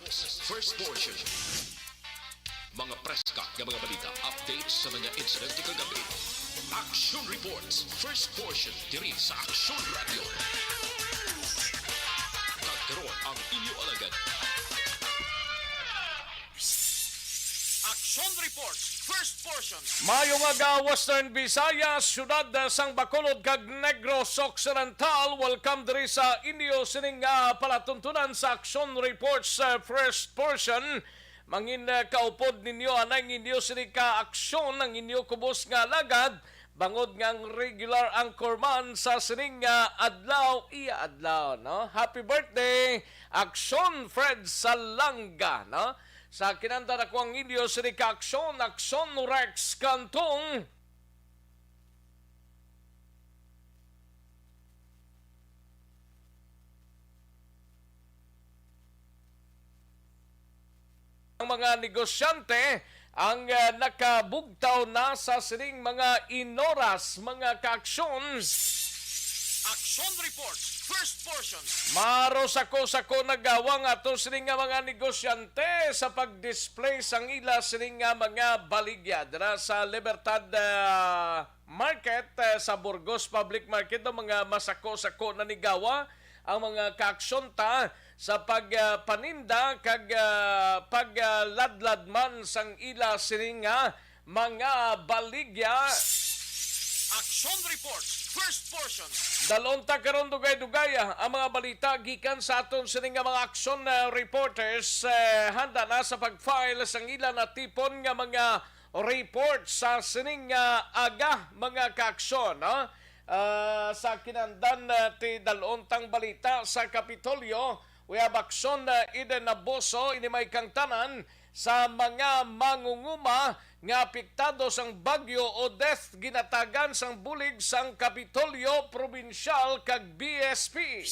Reports, first portion. Mga preska ng mga balita, updates sa mga insidente kagabi. Action Reports, first portion, diri sa Action Radio. Kagkaroon ang inyo alagad. Action Reports, first portion. Mayong aga Western Visayas, syudad sang Bacolod kag Negros Occidental. Welcome diri sa inyo sining palatuntunan sa Action Reports first portion. Mangin kaupod ninyo anay inyo sining ka-aksyon ang inyo kubos nga lagad. Bangod ngang regular anchorman sa sining adlaw iya adlaw, no? Happy birthday Action Fred Salanga, no? Sa kinanta na ko ang inyo sining ka-aksyon Action Rex Kantong. Ang mga negosyante ang nakabugtaw na sa sining mga inoras, mga ka-aksyon. Action Reports, first portion. Sako nagawang ato sining nga mga negosyante sa pag-display sang ila sining nga mga baligya dira sa Libertad Market sa Burgos Public Market ng mga masako-sako na nigawa ang mga ka-aksyon ta sa pagpaninda kag pagladlad man sang ila sining nga mga baligya. Action Reports, first portion. Dalonta karon dugay-dugay ang mga balita gikan sa aton sining nga mga action reporters handa na sa pag-file sang ila na tipon nga mga report sa sining nga aga mga ka-aksyon, no? Sa kinandan ti dalontang balita sa Kapitolyo, we have action Eden Naboso inimay kang tanan sa mga mangunguma nga apektado sang bagyo o death ginatagan sang bulig sang Kapitolyo Provincial kag BSP.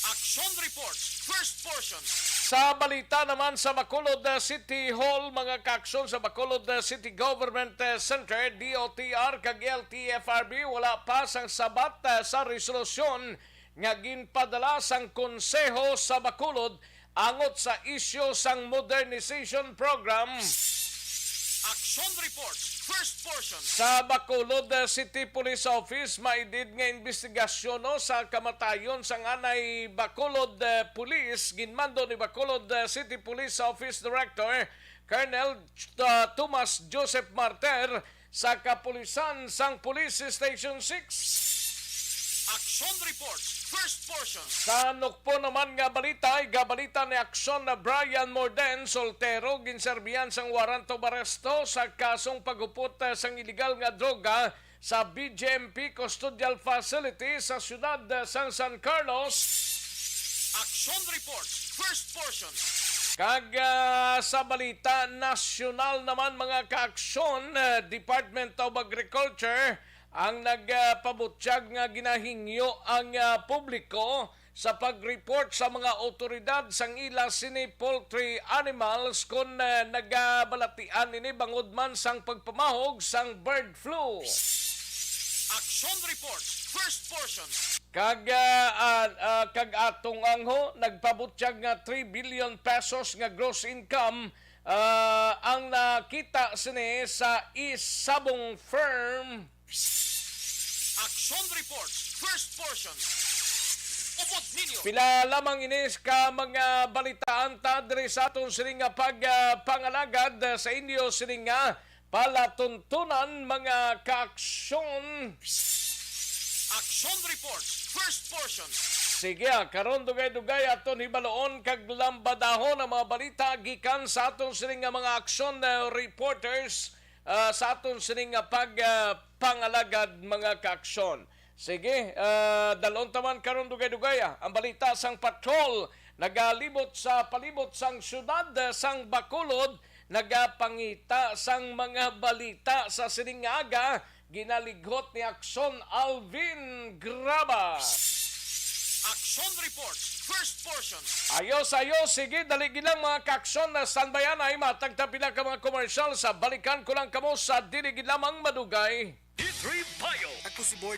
Action Reports, first portion. Sa balita naman sa Bacolod City Hall, mga ka-aksyon sa Bacolod City Government Center, DOTR kag LTFRB, wala pa sang sabat sa resolusyon nga ginpadala sang konseho sa Bacolod angot sa isyu sang modernization program. Action Reports, first portion. Sa Bacolod City Police Office, maidid nga investigasyon no, sa kamatayon sang anay Bacolod Police. Ginmando ni Bacolod City Police Office Director Colonel Tomas Joseph Marter sa kapulisan sang Police Station 6. Action Reports, first portion. Sa nukpo naman nga balita, gabalita ni aksyon na Brian Morden soltero ginserbihan sang warrant of arresto sa kasong pagupot sang illegal nga droga sa BGMP Custodial Facility sa siyudad sang San Carlos. Action Reports, first portion. Kag sa balita nasyonal naman mga kaaksyon, Department of Agriculture ang nagpabutyag nga ginahingyo ang publiko sa pag-report sa mga otoridad sang ila sini poultry animals kung nagabalatian ini bangod man sang pagpamahog sang bird flu. Action Reports, first portion. Kag atong angho nagpabutyag nga 3 billion pesos nga gross income ang nakita sini sa Isabong Firm. Action Reports, first portion. Upod ninyo. Pila lamang inis ka mga balitaan ta diri sa aton sining nga pagpangalagad sa inyo sining nga palatuntunan mga kaaksyon. Action Reports, first portion. Sige, karon dugay-dugay aton hibaloon kag lambadahon ang mga balita gikan sa aton sining nga mga aksyon reporters sa aton sining nga pagpangalagad mga kaaksyon. Sige, dalon taman karon dugay-dugay ang balita sang patrol nagalibot sa palibot sang syudad sang Bacolod, nagapangita sang mga balita sa sining nga aga ginalighot ni Aksyon Alvin Graba. Action Reports, first portion. Ayos, sige, dali gilang mga kaaksyon na sanbayan ay matagtapila ka mga komersyal sa balikan ko lang kamo sa diligid lamang madugay. D3 Bio. Ako si Boy.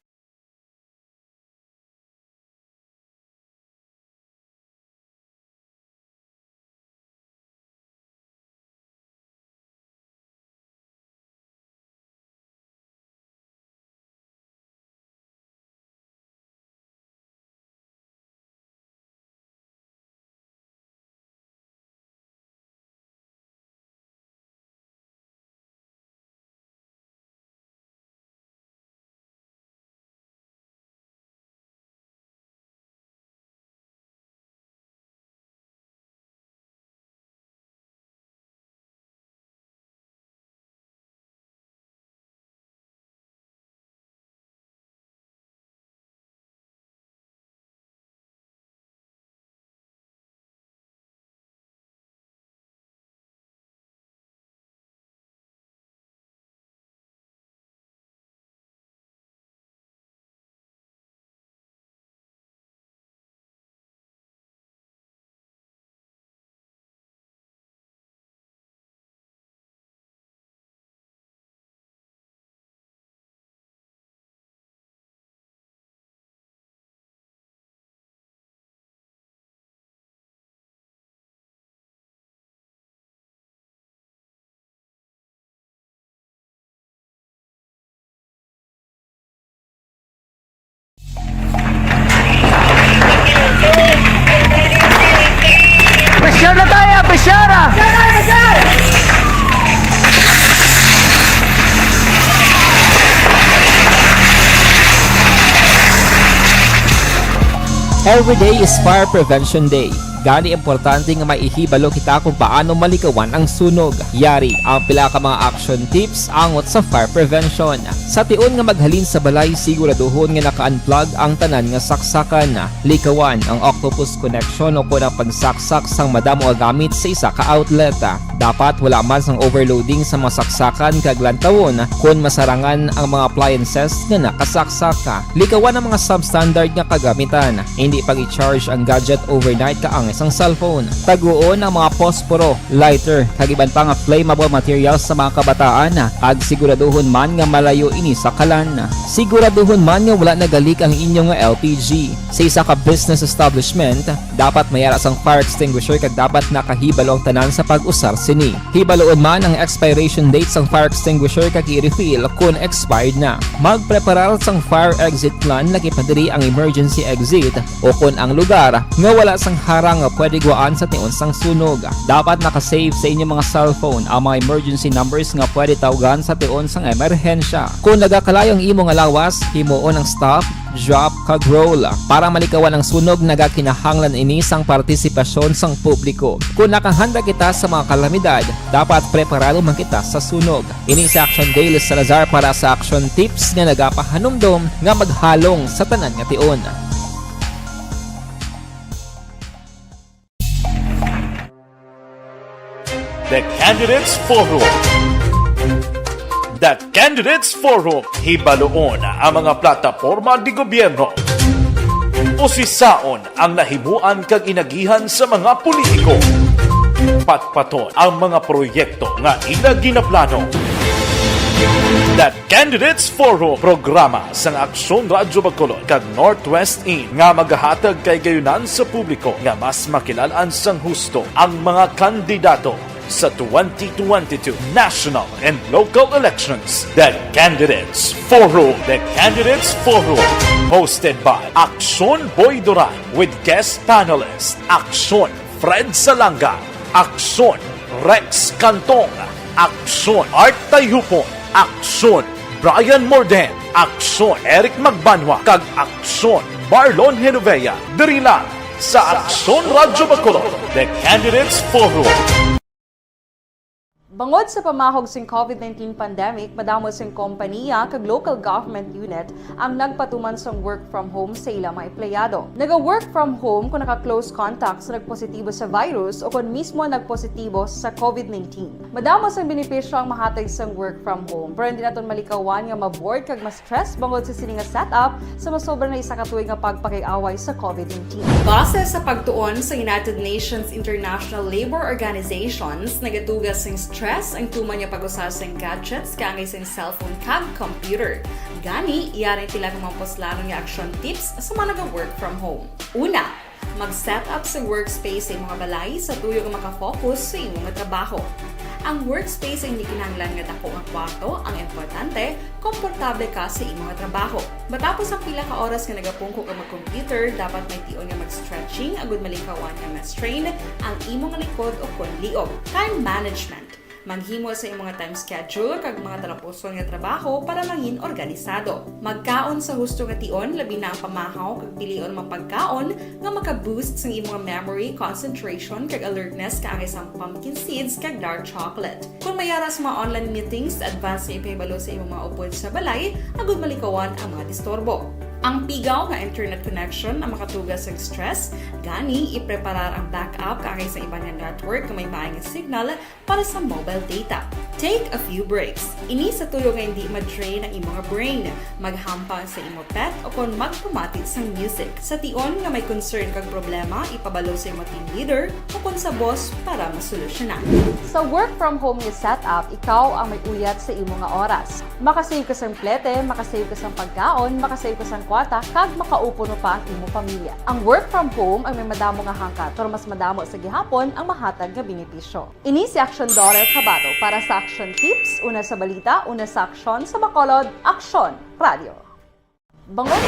Every day is Fire Prevention Day. Gani importante nga maihibalo kita kung paano malikawan ang sunog. Yari ang pila ka mga action tips angot sa fire prevention. Sa tion nga maghalin sa balay, siguraduhon nga naka-unplug ang tanan nga saksakan. Likawan ang octopus connection o kung ang pagsaksak sang madamo nga gamit sa isa ka outlet. Dapat wala man sang overloading sa mga saksakan kag lantawon kung masarangan ang mga appliances nga nakasaksaka. Likawan ang mga substandard nga kagamitan. Hindi pag i-charge ang gadget overnight kaang isang cellphone. Taguon ang mga posporo, lighter, kag iban pa nga flammable materials sa mga kabataan. Ag siguraduhon man nga malayo ini sa kalan. Siguraduhon man nga wala nagalik ang inyong nga LPG. Sa isa ka business establishment, dapat mayara sang fire extinguisher kag dapat nakahibalo ang tanan sa pag-usar sini. Hibaloon man ang expiration date sang fire extinguisher kag i-refill kung expired na. Magpreparar sang fire exit plan laki padiri ang emergency exit o kung ang lugar nga wala sang harang nga pwede guwaan sa tion sang sunog. Dapat nakasave sa inyong mga cellphone ang mga emergency numbers nga pwede tawagan sa tion sang emerhensya. Kung nagakalayo ang imo nga lawas, himuon ang stop, drop, kag roll. Para malikawan ang sunog, nagakinahanglan ini sang partisipasyon sang publiko. Kung nakahanda kita sa mga kalamidad, dapat preparado man kita sa sunog. Ini sa Action Daily Salazar para sa action tips nga nagapahanumdom nga maghalong sa tanan nga tion. The Candidates Forum. The Candidates Forum, hibaloon ang mga plataporma di gobyerno. Usisaon ang nahimuan kag inagihan sa mga politiko. Patpaton ang mga proyekto nga ila ginaplano. The Candidates Forum, programa sang Aksyon Radyo Bacolod kag Northwest In nga magahatag kay gayunan sa publiko nga mas makilalaan sang husto ang mga kandidato sa 2022 national and local elections. The Candidates Forum. The Candidates Forum. Hosted by Aksyon Boy Duran with guest panelists Aksyon Fred Salanga, Aksyon Rex Cantong, Aksyon Art Tayhupon, Aksyon Brian Morden, Aksyon Eric Magbanwa, kag Aksyon Marlon Genovea. Diri lang sa Aksyon Radyo Bacolod. The Candidates Forum. Bangod sa pamahog sing COVID-19 pandemic, madamo sing kompanya kag local government unit ang nagpatuman sang work from home sa ilang mga empleyado. Naga-work from home kung naka-close contact sa nagpositibo sa virus o kung mismo nagpositibo sa COVID-19. Madamo sang benepisyo ang mahatag sang work from home, pero hindi naton malikawan nga ma-bored kag ma-stress bangod sa sini nga setup sa masobra na isa ka tuig nga pagpakiaway sa COVID-19. Base sa pagtuon sa United Nations International Labour Organizations, nagatugas sing stress ang tuman niya pag-usar sa gadgets kangay sa cellphone kag computer. Gani, iyarin tila ng mga poslano nga action tips sa mga nag-work from home. Una, mag-set up sa workspace sa mga balay sa tuyo nga makafocus sa imong trabaho. Ang workspace ay hindi kinahanglan nga dako nga kwarto, ang importante, komportable ka sa imong trabaho. Matapos ang pila ka oras nga nagapungko ka mag-computer, dapat may tion nga mag-stretching agud malikawan nga ma-strain ang imong likod o kon liog. Time management. Manghimo sa imong time schedule kag mga talapuson nga trabaho para mangin organisado. Magkaon sa husto nga tion, labi na ang pamahaw kag pilion mapagkaon nga maka-boost sa imong memory, concentration kag alertness kaangay sa pumpkin seeds kag dark chocolate. Kung mayaras mga online meetings, advance na ipahibalo sa imong mga upod sa balay, agud malikawan ang mga disturbo. Ang pigaw nga internet connection ang makatugas sa stress, gani ipreparar ang backup kaangay sa ibang network nga may maayong signal para sa mobile data. Take a few breaks. Ini sa tuyo nga hindi ma-drain ang imong brain, maghampang sa imong pet o kon magpumatid sa music. Sa tion nga may concern kag problema, ipabalo sa imong team leader o kon sa boss para masolusyonan. Sa work from home nga setup, ikaw ang may uyat sa imong nga oras. Makasave ka sa plete, makasave ka sa pagkaon, makasave ka sa kwata, kag makaupo no pa ang imong pamilya. Ang work from home ay may madamo nga hangkat, pero mas madamo sa gihapon ang mahatag nga benepisyo. Ini si Action Dorel Cabato para sa Action Tips, una sa balita, una sa aksyon sa Bacolod, Aksyon Radio. Bangon!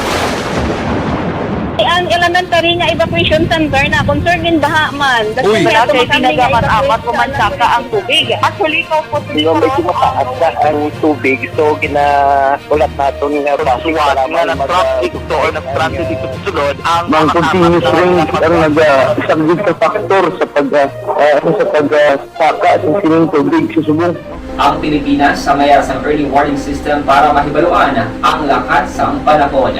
Ang elementary nga evacuation center na concern din baha man. Uy, Kasi kasi pinagaman amat pumansaka ang tubig. Actually, ikaw po Medyo mataas na ang tubig, so ginaulat natin nga pasuwat nga nag-traffic to or nag-transit dito sa sulod ang Mang continuous range ang nag-subject sa factor sa pagsaka at sining tubig sa subong. Ang Pilipinas sa mayroon ng early warning system para mahibaluan ang lakas ng panahon.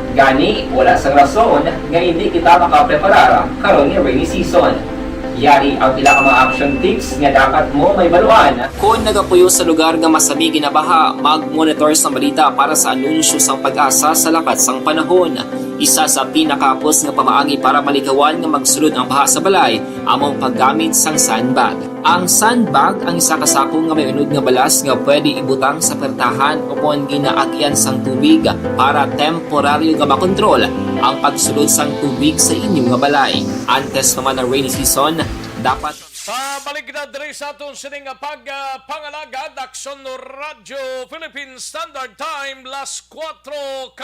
Gani, wala sang rason nga hindi kita makapreparar karon ni rainy season. Yari ang pila ka mga action tips nga dapat mo may baluan. Kung nagapuyo sa lugar nga masabi ginabaha, mag-monitor sa balita para sa anunsyo sang pag-asa sa lakas sang panahon. Isa sa pinakapos nga pamaagi para malikawan nga magsulod ang baha sa balay, among paggamit sang sandbag. Ang sandbag ang isa kasako nga may unod nga balas nga pwede ibutang sa pertahan upon ginaagyan sang tubig para temporaryo nga makontrol ang pagsulod sang tubig sa inyong nga balay. Antes naman ng rainy season, dapat Sa balik na diri sa atong sining pagpangalagad, Aksyon Radio Philippine Standard Time, las 4:14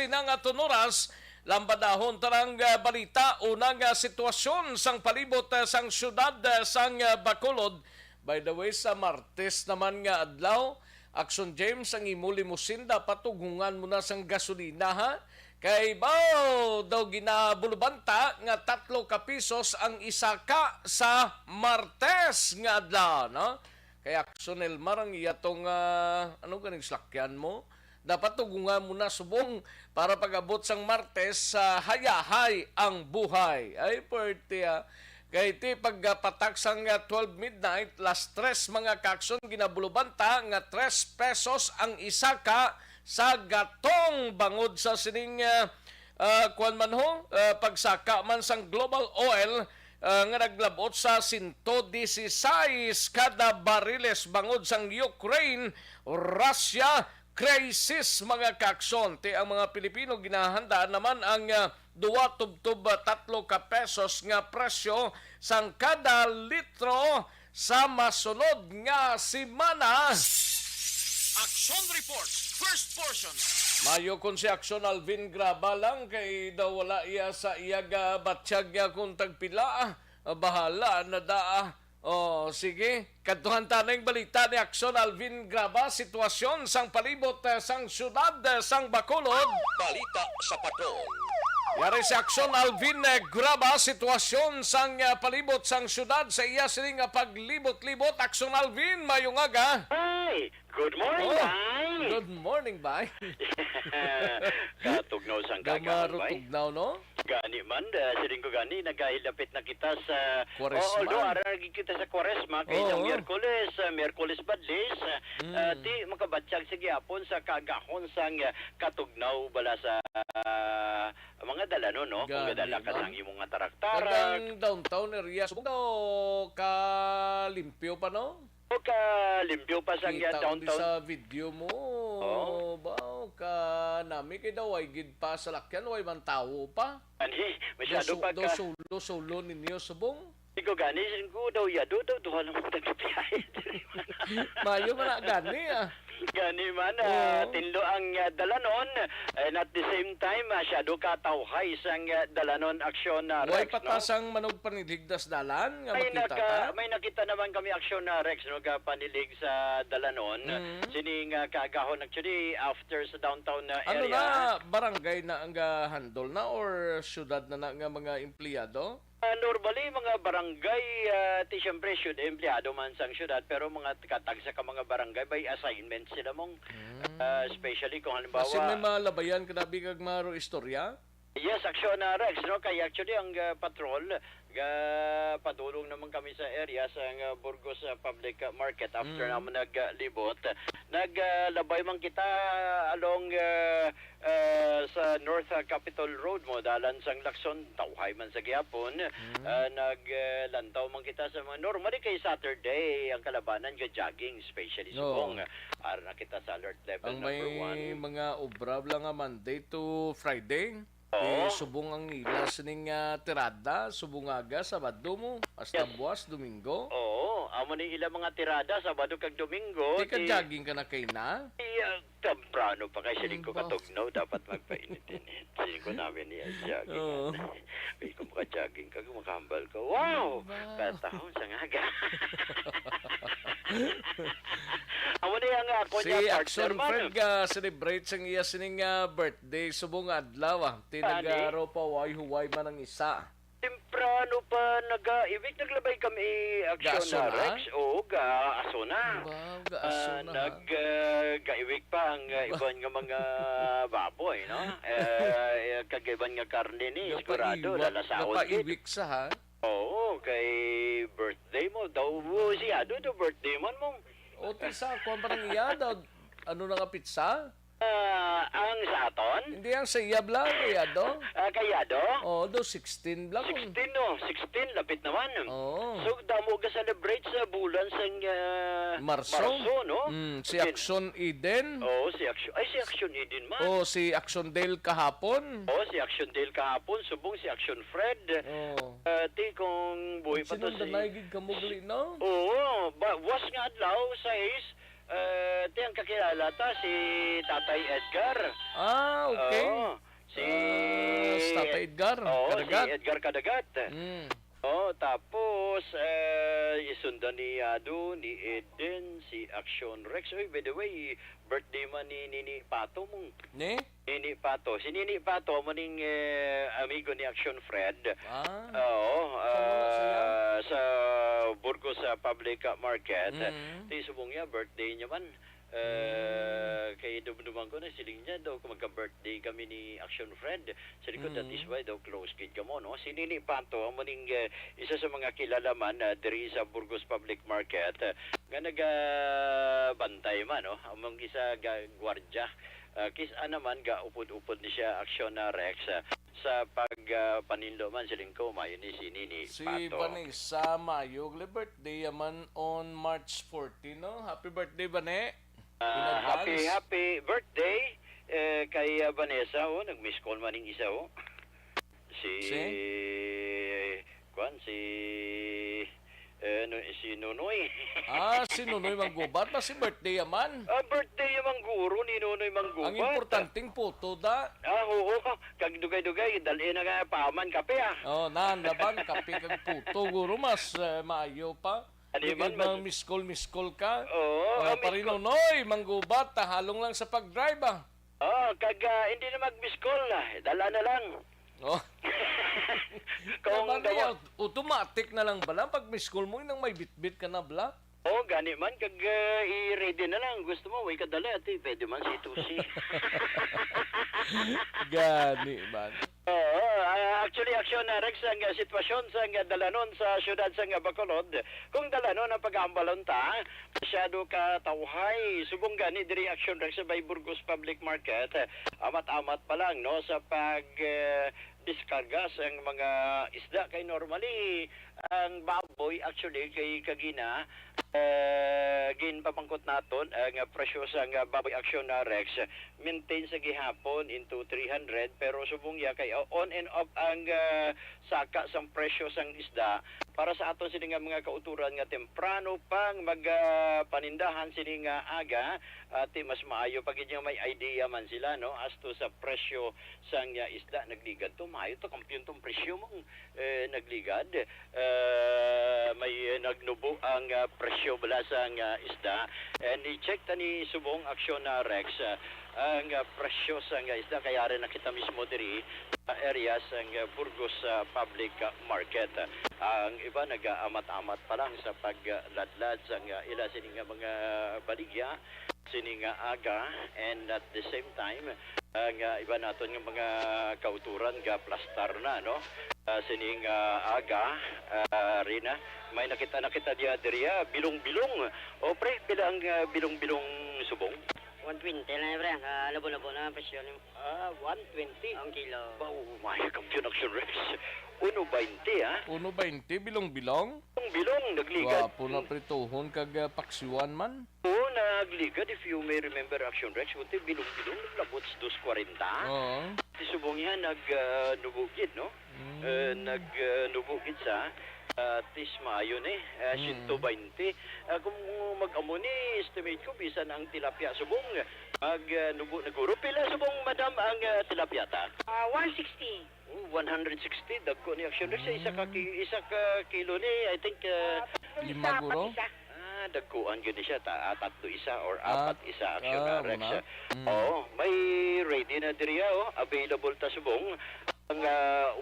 ng aton oras. Lambadahon tarang balita, unang sitwasyon sang palibot sang syudad sang Bacolod. By the way, sa Martes naman nga adlaw, Action James ang imulimusinda patugungan mo na sang gasolina ha. Kay bao daw ginabulubanta nga 3 ka pisos ang isa ka sa Martes nga adlaw, no? Kay Action Elmar ang iyatong ano ganing slakyan mo? Dapat tugungan mo na subong para pag-abot sang Martes sa hayahay ang buhay. Ay pwerte Kay ti pagpatak sang 12 midnight, last 3 mga kakson ginabulubanta nga 3 pesos ang isa ka sa gatong bangod sa sining pagsaka man sang global oil nga naglabot sa 116 kada bariles bangod sang Ukraine, Russia crisis mga kakson. Ti ang mga Pilipino ginahandaan naman ang 2 tubtob 3 ka pesos nga presyo sang kada litro sa masunod nga semana. Action Reports, first portion. Mayo kon si Action Alvin Graba lang kay daw wala iya sa iyaga batsyag niya kung tagpila. Bahala na daa. Sige. Kadtuhan tanang balita ni Action Alvin Graba, sitwasyon sang palibot sang syudad sang Bacolod. Balita sa patrol. Yari si Action Alvin Graba, sitwasyon sang palibot sang syudad sa iya sining paglibot-libot. Action Alvin, mayong aga. Hi! Good morning, Bay! Good morning, Bay. Katugnaw sang kagaman, Bay. Tugnaw, no? Gani man, siring ko gani, nagahilapit na kita sa... Kwaresma. Although, araragin kita sa Kwaresma, kaya Oo. Miyerkules Badlis, ti makabatsyag sa gihapon sa kagahon sang katugnaw bala sa mga dala, no? Kung Gani gadala ka man. sang imong nga tarak-tarak. Kagang downtown area. Subong daw kalimpyo pa, no? O ka limpyo pa sang Kita ko di downtown. sa video mo. Oo. Bao ka nami kay daw ay gid pa sa lakyan. Way man tao pa. Ani, masyado pa ka. Solo ninyo subong. Ikaw gani, ko daw yado, daw duha lang mo tagpiyahe. Mayo man na gani Gani man, Oo. tinlo ang dalanon, and at the same time, masyado katawhay sang dalanon aksyon na Way Rex, no? patasang manog paniligdas dalan nga makita ta. May nakita naman kami aksyon na Rex, no, panilig sa dalanon. Sining kagahon, actually, after sa downtown Ano area. na, barangay na ang handle na or syudad na nga mga empleyado? Normally, mga barangay, ti siyempre, empleyado man sang syudad, pero mga katagsa ka mga barangay, by assignment sila mong, especially kung halimbawa... Kasi may malabayan kanabi kag maro istorya? Yes, aksyon na Rex, no? Kaya actually ang patrol, padulong naman kami sa area sa Burgos Public Market after naman naglibot. Naglabay man kita along sa North Capitol Road mo, dalan sang Lacson, tawhay man sa gihapon. Naglantaw man kita sa mga, normally kay Saturday, ang kalabanan ka jogging, especially subong. Ara na kita sa alert level Ang number may 1. mga obra lang nga Monday to Friday? Oo. Subong ang ila sining tirada, subungaga, Sabado mo, hasta buwas, Domingo. Oo, amo ni ilang mga tirada Sabado kag Domingo. Di ka jogging ka na kay na? Temprano pa kay siling ko Ba? katugnaw dapat magpainit-init. Siling ko namin niya jogging. Oo. Ay, kung maka-jogging ka, makahambal ka. Wow! Katahon sa ngaga. Amo ni ang ako Si niya Action partner Fred man. ga celebrate sang iya sining birthday subong adlaw. Tinagaro pa huway man ang isa. Temprano pa nag-ibig naglabay kami aksyon Ga-aso na na? Rex. Oo, ga-aso na. Wow, gaaso na. ha? Nag-gaiwig pa ang iban nga mga baboy, no? Kagiban nga karne ni, sigurado, lalasawon kit. Napaiwik sa ha? Oo, kay birthday mo. Daw siya, do birthday man mo. O sa kuwan pa ng iya daw. Ano na nga pizza? Ang sa aton? Hindi ang sa iya blang iya do. Kaya do? O do 16 blang. 16 no, 16 lapit naman. Oo. So damo ga celebrate sa bulan sang Marso. no? Si Action Eden. Oh, si Action. Ay, si Action Eden man. O si Action Dale kahapon. Oh, si Action Dale kahapon, subong si Action Fred. Oh. Ti kung buhay pa to Sinong si... danay kamugli no? Oo, was nga adlaw sa ti ang kakilala ta si Tatay Edgar. Ah, okay. Oo, si... Sa Tata Edgar, Oo, Kadagat. si Edgar Kadagat. Mm. Oh, tapos isundan ni Ado, ni Eden, si Action Rex. Oy, by the way, birthday man ni Nini Pato mong. Ne? Nini Pato. Si Nini Pato, maning amigo ni Action Fred. Ah. Oo, wala siya? sa Burgos Public Market. Mhm. Di subong niya, birthday niya man. Kay dumduman ko na siling niya daw kung magka-birthday kami ni Action Fred. Sabi ko, that is why daw close kid ka mo, no? Si Nini Pato, ang maning isa sa mga kilala man diri sa Burgos Public Market nga nagabantay man, no? Among isa gwardya. Kisa naman ga upod-upod ni siya Action Rex sa pagpaninlo man siling ko mayo ni si Nini Si Pato. Vanessa Mayog, birthday yaman on March 14, no? Happy birthday, Vane. In advance. Happy birthday kay Vanessa, oh, nag-miss call maning isa, oh. Si Nunoy. Si Nunoy Manggubat, ba si birthday yaman? Birthday yung mangguro ni Nunoy Manggubat. Ang importanteng puto da. Oo, kag dugay-dugay, dali na nga paman kape, Oh, naanlaban, kape kag puto, guro, mas maayo pa. Ano Bigyan man, mga miss call ka. Oo, Mga Parinonoy, Manggubat, tahalong lang sa pag-drive, ah. kag hindi na mag-miss call, dala na lang. Oh. Kung daw, Automatic na lang bala pag miss call mo nang may bitbit ka na bala. gani man, kag i-ready na lang. Gusto mo, way kadala, ati, pwede man si Tusi. Gani man. Actually, Action Rex, ang sitwasyon sa dalanon sa syudad sa Bacolod, kung dalanon ang pag-aambalon ta, masyado ka tawhay, subong gani diri Action Rex sa Burgos Public Market, amat-amat pa lang, no, sa diskarga sa mga isda kay normally ang baboy actually kay kagina ginpamangkot naton ang presyo sa baboy Action Rex maintain sa gihapon into 300 pero subong ya kay on and off ang saka sang presyo sang isda para sa aton sini nga mga kauturan nga temprano pang magpanindahan sini nga aga at mas maayo pag inyong may idea man sila no as to sa presyo sang isda nagligad to maayo to kampiyon tong presyo mong nagligad may nagnubo ang presyo bala sang isda and i-check ta ni subong Action Rex ang presyo sang isda kaya rin nakita mismo diri area sang Burgos Public Market. Ang iba nag-amat-amat pa lang sa pagladlad sang ila sining mga baligya, sining aga, and at the same time, ang iba naton ng mga kauturan ga plastar na, no? Sining aga, Rina, may nakita diya diriya, bilong-bilong. O pre, pila ang bilong-bilong subong? 120 lang pre, labo-labo na presyo niyo. 120 Ang kilo. My kampiyon Action Rex. 1.20 ha? 1.20 bilong-bilong. Bilong nagligad. Wapo na prituhon kag paksiwan man. Oo, nagligad, if you may remember Action Rex, kunti bilong-bilong, naglabot sa 240. Oo. Si subong yan, nubugid, no? Nubugid sa tis maayo ni, 120. Kung mag-amo ni, estimate ko, bisan ang tilapia subong, nubo naguro. Pila subong, madam, ang tilapia ta? 160. 160, dagko ni Action Rex. Isa ka kilo ni, I think, 5 guro? dagkuan yun siya, tatlo isa or apat isa Action Rex. wala. Oo, may ready na diriya, available ta subong. Ang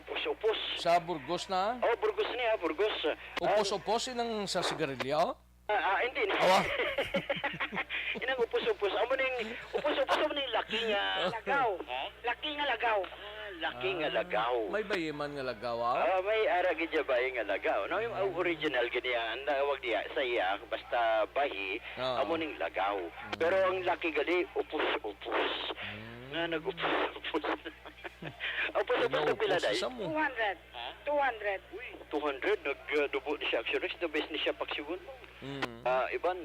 upos-upos. Sa Burgos na? Oh, Burgos niya, Burgos. Upos-upos inang sa sigarilyo? Hindi. Awa. Inang upos-upos. Amo ning upos-upos amo ning laki nga Lagaw. Ha? Laki nga lagaw. Laki nga lagaw. May bayiman nga lagaw, May aragi dya bayi nga lagaw. No, yung original ganyan, wag diya sa iya, basta bahi, amo ning lagaw. Pero ang laki gali, upos-upos. Nga nag-upos-upos. Upos-upos na pila day? 200. 200. Uy, 200, nagdubo ni siya Action Rex, the best ni siya pagsigun mo. Iban,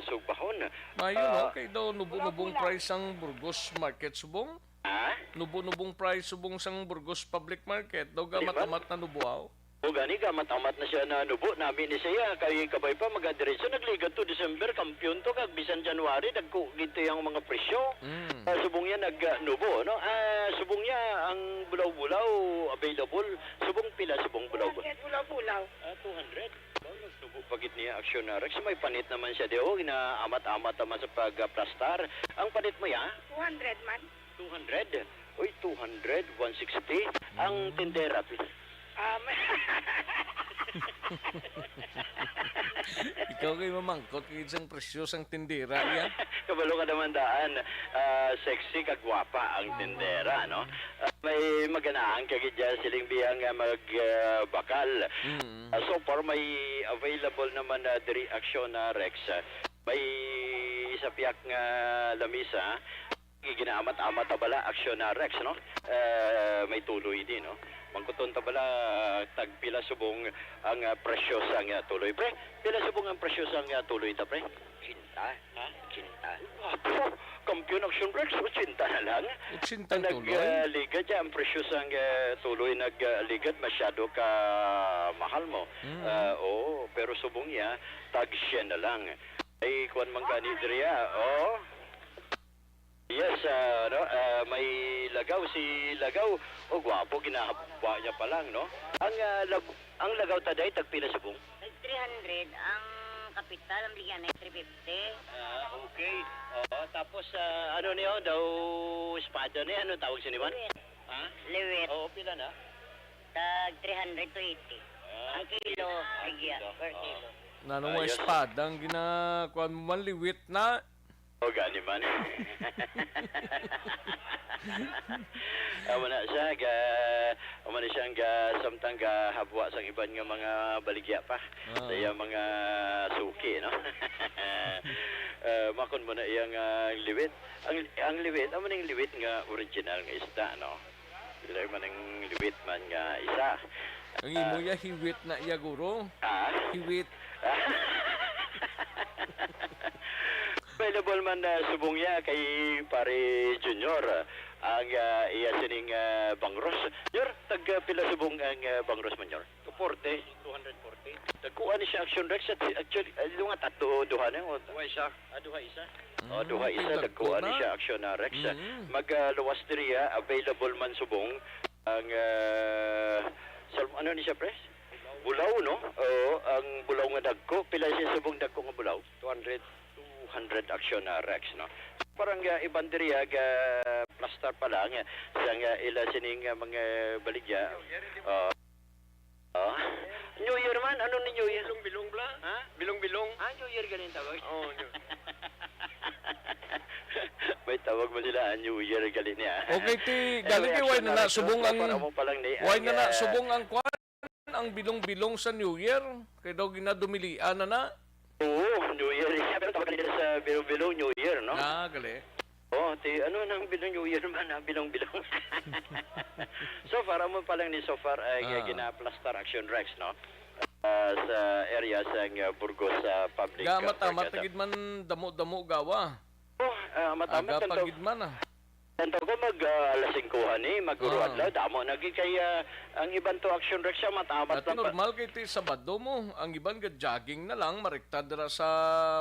sugbahon. Mayo, kay daw nubo-nubong price ang Burgos Market subong? Ha? Nubo-nubong price subong sang Burgos Public Market. Daw gamat-amat na nubuaw. O gani, gamat-amat na siya na nubo. Namin ni siya, kay kabay pa magadiretso. Nagligad to December, kampiyon to, kag bisan January, nagkugito yung mga presyo. Subong niya nag-nubo, no? Subong niya, ang bulaw-bulaw, available. Subong pila, subong bulaw-bulaw. Bulaw-bulaw. 200. Nagnubo pagit niya, Action Rex. May panit naman siya, deo. Inaamat-amat naman sa pag-plastar. Ang panit mo ya? 200 man. 200. Uy, 200, 160. Ang tindera, Ikaw kay mamangkot kay isang presyo sang tindera yan. Kabalo ka naman daan, sexy kagwapa ang tindera, no? May maganaan kagidya siling biyang magbakal. So far may available naman na diri Action Rex. May isa piyak nga lamisa, ginaamat-amat tabala Action Rex, no? May tuloy din, no? Mangkuton tabala tagpila subong ang presyo sang tuloy, pre. Pila subong ang presyo sang tuloy ta, pre? 80, ha? 80. Wapo, kampiyon Action Rex, 80 na lang. 80 tuloy? Nagligad ang presyo sang tuloy, nagligad masyado ka mahal mo. Oo, pero subong niya, tag siya na lang. Ay, kuwan man ka ni Dria, Yes, may lagaw, si lagaw. O, gwapo, ginahapwa niya pa lang, no? Ang lagaw taday, tagpila subong? 300. Ang kapital, ang bigyan ay 350. Okay. Tapos, ano niyo, daw, espada niya, ano tawag sa niman? Ha? Liwit. Oo, pila na? Tag 300 to 80. Ang kilo, bigyan. Per kilo. Nanong mga espada ang ginakuan mo man liwit na. O, gani man. Wala siya, umana siyang samtang habwa sa iban nga mga baligya pa. Sa iyang mga suki, no? Makon mo na iyang liwit. Ang liwit, amo ning liwit nga original nga isda, no? Dili man ang liwit man nga isa. Ang imo ya hiwit na iya guro. Hiwit. Available man subong niya kay pare Junior ang iya sining bangros. Junior, tag pila subong ang bangros man, Junior? 240. Tagkuha ni siya Action Rex. Actually, nga tatlo, duha na. Duha isa. Duha isa. Tagkuha ni siya Action Rex. Magluwas diriya, available man subong ang ano ni siya, pres? Bulaw, no? Ang bulaw nga dagko. Pila siya subong dagko nga bulaw? 200 Action Rex, no? Parang ibanderiya plaster pa lang sang ila sining mga baligya. New Year man, ano ni New Year? Bilong bla? Ha? Bilong. New Year ganin tawag. May tawag mo sila, New Year galing niya. Okay, galing kay why na subong ang subong ang kwan ang bilong-bilong sa New Year. Kay daw ginadumilian na. Oo, New Year. Pero tawag nila sa bilong-bilong New Year, no? Gali. Ano nang bilong New Year man, bilong-bilong. So far, mo pa lang ni so far ay ginaplastar Action Rex, no? Sa sa area sa Burgos Public Gama-tama, Market. tagid man damo-damo gawa. Matamat Aga tanto. pagid man ah. Tanto ko alas 5 ni maguro Ah. adlaw damo nagi kay ang iban to action rek siya matamat Dati normal kay ti Sabado mo, ang iban ga jogging na lang, mariktad dira sa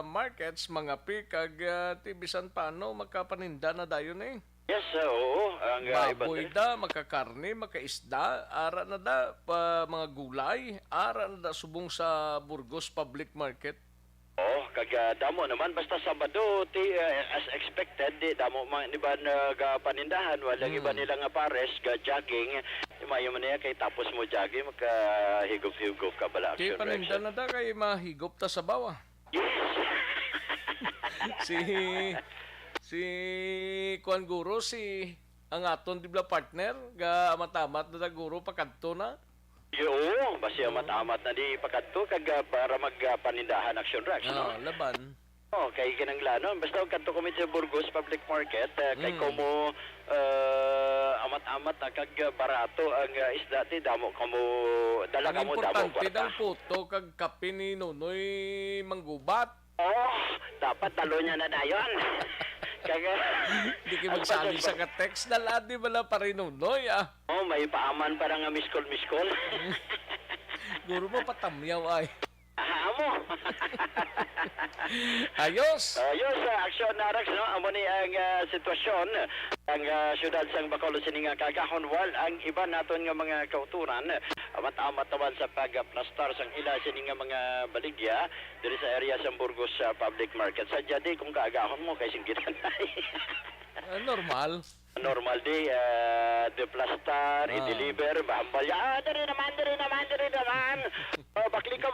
markets, mga kag ti bisan paano magkapaninda na dayon eh. Yes, oo. Ang Baboy da, makakarne, makaisda, ara na da, mga gulay, ara na da subong sa Burgos Public Market. Damo naman basta Sabado as expected di damo man iba panindahan walang iba nila nga pares ga jogging mayo man niya kay tapos mo jogging makahigop-higop ka bala Di action paninda na da kay mahigop ta sa bawa. Yes. Si Kuan Guro, si ang aton dibla partner, ga matamat na da Guro pakadto na. Oo, basta matamat na di pakadto kag para magpanindahan action racks no. Laban. Kay kinanglanon basta kadto kami sa Burgos Public Market kay komo amat-amat na kag barato ang isda ti damo kamo dala Ang kamo damo importante kwarta. ng puto kag kape ni Nonoy Manggubat. Dapat talo niya na dayon. Kaya Di kayo magsali sa ka-text na lahat di bala pa rin Nonoy ah. may paaman para nga miskol. Guro mo patamyaw ay. Amo. Ayos! Ayos, aksyon na Rex, no? Amo ni ang sitwasyon ang syudad sang Bacolod sininga kagahon wal ang iba naton nga mga kauturan amat-amat naman sa pagplastar sang ila sininga mga baligya diri sa area sang Burgos Public Market. Sadya di kung kaagahon mo kay singgitan Normal. normal di deplastar, i-deliver, bahambal. Dari naman. Bakli ka.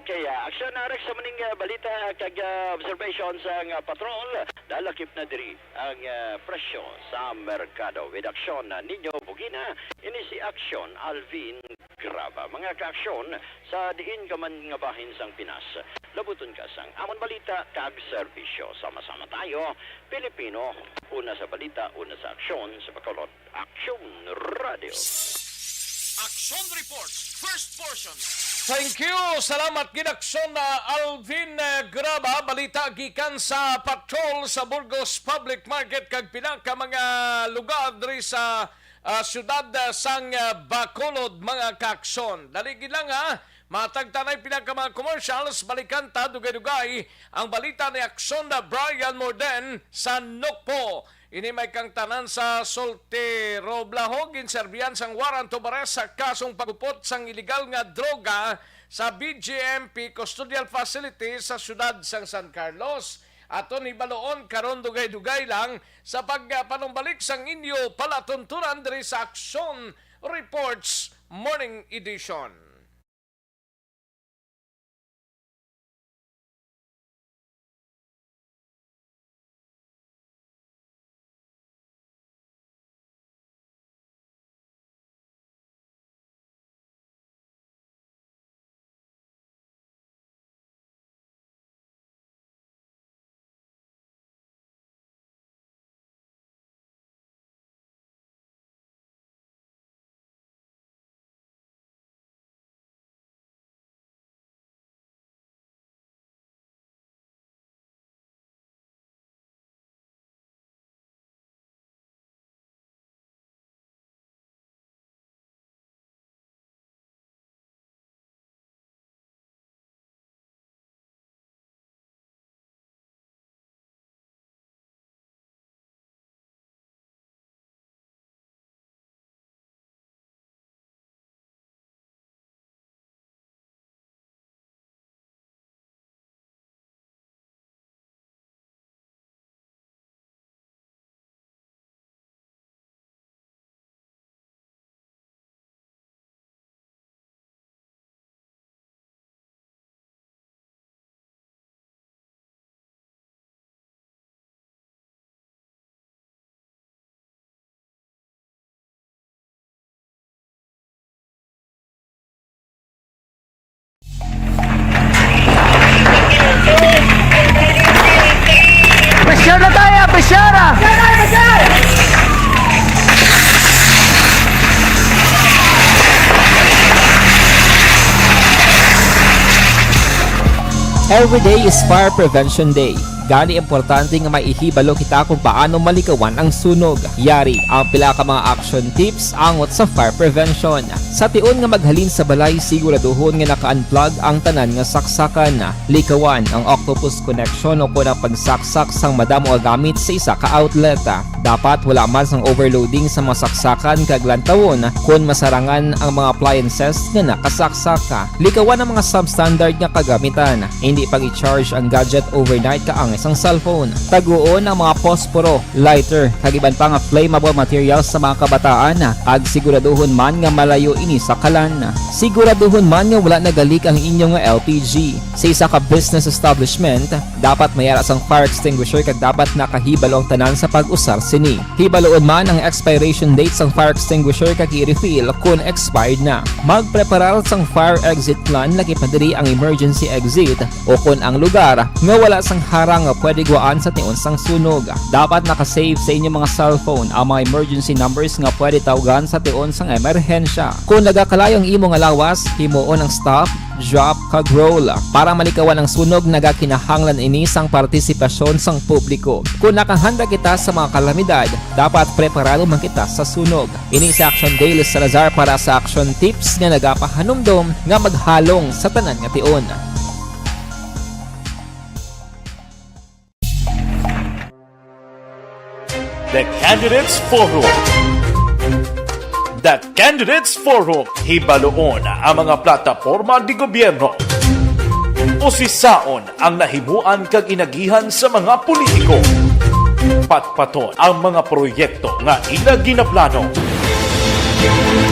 Okay, aksyon na Rex sa maning balita kag observation sa patrol. Dalakip na diri ang presyo sa merkado. With aksyon ninyo Bugina, ini si Aksyon Alvin Graba. Mga kaaksyon sa diin ka man nga bahin sang Pinas. Labuton ka sang amon balita kag serbisyo. Sama-sama tayo, Pilipino. Una sa balita, una sa aksyon sa Bacolod. Aksyon Radio. Action Reports, first portion. Thank you! Salamat ginakson na Alvin Graba. Balita gikan sa patrol sa Burgos Public Market kag pinaka mga lugar diri sa syudad sang Bacolod mga kakson. Daligid lang ha. Matagtanay pinaka mga commercials, balikan ta dugay-dugay ang balita ni Aksyon na Brian Morden sa Nokpo. Ini may kang tanan sa Soltero Blahog, inserbiyan sang warrant of arrest sa kasong pagupot sang illegal nga droga sa BGMP Custodial Facility sa syudad sang San Carlos. Aton ibaloon karon dugay-dugay lang sa pagpanumbalik sang inyo palatuntunan diri sa Aksyon Reports Morning Edition. Every day is Fire Prevention Day. Gani importante nga maihibalo kita kung paano malikawan ang sunog. Yari ang pila ka mga action tips angot sa fire prevention. Sa tion nga maghalin sa balay, siguraduhon nga naka-unplug ang tanan nga saksakan. Likawan ang octopus connection o kung ang pagsaksak sang madamo nga gamit sa isa ka outlet. Dapat wala man sang overloading sa mga saksakan kag lantawon kung masarangan ang mga appliances nga nakasaksaka. Likawan ang mga substandard nga kagamitan. Hindi pag i-charge ang gadget overnight kaang isang cellphone. Taguon ang mga posporo, lighter, kag iban pa nga flammable materials sa mga kabataan. Kag siguraduhon man nga malayo ini sa kalan. Siguraduhon man nga wala nagalik ang inyong LPG. Sa isa ka business establishment, dapat mayara sang fire extinguisher kag dapat nakahibalo ang tanan sa pag-usar sini. Hibaloon man ang expiration date sang fire extinguisher kag i-refill kung expired na. Magpreparar sang fire exit plan lagi pa diri ang emergency exit o kung ang lugar nga wala sang harang nga pwede guwaan sa tion sang sunog. Dapat nakasave sa inyong mga cellphone ang mga emergency numbers nga pwede tawagan sa tion sang emerhensya. Kung nagakalayo ang imong lawas, himuon ang stop, drop, kag roll. Para malikawan ang sunog, nagakinahanglan ini sang partisipasyon sang publiko. Kung nakahanda kita sa mga kalamidad, dapat preparado man kita sa sunog. Ini sa Action Daily Salazar para sa action tips nga nagapahanumdom nga maghalong sa tanan nga tion. The Candidates Forum. The Candidates Forum, hibaloon ang mga plataporma di gobyerno. Usisaon ang nahimuan kag inagihan sa mga politiko. Patpaton ang mga proyekto nga ila ginaplano.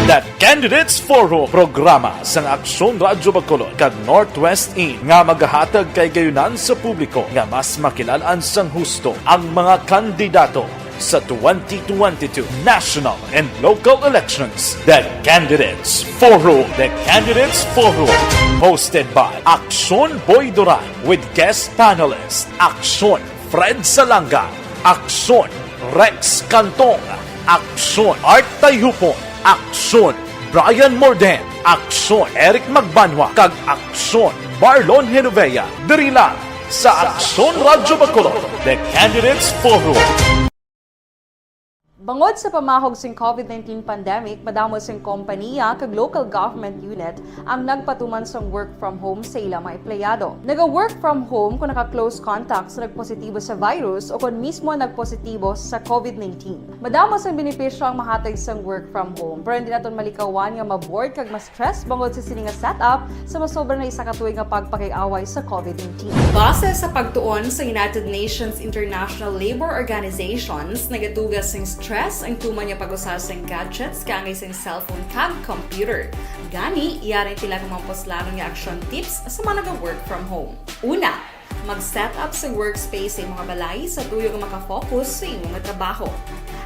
The Candidates Forum, programa sang Aksyon Radyo Bacolod kag Northwest In nga magahatag kay gayunan sa publiko nga mas makilalaan sang husto ang mga kandidato sa 2022 national and local elections. The Candidates Forum. The Candidates Forum. Hosted by Aksyon Boy Duran with guest panelists Aksyon Fred Salanga, Aksyon Rex Cantong, Aksyon Art Tayupon, Aksyon Brian Morden, Aksyon Eric Magbanwa, kag Aksyon Marlon Genovea. Diri lang sa Aksyon Radyo Bacolod. The Candidates Forum. Bangod sa pamahog sing COVID-19 pandemic, madamo sing kompanya kag local government unit ang nagpatuman sang work from home sa ilang mga empleyado. Naga-work from home kung naka-close contacts na nagpositibo sa virus o kung mismo nagpositibo sa COVID-19. Madamo sang benepisyo ang mahatag sang work from home, pero hindi naton malikawan nga maboard kag ma-stress bangod sa sini nga setup sa masobra na isa ka tuig nga pagpakiaway sa COVID-19. Base sa pagtuon sa United Nations International Labour Organizations, nagatugas sing stress ang tuman niya pag-usar sa gadgets kaangay sa cellphone kag computer. Gani, iyari tila kung mga poslanong nga action tips sa mga nag-work from home. Una, mag-set up sa workspace sa mga balay sa tuyo nga makafocus sa imong trabaho.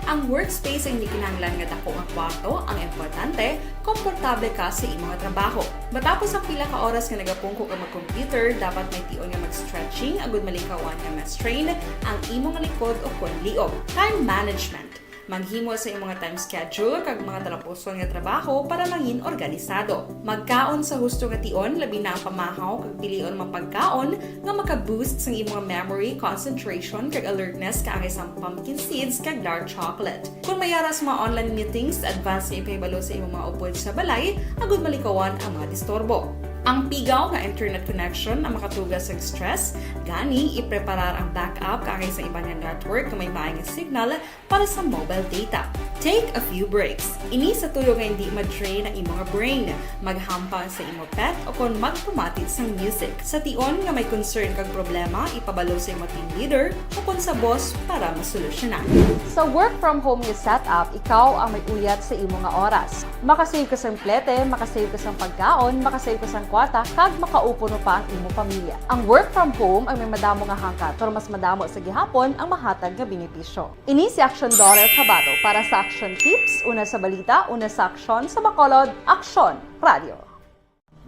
Ang workspace ay hindi kinahanglan nga dako nga kwarto, ang importante, komportable ka sa imong trabaho. Matapos ang pila ka oras nga nagapungko ka mag-computer, dapat may tion nga mag-stretching agud malikawan nga ma-strain ang imong likod o kon liog. Time management. Maghimo sa imong time schedule kag mga talapuson nga trabaho para mangin organisado. Magkaon sa husto nga tion, labi na ang pamahaw kag pilion mapagkaon nga maka-boost sa imong memory, concentration kag alertness kaangay sa pumpkin seeds kag dark chocolate. Kung mayaras mga online meetings, advance nga ipahibalo sa imong mga upod sa balay, agud malikawan ang mga disturbo. Ang pigaw nga internet connection ang makatugas sa stress, gani ipreparar ang backup kaangay sa ibang network na may maayong signal para sa mobile data. Take a few breaks. Ini sa tuyo nga hindi ma-drain ang imong brain, maghampang sa imong pet o kung magpumatit sa music. Sa tion nga may concern kag problema, ipabalo sa imong team leader o kung sa boss para masolusyonan. Sa work from home nga setup, ikaw ang may uyat sa imong nga oras. Makasave ka sang plete, makasave ka sang pagkaon, makasave ka sang kwarta, kag makaupo no pa ang imong pamilya. Ang work from home ay may madamo nga hangkat, pero mas madamo sa gihapon ang mahatag nga benepisyo. Ini si Action Dorel Cabato para sa Action Tips, una sa balita, una sa aksyon sa Bacolod, Aksyon Radio.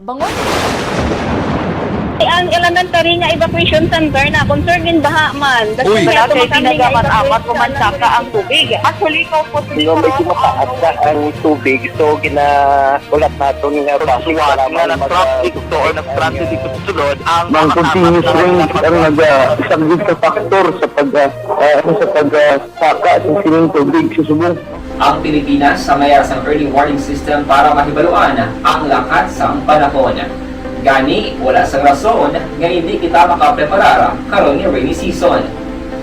Bangon! Ang elementary nga evacuation center na concern din baha man. Uy, kaya kay pinagaman amat evacuation pumansaka ang tubig. Actually, ikaw po medyo mataas na ang tubig. So, ulat nato nga pasuwat nga nag-traffic to or nag-transit dito sa sulod. Ang continuous rain ang isang sa factor sa pagsaka at sining tubig sa subong. Ang Pilipinas sa mayas ang early warning system para mahibaluan ang lakat sa panahon. Gani, wala sa rason nga hindi kita makapreparara karon ni rainy season.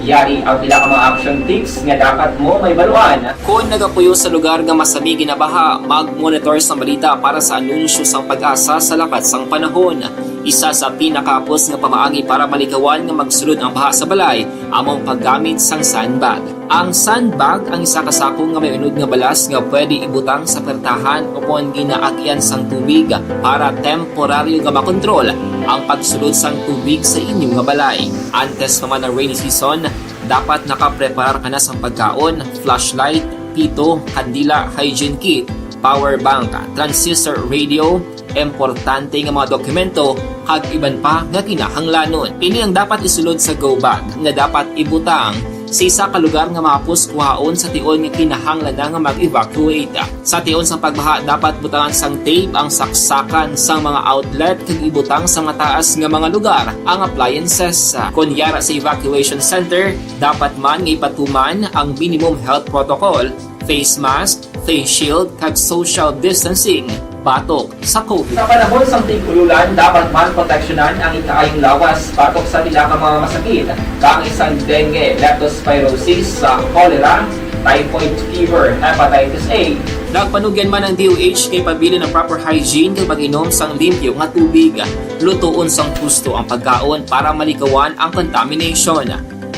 Yari ang pila ka mga action tips nga dapat mo may baluan. Kung nagapuyo sa lugar nga masabi ginabaha, mag-monitor sa balita para sa anunsyo sang pag-asa sa lakat sang panahon. Isa sa pinakapos nga pamaagi para malikawan nga magsulod ang baha sa balay, among paggamit sang sandbag. Ang sandbag ang isa kasakong nga may unod nga balas nga pwede ibutang sa pertahan upon ginaagyan sang tubig para temporaryo nga makontrol ang pagsulod sang tubig sa inyong nga balay. Antes naman ng rainy season, dapat nakaprepare ka na sa pagkaon, flashlight, pito, kandila, hygiene kit, power bank, transistor radio, importante nga mga dokumento kag iban pa nga kinahanglanon. Ini ang dapat isulod sa go bag nga dapat ibutang sa isa ka lugar nga mapus kuhaon sa tion nga kinahanglan nga mag-evacuate. Sa tion sa pagbaha dapat butangan sang tape ang saksakan sang mga outlet kag ibutang sa mataas nga mga lugar ang appliances. Kunyara sa evacuation center, dapat man nga ipatuman ang minimum health protocol, face mask, face shield kag social distancing batok sa COVID. Sa panahon sa tigululan, dapat man proteksyonan ang ikaayong lawas batok sa pila ka mga masakit, kang isang dengue, leptospirosis, cholera, typhoid fever, hepatitis A. Nagpanugyan man ang DOH kay pabili ng proper hygiene kay pag-inom sang limpyo nga tubig. Lutuon sang husto ang pagkaon para malikawan ang contamination.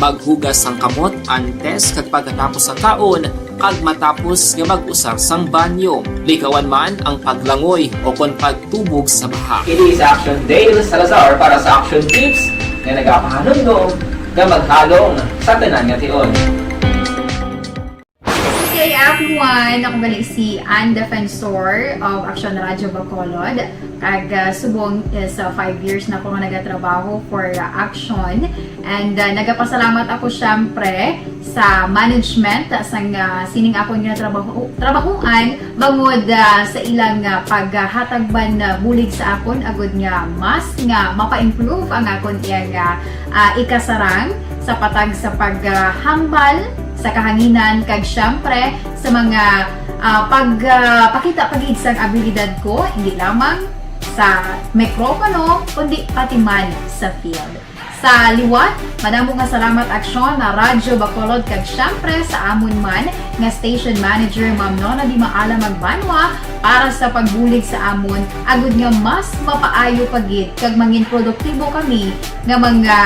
Maghugas sang kamot antes kag pagkatapos ang kaon kag matapos nga mag-usar sang banyo. Likawan man ang paglangoy o kon pagtubog sa baha. Kini sa Action Dale Salazar para sa Action Tips nga nagapahanundong nga maghalong sa tanan nga tion. Okay, everyone, ako balik si Ann Defensor of Action Radio Bacolod. Kag subong is 5 years na ako nga nagatrabaho for Action. And nagapasalamat ako syempre sa management sang sining ako nga trabahuan bangod sa ilang paghatagban bulig sa akon agud nga mas nga mapa-improve ang akon iyang ikasarang sa patag sa paghambal sa kahanginan kag syempre sa mga pagpakita pagid sang abilidad ko hindi lamang sa mikropono kundi pati man sa field. Sa liwat, madamo nga salamat Aksyon na Radyo Bacolod kag syempre sa amon man nga station manager Ma'am Nona Di Maala Magbanwa para sa pagbulig sa amon agud nga mas mapaayo pagid kag mangin produktibo kami nga mga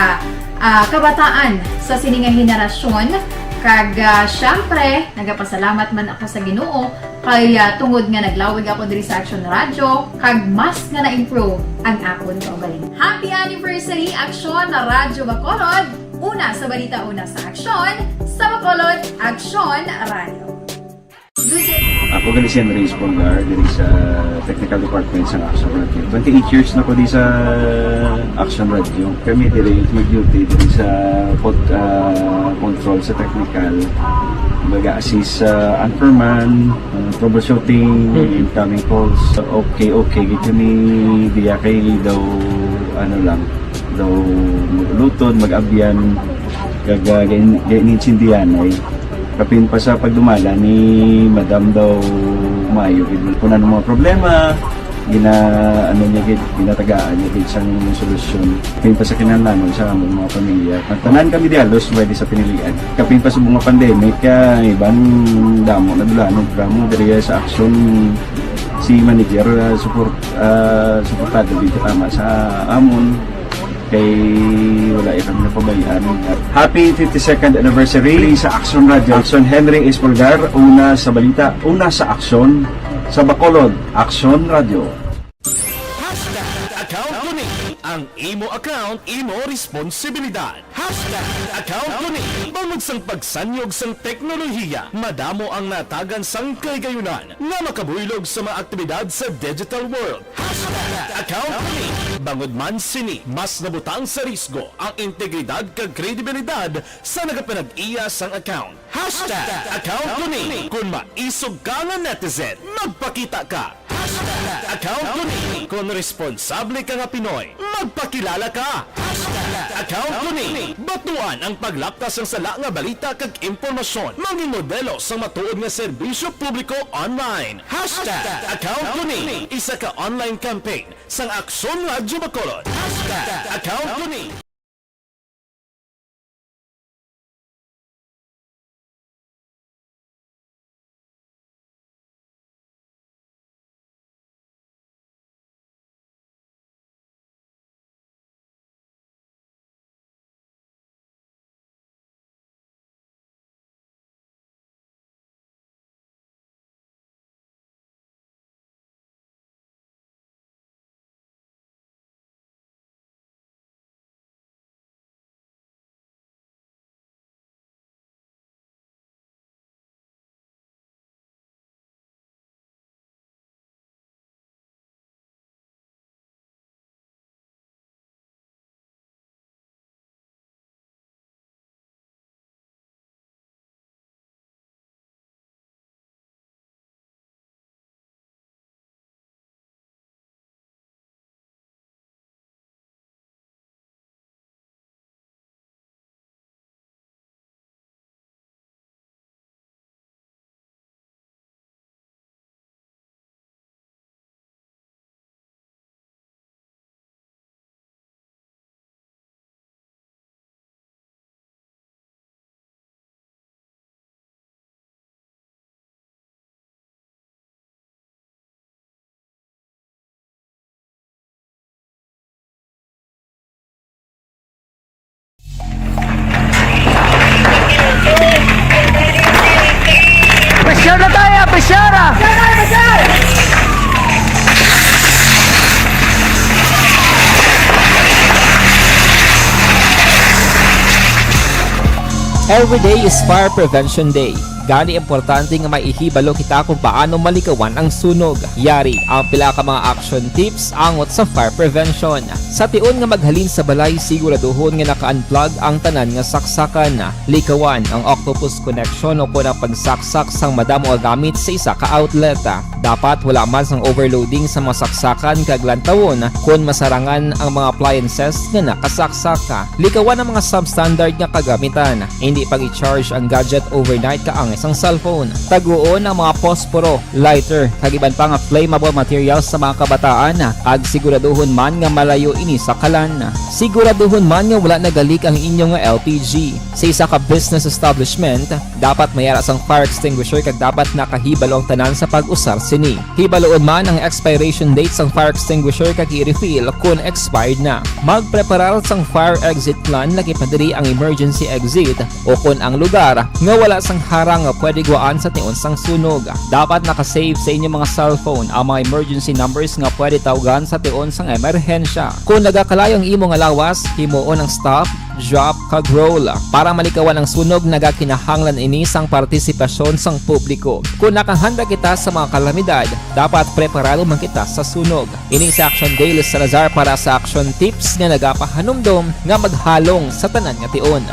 kabataan sa sininga henerasyon. Kag syempre, nagapasalamat man ako sa Ginoo kay tungod nga naglawig ako diri sa Action Radio kag mas nga na-improve ang akon kaugalingon. Happy anniversary Action na Radyo Bacolod! Una sa balita, una sa Action, sa Bacolod, Action Radio. Ako gali si Henry Espongar diri sa Technical Department sa Action Radio. 28 years na ko di sa Action Radio. Kami diri mag-duty diri sa control sa technical. Mag-assist sa anchorman, troubleshooting, incoming calls. Okay. Gito ni diya kay daw daw lutod, mag-abyan, ganinsindihan ay kapin pa sa pagdumala ni Madam daw Mayo kung ano mga problema ginatagaan niya isang solusyon kapin pa sa kinahanglan sa among mga pamilya tanan kami dialos pwede sa pinilian kapin pa sa mga pandemic ibang damo na dulanon programo diri sa Action si manager suportado dito tama sa amon kay wala kami napabayaan. Happy 52nd anniversary sa Action Radio. Action Henry Espolgar, una sa balita, una sa Action, sa Bacolod, Action Radio. Account Tuning, ang Ang imo account, imo responsibilidad. Hashtag account ko ni. Bangod sang pagsanyog sang teknolohiya, madamo ang natagan sang kaygayunan nga makabuylog sa mga aktibidad sa digital world. Hashtag account ko ni. Bangod man sini, mas nabutang sa risgo ang integridad kag kredibilidad sa nagapanag-iya sang account. Hashtag account ko ni. Kung maisog ka nga netizen, magpakita ka. Hashtag account ko ni. Kung responsable ka nga Pinoy, magpakilala ka. Hashtag account ko ni. Batuan ang paglaptas ng sala nga balita kag impormasyon. Maging modelo sa matuod nga serbisyo publiko online. Hashtag account ko ni. Isa ka online campaign sang Aksyon Radyo Bacolod. Hashtag account ko ni. Pressure na tayo! Pressure na! Every day is Fire Prevention Day. Gani importante nga maihibalo kita kung paano malikawan ang sunog. Yari ang pila ka mga action tips angot sa fire prevention. Sa tion nga maghalin sa balay, siguraduhon nga naka-unplug ang tanan nga saksakan. Likawan ang octopus connection o ang pagsaksak sang madamo nga gamit sa isa ka outlet. Dapat wala man sang overloading sa mga saksakan kag lantawon kung masarangan ang mga appliances nga nakasaksaka. Likawan ang mga substandard nga kagamitan. Hindi pag i-charge ang gadget overnight kaang isang cellphone. Taguon ang mga posporo, lighter, kag iban pa nga flammable materials sa mga kabataan. Ag siguraduhon man nga malayo ini sa kalan. Siguraduhon man nga wala nagalik ang inyong LPG. Sa isa ka business establishment, dapat mayara sang fire extinguisher kag dapat nakahibalo ang tanan sa pag-usar sini. Hibaloon man ang expiration date sang fire extinguisher kag i-refill kung expired na. Magpreparar sang fire exit plan laki padiri ang emergency exit o kung ang lugar nga wala sang harang nga pwede guwaan sa tion sang sunog. Dapat nakasave sa inyong mga cellphone ang mga emergency numbers nga pwede tawagan sa tion sang emerhensya. Kung nagakalayo ang imo nga lawas, himuon ang stop, drop, kag roll. Para malikawan ang sunog, nagakinahanglan ini sang partisipasyon sang publiko. Kung nakahanda kita sa mga kalamidad, dapat preparado man kita sa sunog. Ini sa Action Daily Salazar para sa action tips nga nagapahanumdom nga maghalong sa tanan nga tion.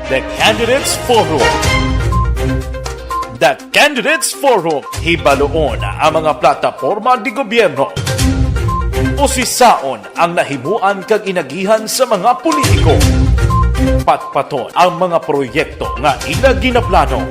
The Candidates Forum. The Candidates Forum. Hibaloon ang mga plataporma di gobyerno. Usisaon ang nahimuan kag inagihan sa mga politiko. Patpaton ang mga proyekto nga ila ginaplano.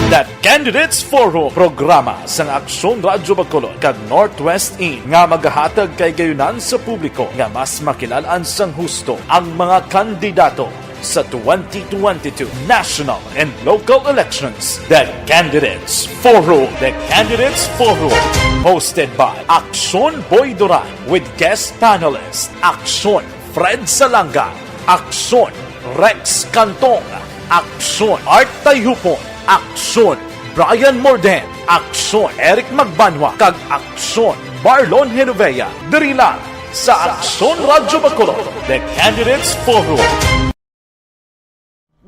The Candidates Forum, programa sang Aksyon Radyo Bacolod kag Northwest In nga magahatag kay gayunan sa publiko nga mas makilalaan sang husto ang mga kandidato sa 2022 national and local elections. The Candidates Forum. The Candidates Forum. Hosted by Aksyon Boy Duran with guest panelists Aksyon Fred Salanga, Aksyon Rex Cantong, Aksyon Art Tayupon, Aksyon Brian Morden, Aksyon Eric Magbanwa, kag Aksyon Marlon Genovea. Diri lang sa Aksyon Radyo Bacolod, The Candidates Forum.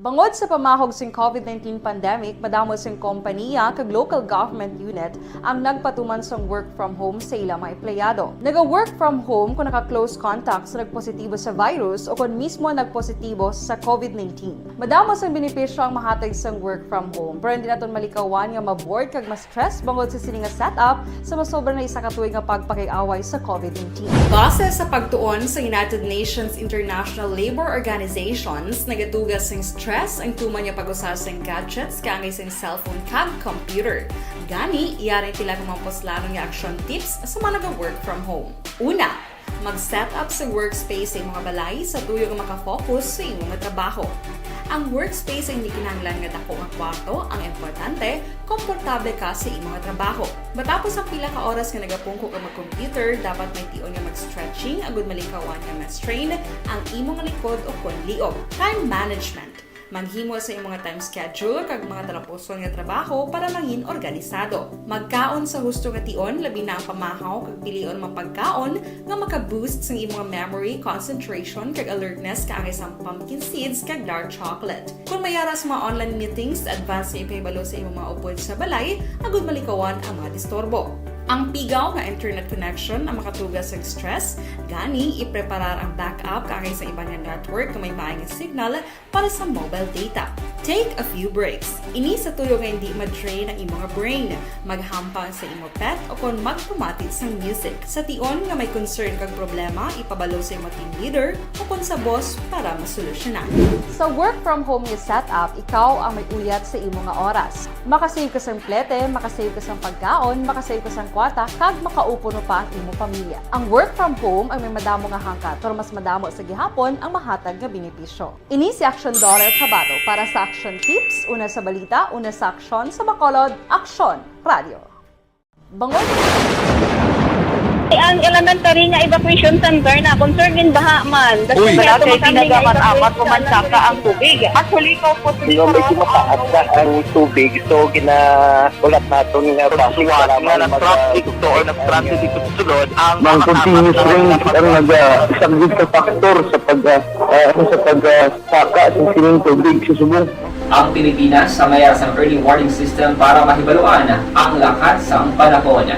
Bangod sa pamahog sing COVID-19 pandemic, madamo sing kompanya kag local government unit ang nagpatuman sang work from home sa ilang mga empleyado. Naga-work from home kung naka-close contact sa nagpositibo sa virus o kung mismo nagpositibo sa COVID-19. Madamo sang benepisyo ang mahatag sang work from home, pero hindi naton malikawan nga maboard kag ma-stress bangod sa sini nga setup sa masobra na isa ka tuig nga pagpakiaway sa COVID-19. Base sa pagtuon sa United Nations International Labour Organizations, nagatugas sing stress ang tuman niya pag-usas ng gadgets kaangay sa cellphone kag computer. Gani, iyaring pila ka mga poslanong nga action tips sa mga nag-work from home. Una, mag-set up sa workspace sa mga balay sa tuyo nga makafocus sa imong trabaho. Ang workspace ay hindi kinahanglan nga dako nga kwarto, ang importante, komportable ka sa imong trabaho. Matapos ang pila ka oras nga nagapungko ka mag-computer, dapat may tion nga mag-stretching agud malikawan nga ma-strain ang imong likod o kon liog. Time management. Maghimo sa imong time schedule kag mga talapuson nga trabaho para maging organisado. Magkaon sa husto nga tion, labi na ang pamahaw kag pilion mapagkaon nga maka-boost sa imong memory, concentration kag alertness kaangay sa pumpkin seeds kag dark chocolate. Kung mayaras mga online meetings, advance nga ipahibalo sa imong mga upod sa balay, agud malikawan ang mga disturbo. Ang pigaw nga internet connection ang makatugas sa stress, gani ipreparar ang backup kaangay sa ibang network na may maayong signal para sa mobile data. Take a few breaks. Ini sa tuyo nga hindi ma-drain ang imong brain, maghampang sa imong pet o kung magpumatid sa music. Sa tion nga may concern kag problema, ipabalo sa imong team leader o kung sa boss para masolusyonan. Sa work from home nga setup, ikaw ang may uyat sa imong nga oras. Makasave ka sa plete, makasave ka sa pagkaon, makasave ka sa kwarta, kag makaupo no pa ang imong pamilya. Ang work from home ay may madamo nga hangkat, pero mas madamo sa gihapon ang mahatag nga benepisyo. Ini si Action Dollar Cabato para sa Action Tips, una sa balita, una sa aksyon sa Bacolod, Aksyon Radio. Bangod. Ang elementary nga evacuation center na concern din baha man. Uy, dati pinagamat-amat kumansaka ang tubig. Actually, ikaw po medyo mataas na ang tubig. So, ginaulat natin nga pasiwala nga ng traffic to or nag-traffic dito sa sulod. Ang continuous rain ang nag-isang factor sa pagsaka sa sining tubig sa subong. Ang Pilipinas sa mayas ng early warning system para mahibaluan ang lakas ng panahon.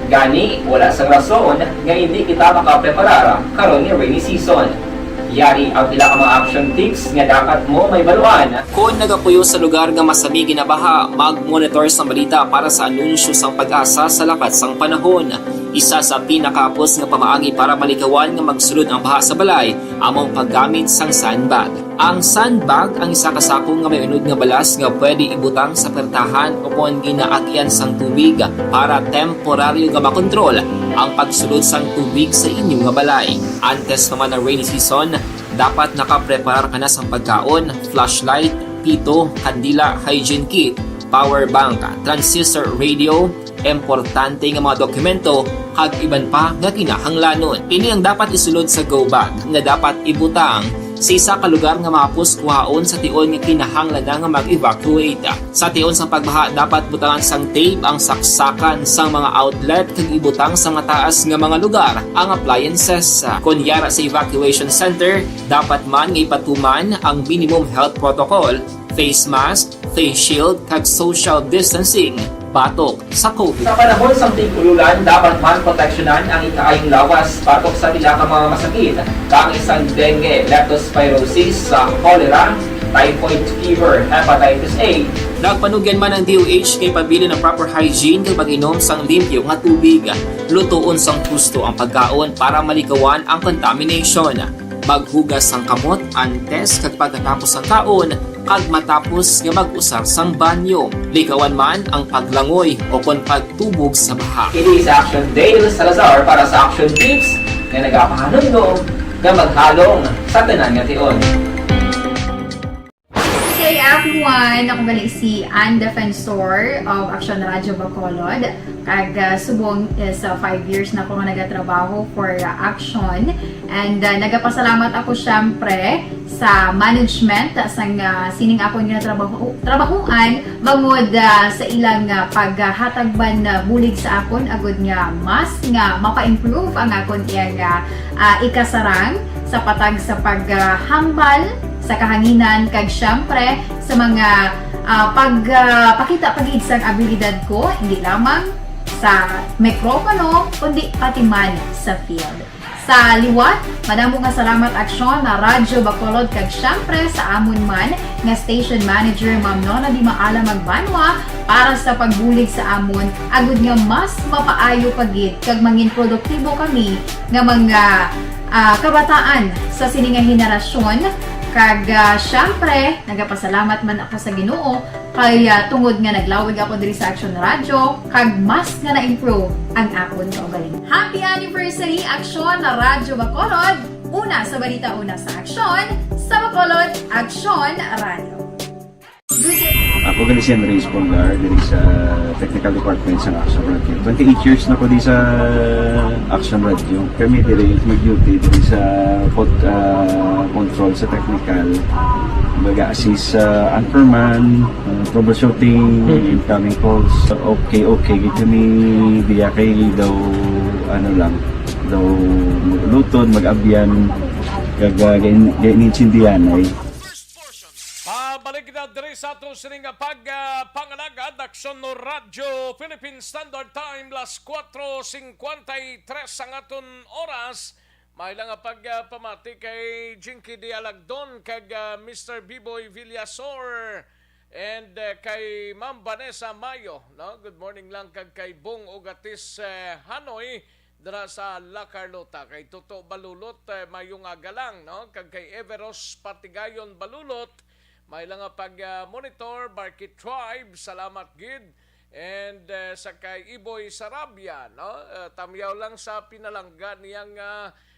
Gani, wala sa rason nga hindi kita makapreparar karon ni rainy season. Yari ang pila ka mga action tips nga dapat mo may baluan. Kung nagapuyo sa lugar nga masami ginabaha, mag-monitor sa balita para sa anunsyo sang pag-asa sa lakat sang panahon. Isa sa pinakapos nga pamaagi para malikawan nga magsulod ang baha sa balay, among paggamit sang sandbag. Ang sandbag ang isa ka sako nga may unod nga balas nga pwede ibutang sa pertahan o kung ginaagyan sang tubig para temporaryo nga makontrol ang pagsulod sang tubig sa inyong nga balay. Antes naman ng rainy season, dapat nakapreparar ka na sang pagkaon, flashlight, pito, kandila, hygiene kit, power bank, transistor radio, importante nga mga dokumento kag iban pa nga kinahanglanon. Ini ang dapat isulod sa go bag nga dapat ibutang sa isa ka lugar nga mapus kuhaon sa tion nga kinahanglan nga mag-evacuate. Sa tion sa pagbaha dapat butangan sang tape ang saksakan sang mga outlet kag ibutang sa mataas nga mga lugar ang appliances. Kunyara sa evacuation center, dapat man nga ipatuman ang minimum health protocol, face mask, face shield kag social distancing batok sa COVID. Sa panahon sa tig-ululan, dapat man proteksyonan ang ikaayong lawas batok sa pila ka mga masakit, kang isang dengue, leptospirosis, cholera, typhoid fever, hepatitis A. Nagpanugyan man ang DOH kay pabili ng proper hygiene kay pag-inom sang limpyo nga tubig. Lutuon sang gusto ang pagkaon para malikawan ang contamination. Maghugas sang kamot antes kag pagkatapos ang kaon kag matapos nga mag-usar sang banyo. Likawan man ang paglangoy o kon pagtubog sa baha. Kini sa Action Dale Salazar para sa Action Tips nga nagapahanundong nga maghalong sa tanan nga tion. Kay everyone! Ako gali si Ann Defensor of Action Radyo Bacolod. Kag subong sa 5 years na ako nga nagatrabaho for Action. And nagapasalamat ako syempre sa management sang sining ako nga trabahuan bangod sa ilang paghatagban bulig sa akon agud nga mas nga mapa-improve ang akon iyang ikasarang sa patag sa paghambal sa kahanginan kag syempre sa mga pagpakita pagid sang abilidad ko hindi lamang sa mikropono kundi pati man sa field. Sa liwat, madamo nga salamat Aksyon na Radyo Bacolod kag syempre sa amon man nga station manager Ma'am Nona Di Maala Magbanwa para sa pagbulig sa amon agud nga mas mapaayo pagid kag mangin produktibo kami nga mga kabataan sa sining nga henerasyon. Kag syempre, nagapasalamat man ako sa Ginoo kay tungod nga naglawig ako diri sa Action Radio kag mas nga na-improve ang akon kaugalingon. Happy anniversary Action na Radyo Bacolod! Una sa balita, una sa Action, sa Bacolod, Action Radio. Ako gali si Andres Polgar diri sa Technical Department sa Action Radio. 28 years na ko di sa Action Radio. Kami diri mag-duty diri sa control sa technical. Mag-assist sa anchorman, troubleshooting, incoming calls. Okay, gito ni diya kay daw daw maglutod, mag-abyan, ganinsindihan ay. Pabalik na diri sa ato sining pagpangalagad Aksyon no Radyo Philippine Standard Time las 4:53 ang aton oras. May lang pagpamati kay Jinky Dialagdon kag Mr. Biboy Villasor and kay Ma'am Vanessa Mayo, no? Good morning lang kag kay Bong Ugatis Hanoy dira sa La Carlota, kay Toto Balulot mayong agalang, no? Kag kay Everos Patigayon Balulot may lang pag-monitor, Barkit Tribe, salamat gid. And sa kay Iboy Sarabia, no? Tamyaw lang sa pinalangga niyang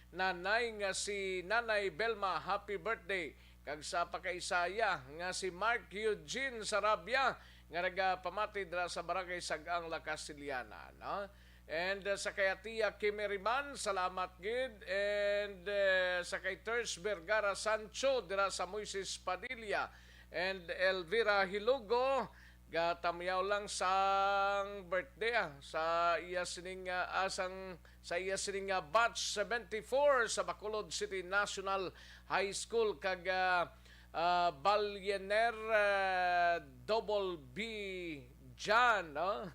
nanay nga si Nanay Belma, happy birthday. Kag sa pakaisaya nga si Mark Eugene Sarabia, nga nagapamati dira sa Barangay Sagang, La Castillana, no? And sa kay Tia Kimeriman, salamat gid. And sa kay Terz Vergara Sancho dira sa Moises Padilla and Elvira Hilugo, gatamyaw lang sang birthday sa iya sining batch 74 sa Bacolod City National High School kag Balyener Double B Jan, no?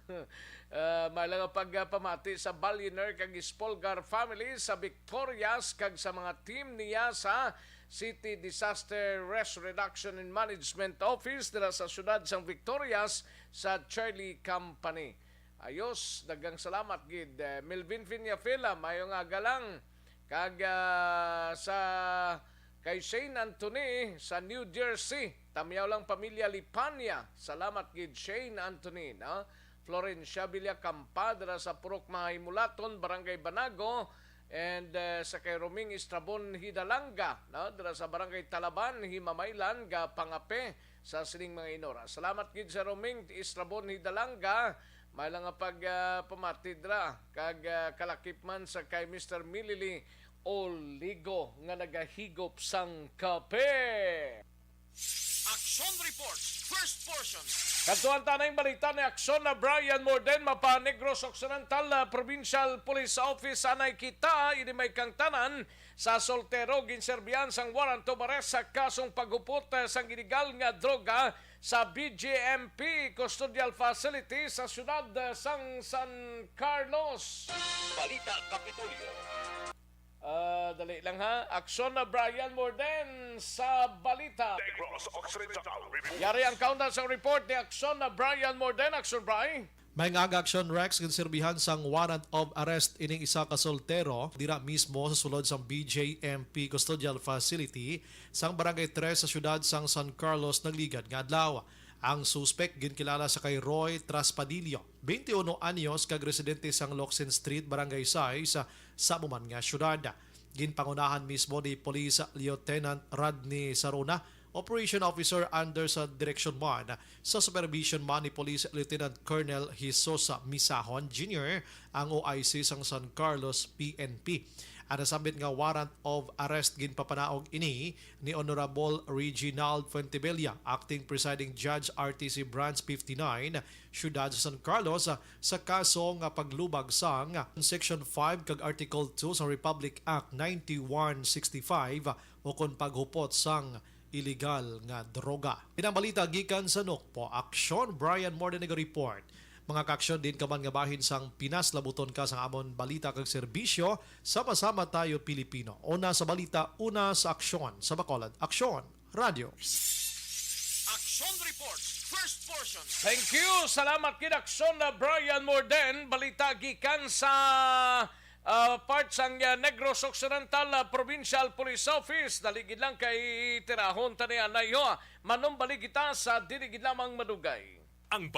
May lang pagpamati sa Balyener kag Spolgar family sa Victorias kag sa mga team niya sa City Disaster Risk Reduction and Management Office dira sa syudad sang Victorias sa Charlie Company. Ayos, dagang salamat gid. Melvin Viñafila mayong agalang kag sa kay Shane Anthony sa New Jersey. Tamyaw lang pamilya Lipanya. Salamat gid Shane Anthony, no? Florencia Villa Campadra sa Purok Mahimulaton, Barangay Banago, and sa kay Roming Estrabon Hidalanga, no? Dira sa Barangay Talaban, Himamaylan, ga Pangape sa sining mga inora. Salamat gid sa Roming Estrabon Hidalanga, may lang pagpamati dira kag kalakip man sa kay Mr. Milili Oligo nga nagahigop sang kape. Action Reports, first portion. Katuan tanay balita ni Aksyon na Brian Morden, Mapa Negros Occidental Provincial Police Office, anay kita, ini may kang tanan sa soltero, ginserbihan sang warrant of arrest sa kasong paghupot sang iligal nga droga sa BJMP Custodial Facility sa syudad sang San Carlos. Balita Kapitolyo. Dali lang ha. Aksyon na Brian Morden sa balita. Negros Occidental Report. Yari ang countdown sa report ni Aksyon na Brian Morden. Aksyon, Brian. May nga action Rex kinserbihan sang warrant of arrest ining isa ka soltero dira mismo sa sulod sang BJMP Custodial Facility sang Barangay 3 sa syudad sang San Carlos nagligad nga adlaw. Ang suspect ginkilala sa kay Roy Traspadillo, 21 anyos kag residente sang Locsin Street, Barangay 6 sa Buman nga syudad. Ginpangunahan mismo ni Police Lieutenant Rodney Saruna Operation Officer under sa Direction 1 sa supervision man ni Police Lieutenant Colonel Hisosa Misahon Jr. ang OIC sang San Carlos PNP. Ang nasambit nga warrant of arrest ginpapanaog ini ni Honorable Reginald Fuentebella, Acting Presiding Judge RTC Branch 59, Syudad sa San Carlos sa kaso nga paglubag sang Section 5 kag Article 2 sa Republic Act 9165 o kon paghupot sang illegal nga droga. Inang balita gikan sa Nukpo, Aksyon Brian Mordenego report. Mga kaaksyon din kaman nga bahin sang Pinas labuton ka sang amon balita kag serbisyo, sama-sama tayo Pilipino. Una sa balita, una sa aksyon sa Bacolod. Aksyon Radio. Action Reports, first portion. Thank you. Salamat kinaksyon na Brian Morden. Balita gikan sa part sang Negros Occidental Provincial Police Office. Daligid lang kay tirahon taniya na iyo. Manong baligita sa diligid lamang madugay. Ang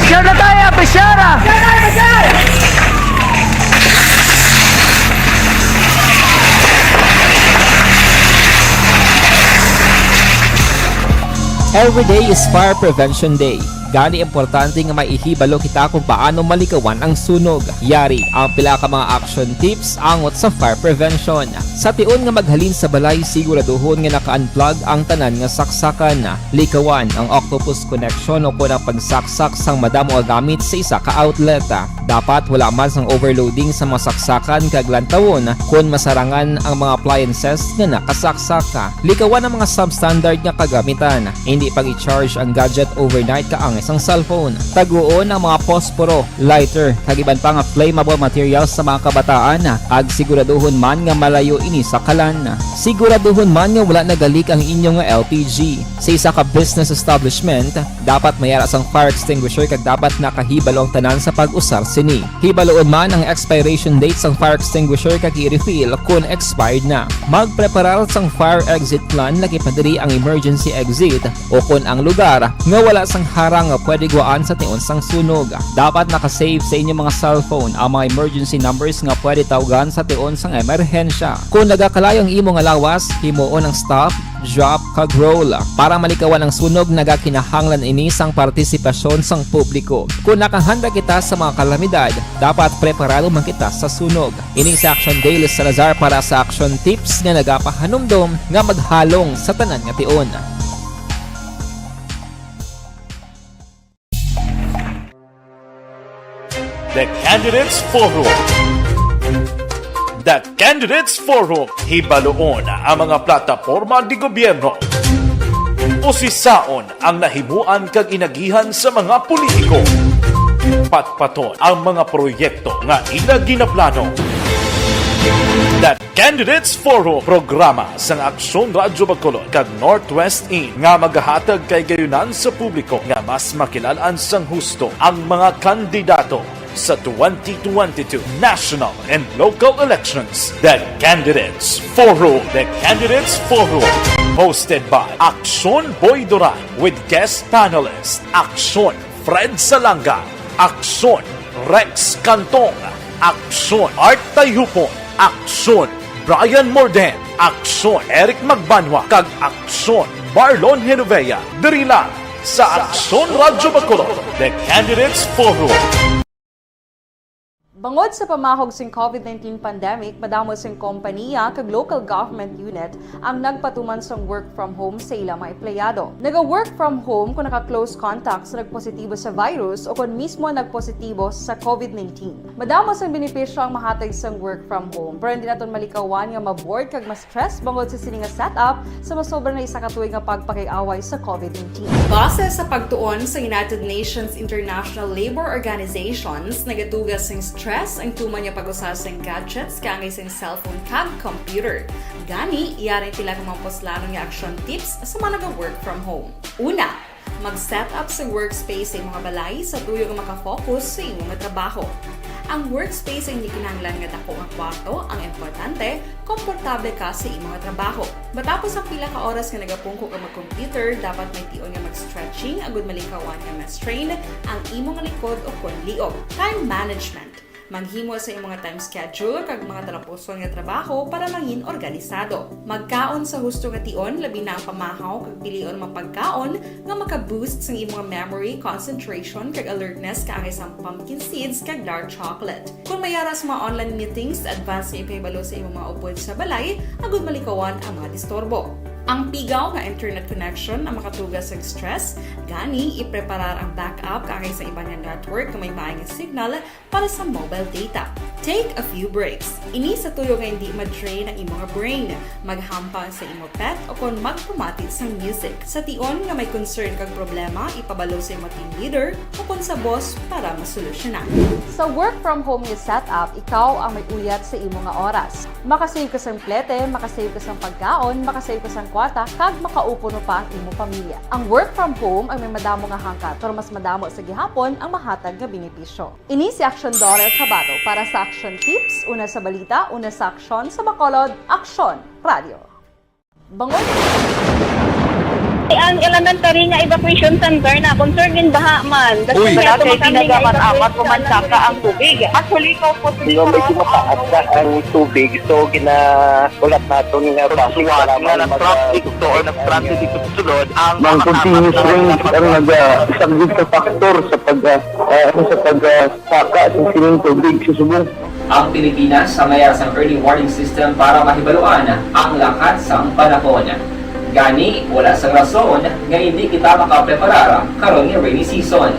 Presyara tayo! Presyara! Every day is Fire Prevention Day. Gani importante nga maihibalo kita kung paano malikawan ang sunog. Yari ang pila ka mga action tips angot sa fire prevention. Sa tion nga maghalin sa balay, siguraduhon nga naka-unplug ang tanan nga saksakan. Likawan ang octopus connection o kung ang pagsaksak sang madamo nga gamit sa isa ka outlet. Dapat wala man sang overloading sa mga saksakan kag lantawon kung masarangan ang mga appliances nga nakasaksaka. Likawan ang mga substandard nga kagamitan. Hindi pag i-charge ang gadget overnight kaang isang cellphone. Taguon ang mga posporo, lighter, kag iban pa nga flammable materials sa mga kabataan. Ag siguraduhon man nga malayo ini sa kalan. Siguraduhon man nga wala nagalik ang inyong LPG. Sa isa ka business establishment, dapat mayara sang fire extinguisher kag dapat nakahibalo ang tanan sa pag-usar sini. Hibaloon man ang expiration date sang fire extinguisher kag i-refill kung expired na. Magpreparar sang fire exit plan lagi padiri ang emergency exit o kung ang lugar nga wala sang harang nga pwede guwaan sa tion sang sunog. Dapat nakasave sa inyong mga cellphone ang mga emergency numbers nga pwede tawagan sa tion sang emerhensya. Kung nagakalayo ang imong lawas, himuon ang stop, drop, kag roll. Para malikawan ang sunog, nagakinahanglan ini sang partisipasyon sang publiko. Kung nakahanda kita sa mga kalamidad, dapat preparado man kita sa sunog. Ining sa Action Daily Salazar para sa action tips nga nagapahanumdom nga maghalong sa tanan nga tion. The Candidates Forum. The Candidates Forum. Hibaloon ang mga plataporma di gobyerno. Usisaon ang nahimuan kag inagihan sa mga politiko. Patpaton ang mga proyekto nga ila ginaplano. The Candidates Forum, programa sang Aksyon Radyo Bacolod kag Northwest In nga magahatag kay gayunan sa publiko nga mas makilalaan sang husto ang mga kandidato. sa 2022 national and local elections. The Candidates Forum. The Candidates Forum. Hosted by Aksyon Boy Duran with guest panelist Aksyon Fred Salanga, Aksyon Rex Cantong, Aksyon Art Tayupon, Aksyon Brian Morden, Aksyon Eric Magbanwa, kag Aksyon Marlon Genovea. Diri lang sa Aksyon Radyo Bacolod, The Candidates Forum. Bangod sa pamahog sing COVID-19 pandemic, madamo sing kompanya kag local government unit ang nagpatuman sang work from home sa ilang mga empleyado. Naga-work from home kung naka-close contacts na nagpositibo sa virus o kung mismo nagpositibo sa COVID-19. Madamo sang benepisyo ang mahatag sang work from home, pero hindi naton malikawan nga maboard kag ma-stress bangod sa sining nga setup sa masobra na isa ka tuig nga pagpakiaway sa COVID-19. Base sa pagtuon sa United Nations International Labour Organizations, nagatugas sing stress ang tuman niya pag-usas ng gadgets kangay sa cellphone kag computer. Gani, iyarin tila kung maposlano nga action tips sa mga nag-work from home. Una, mag-set up sa workspace sa mga balay sa tuyo nga makafocus sa imong trabaho. Ang workspace ay hindi kinahanglan nga dako nga kwarto, ang importante, komportable ka sa imong trabaho. Matapos ang pila ka oras nga nagapungko ka mag-computer, dapat may tion nga mag-stretching agud malikawan nga ma-strain ang imong likod o kon liog. Time management. Maghimo sa imong time schedule kag mga talapuson nga trabaho para mangin organisado. Magkaon sa husto nga tion, labi na ang pamahaw kag pilion mapagkaon nga maka-boost sa imong memory, concentration kag alertness kaangay sa pumpkin seeds kag dark chocolate. Kung mayara sa mga online meetings, advance nga ipahibalo sa imong mga upod sa balay, agud malikawan ang mga disturbo. Ang pigaw nga internet connection ang makatugas sa stress, gani ipreparar ang backup kaangay sa ibang network na may maayong signal para sa mobile data. Take a few breaks. Ini sa tuyo nga hindi ma-drain ang imong brain, maghampang sa imong pet o kung magpumati sa music. Sa tion nga may concern kag problema, ipabalo sa imong team leader o kung sa boss para masolusyonan. Sa work from home nga setup, ikaw ang may uyat sa imong nga oras. Makasave ka sang plete, makasave ka sang pagkaon, makasave ka sang kwarta, kag makaupo no pa ang imong pamilya. Ang work from home ay may madamo nga hangkat, pero mas madamo sa gihapon ang mahatag nga benepisyo. Ini si Aksyon Dorel Cabato para sa Action Tips, una sa balita, una sa aksyon sa Bacolod, Aksyon Radio. Bangod. Ang elementary nga evacuation center na concern din baha man. Uy, dati tinagaman amat kumansaka ang tubig. Actually, ikaw po medyo mataas na ang tubig. So, ulat natin nga pasuwara nga ng traffic to or nag-transit dito sa sulod. Ang continuous rain ang nag-isang sa factor sa pagsaka at sining tubig sa subong. Ang Pilipinas sa mayar sa early warning system para mahibaluan ang lakat sa panahon. Gani, wala sa rason nga hindi kita makapreparar karon nga rainy season.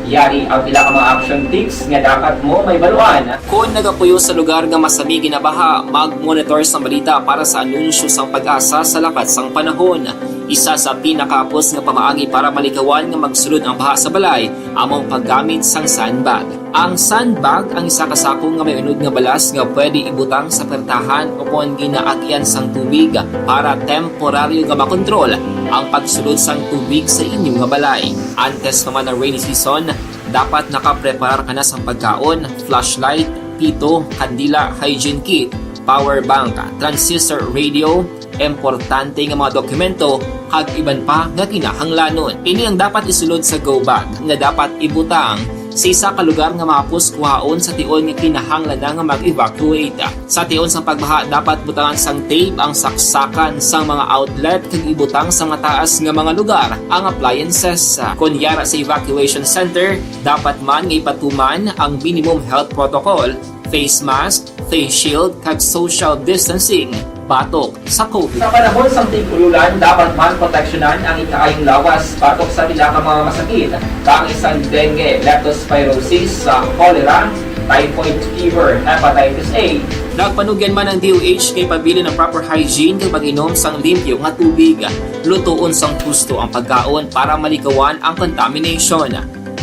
Yari ang pila ka mga action tips nga dapat mo may baluan. Kung nagapuyo sa lugar nga masabi ginabaha, mag-monitor sa balita para sa anunsyo sang pag-asa sa lakat sang panahon. Isa sa pinakapos nga pamaagi para malikawan nga magsulod ang baha sa balay, among paggamit sang sandbag. Ang sandbag ang isa kasakong nga may unod nga balas nga pwede ibutang sa pertahan o kung ginaagyan sang tubig para temporaryo nga makontrol ang pagsulod sang tubig sa inyong nga balay. Antes naman ng rainy season, dapat nakapreparar ka na sa pagkaon, flashlight, pito, kandila, hygiene kit, power bank, transistor radio, importante nga mga dokumento, kag iban pa nga kinahanglanon. Ini ang dapat isulod sa go bag nga dapat ibutang sa isa ka lugar nga mapus kuhaon sa tion nga kinahanglan nga mag-evacuate. Sa tion sa pagbaha, dapat butangan sang tape ang saksakan sang mga outlet kag ibutang sa mga taas nga mga lugar ang appliances. Kunyara sa evacuation center, dapat man nga ipatuman ang minimum health protocol, face mask, face shield kag social distancing batok sa COVID. Sa panahon sa tigululan, dapat man proteksyonan ang ikaayong lawas batok sa pila ka mga masakit, kang isang dengue, leptospirosis, cholera, typhoid fever, hepatitis A. Nagpanugyan man ang DOH kay pabili ng proper hygiene kay pag-inom sang limpyo nga tubig. Lutuon sang husto ang pagkaon para malikawan ang contamination.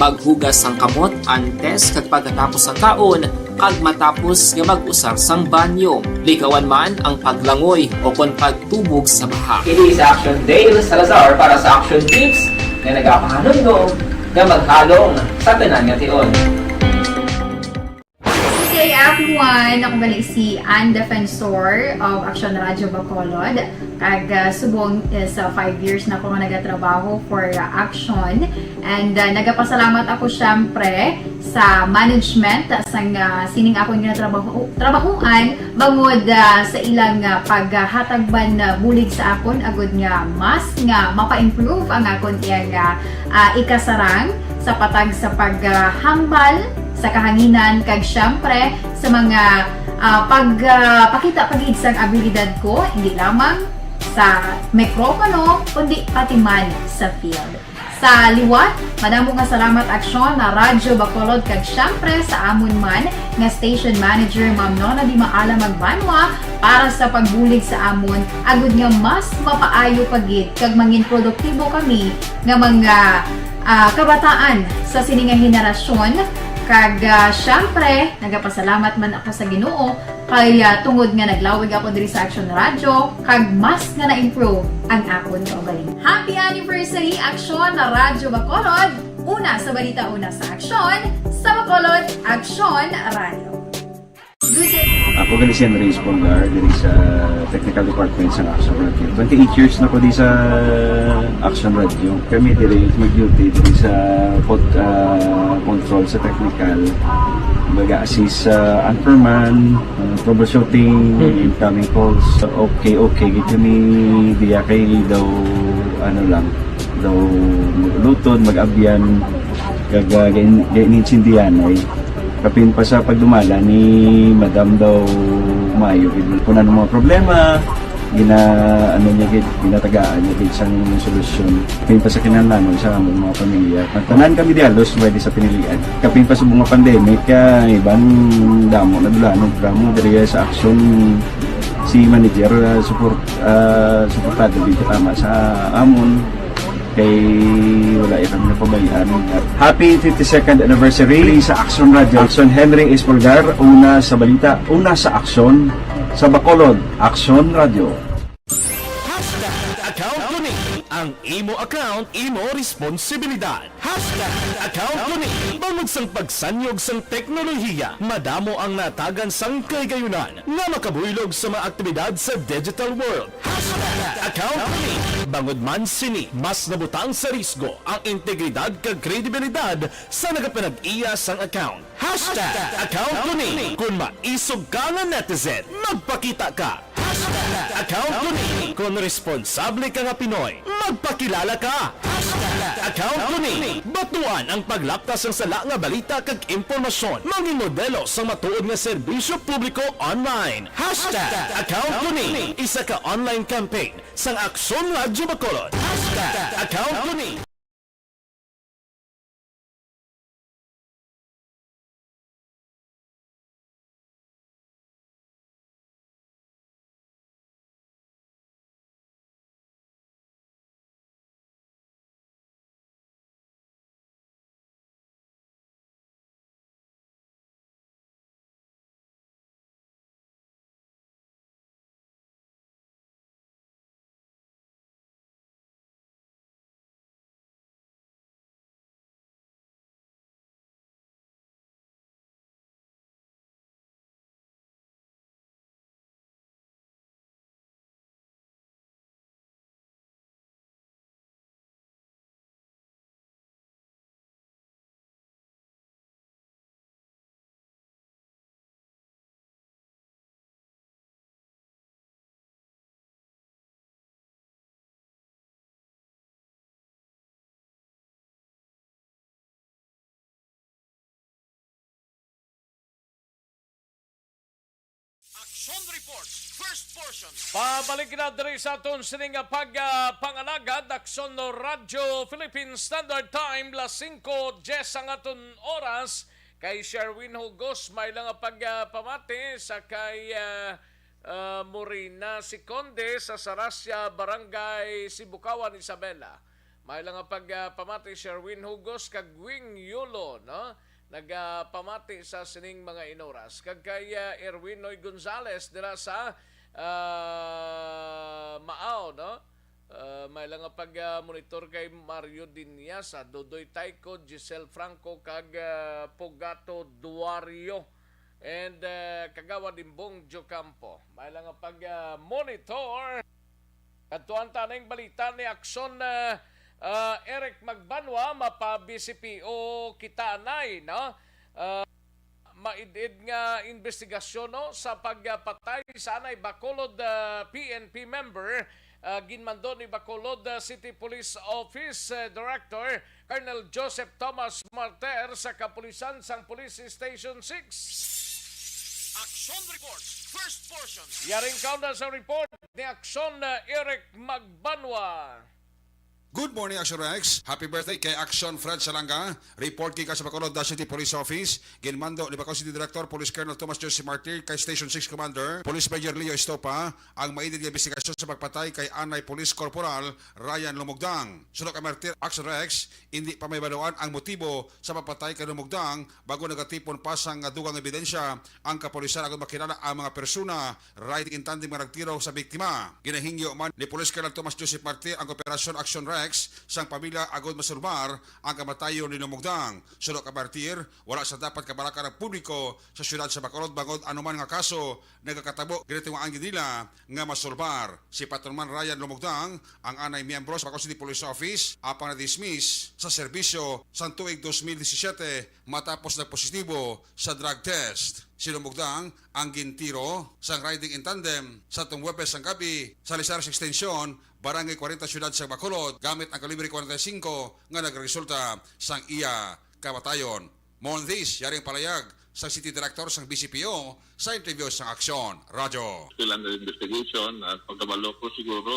Maghugas sang kamot antes kag pagkatapos ang kaon kag matapos nga mag-usar sang banyo. Likawan man ang paglangoy o kon pagtubog sa baha. Kini sa Action Dale Salazar para sa Action Tips nga nagapahanong nga maghalong sa tanan nga tion. everyone! Ako gali si Ann Defensor of Action Radio Bacolod. Kag subong sa 5 years na ako nga nagatrabaho for Action. And nagapasalamat ako syempre sa management sang sining ako nga trabahuan bangod sa ilang paghatagban bulig sa akon agud nga mas nga mapa-improve ang akon iyang ikasarang sa patag sa paghambal sa kahanginan kag syempre sa mga pagpakita pagid sang abilidad ko hindi lamang sa mikropono kundi pati man sa field. Sa liwat, madamo nga salamat Aksyon na Radyo Bacolod kag syempre sa amon man nga station manager Ma'am Nona Di Maala Magbanwa para sa pagbulig sa amon agud nga mas mapaayo pagid kag mangin produktibo kami nga mga kabataan sa siningang henerasyon. Kag syempre, nagapasalamat man ako sa Ginoo kay tungod nga naglawig ako diri sa Action Radio kag mas nga na-improve ang akon kaugaling. Happy anniversary Action na Radyo Bacolod! Una sa balita, una sa Action, sa Bacolod, Action Radio. Good day! Ako gali si Enrique Espongar diri sa Technical Department sa Action Radio. 28 years na ko di sa Action Radio. Kami diri mag-duty diri sa control sa technical. Mag-assist sa anchorman, troubleshooting, incoming calls. Okay. Gito ni diya kay daw daw lutod, mag-abyan, gainin-sindihan ay kapin pa sa pagdumala ni Madam daw Mayo kung ano mga problema ginatagaan niya gid sang solusyon kapin pa sa kinahanglan sa among mga pamilya tanan kami dialos pwede sa pinilian kapin pa sa mga pandemic ibang damo na dulanon programo diri sa Action si manager suportado din tama sa amon kay wala kami napabayaan. Happy 52nd anniversary sa Action Radio. Action Henry Espolgar, una sa balita, una sa Action, sa Bacolod, Action Radio. Account ko ni ang imo account, imo responsibilidad. Account ko ni bangod sang pagsanyog sang teknolohiya, madamo ang natagan sang kaygayunan nga makabuylog sa mga aktibidad sa digital world. Account ko ni bangod man sini mas nabutang sa risgo ang integridad kag kredibilidad sa nagapanag-iya sang account. Account ko ni kung maisog ka nga netizen, magpakita ka. Account ko ni kung responsable ka nga Pinoy, magpakilala ka. Account ko ni batuan ang paglaptas ng sala nga balita kag impormasyon, maging modelo sa matuod nga serbisyo publiko online. Account ko ni isa ka online campaign sang Action Radio Bacolod. Account ko ni Action Reports, first portion. Pabalik na diri sa aton sining pag-pangalagad Action no Radio Philippine Standard Time las 5:10 ang aton oras kay Sherwin Hugos may lang pagpamati sa kay Morina si Conde sa Sarasya Barangay Sibukawan Isabela. May lang pagpamati Sherwin Hugos kag Wing Yulo no. Nagpamati sa sining mga inoras. Kag kay Erwin Noy Gonzales dira sa Maaw, no? May lang pag-monitor kay Mario Dinyasa, Dodoy Taiko, Giselle Franco, kag Pogato Duario. and kagawa Dimbong Jocampo. May lang ang pag-monitor at tuwan taning balita ni Akson Eric Magbanwa mapa-BCPO Kitanay, no? Maidid nga investigasyon no sa pagpatay sa anay Bacolod PNP member ginmando ni Bacolod City Police Office Director Colonel Joseph Thomas Marter sa kapulisan sang Police Station 6. Action reports. First portion. Yaring kauna sa report ni Akson Eric Magbanwa. Good morning, Action Rex. Happy birthday kay Action Fred Salanga. Report kay sa Bacolod City Police Office. Ginmando ni Bacolod City Director Police Colonel Thomas Joseph Martir kay Station 6 Commander Police Major Leo Estopa ang maidid nga investigasyon sa pagpatay kay Anay Police Corporal Ryan Lumugdang. Sunod kay Martir, Action Rex, hindi pa may baluan ang motibo sa pagpatay kay Lumugdang bago nagatipon pa sang dugang ebidensya ang kapulisan agad makilala ang mga persona riding in tandem nga nagtiro sa biktima. Ginahingyo man ni Police Colonel Thomas Joseph Martir ang Operasyon Action Rex sang pamilya agod masulbar ang kamatayon ni Lumugdang. Sunod ka Martir, wala sa dapat kabalakan ng publiko sa syudad sa Bacolod bangod anuman nga kaso nagakatabo ganito ang nila nga masulbar. Si Patrolman Ryan Lumugdang ang anay miyembro sa Bacolod City Police Office apang na-dismiss sa serbisyo sa tuig 2017 matapos nagpositibo sa drug test. Si Lumugdang ang gintiro sang riding in tandem sa Webes ang gabi sa Lizares Extension, Barangay 40 Syudad sa Bacolod gamit ang kalibre 45 nga nagresulta sang iya kamatayon. More on this, yaring palayag sa City Director sang BCPO sa interview sa Aksyon Radyo. Still under investigation at pagkabalo ko siguro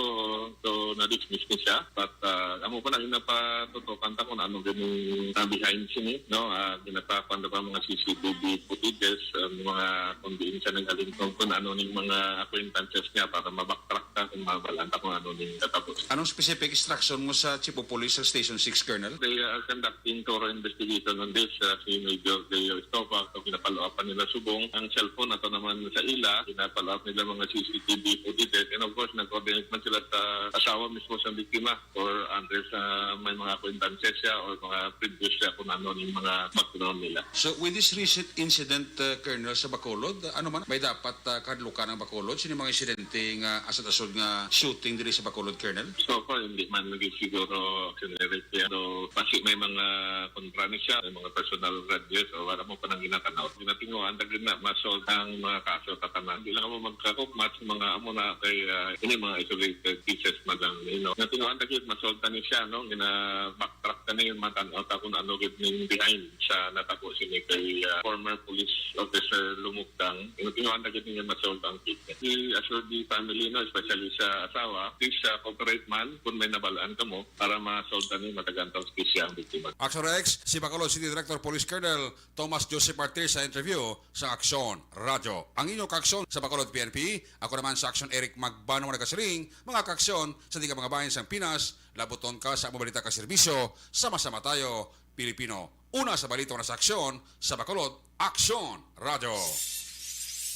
so na-dismiss ko siya but amo pa na inapatutukan ta kung ano ganun behind scene no ginatapan na pa mga CCTV footages mga kundiin siya nagaling kung ano ning mga acquaintances niya para mabacktrack ta kung mabalanta kung ano ning katapos. Anong specific instruction mo sa Chief of Police sa Station 6, Colonel? They are conducting thorough investigation on this. Si Major Leo Estopa, pinapalo-upan nila subong ang cellphone ato naman sa ila, pinapalo-up nila mga CCTV footage and of course nag-coordinate man sila sa asawa mismo sa biktima or under sa may mga acquaintances siya or mga previous siya kung ano yung mga background nila. So with this recent incident, Colonel, sa Bacolod, ano man may dapat kadlukan ang Bacolod? Sino mga insidente nga asad-asod nga shooting diri sa Bacolod, Colonel? So far, hindi man naging siguro accelerate yan. So, kasi may mga kontrani siya, may mga personal grudges o wala mo pa nang ginatanaw. Ginatinguan, dagdag na masolve ang mga kaso tatanan. Hindi lang mo magkakupmatch mga amo na kay ini mga isolated cases madang, you know. Ginatinguan, dagdag masolve tani siya, no? Gina-backtrack tani yung matanaw ta kung ano gitning behind siya natako sini kay former police officer Lumugdang. Ginatinguan, dagdag niya masolve ang case. I-assure the family, no? Especially sa asawa, please cooperate man kung may nabalaan ka mo para ma-solve tani matagantang case ang biktima. Action Rex, si Bacolod City Director Police Colonel Thomas Joseph Martir sa interview sa Aksyon Radyo. Ang inyong kaksyon sa Bacolod PNP, ako naman sa Aksyon Eric Magbanwa nagkasiring, mga kaksyon sa di ka mga bayan sa Pinas, labuton ka sa mabalita ka serbisyo, sama-sama tayo, Pilipino. Una sa balita na sa Aksyon sa Bacolod, Aksyon Radyo.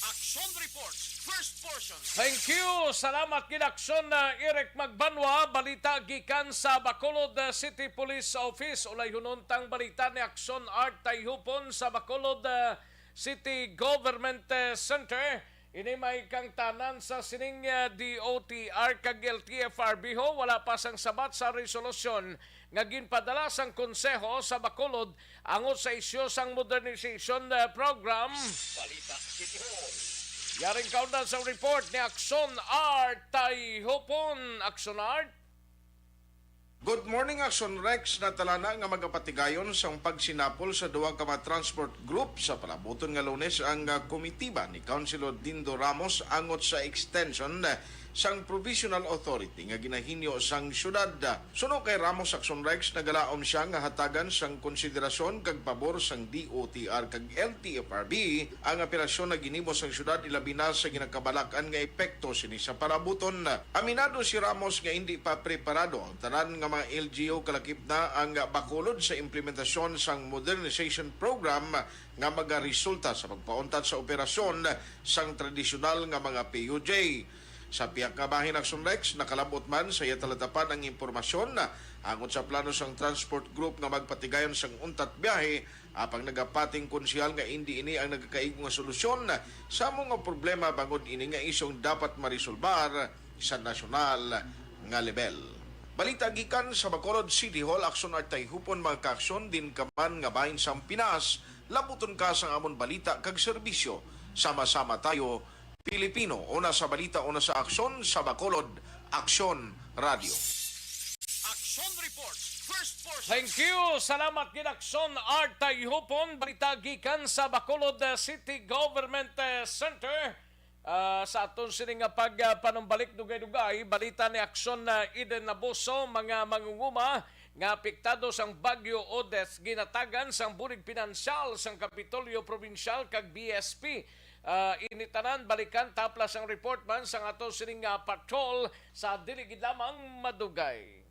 Action reports. First portion. Thank you. Salamat Ginaksyon Eric Magbanwa. Balita gikan sa Bacolod City Police Office. Ulay hununtang balita ni Aksyon Art Tayhupon sa Bacolod City Government Center. Ini may kang tanan sa sining DOTR kag LTFRB ho. Wala pa sang sabat sa resolusyon nga ginpadala sang konseho sa Bacolod angot sa isyu sang modernization program. Balita City Hall. Yaring kaundan sa report ni Akson Art Tayhupon. Akson Art. Good morning, Action Rex. Natalana nga magapatigayon sa pagsinapol sa duwa ka mga transport group sa palabuton nga Lunes ang komitiba ni Councilor Dindo Ramos angot sa extension sang Provisional Authority nga ginahinyo sang syudad. Suno kay Ramos Action Rex nagalaom siya nga hatagan sang konsiderasyon kag pabor sang DOTR kag LTFRB ang operasyon na ginimo sang syudad ilabi na sa ginakabalakan nga epekto sini sa palabuton. Aminado si Ramos nga hindi pa preparado ang tanan nga mga LGU kalakip na ang Bacolod sa implementasyon sang modernization program nga magaresulta sa pagpauntat sa operasyon sang tradisyonal nga mga PUJ. Sa pihak nga bahin Action Rex, nakalabot man sa taladapan ang impormasyon na angon sa plano sang transport group nga magpatigayon sang untat biyahe apang nagapating konsyal nga hindi ini ang nagkakaig nga solusyon sa mga problema bangod ini nga isong dapat marisolbar sa nasyonal nga level. Balita gikan sa Bacolod City Hall, aksyon artay hupon mga kaaksyon din kaman nga bahin sa Pinas, labuton ka sa amon balita kag serbisyo. Sama-sama tayo, Pilipino. Una sa balita, una sa aksyon, sa Bacolod, Aksyon Radio. Action Reports, first portion. Thank you. Salamat ginaksyon artay hupon. Balita gikan sa Bacolod City Government Center. Sa aton sining nga pagpanumbalik dugay-dugay, balita ni Aksyon na Eden Naboso, mga mangunguma nga apektado sang Bagyo Odette ginatagan sang bulig pinansyal sang Kapitolyo Provincial kag BSP. Initanan balikan taplas ang report man sang aton sining nga patrol sa dili gid lamang madugay.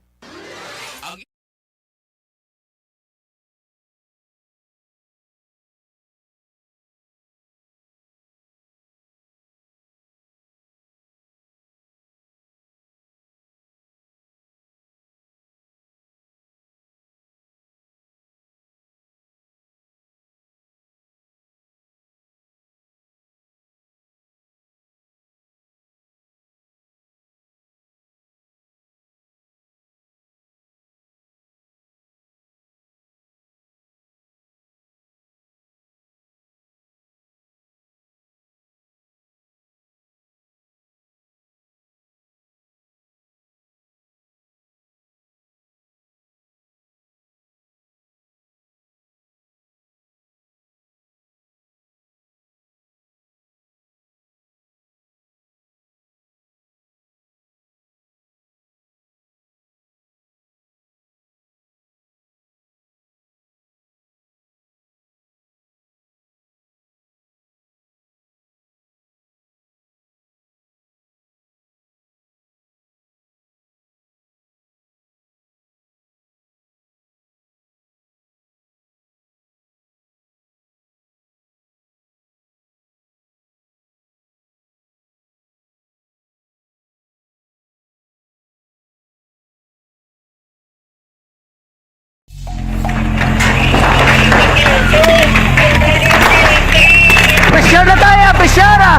Presyara tayo! Presyara!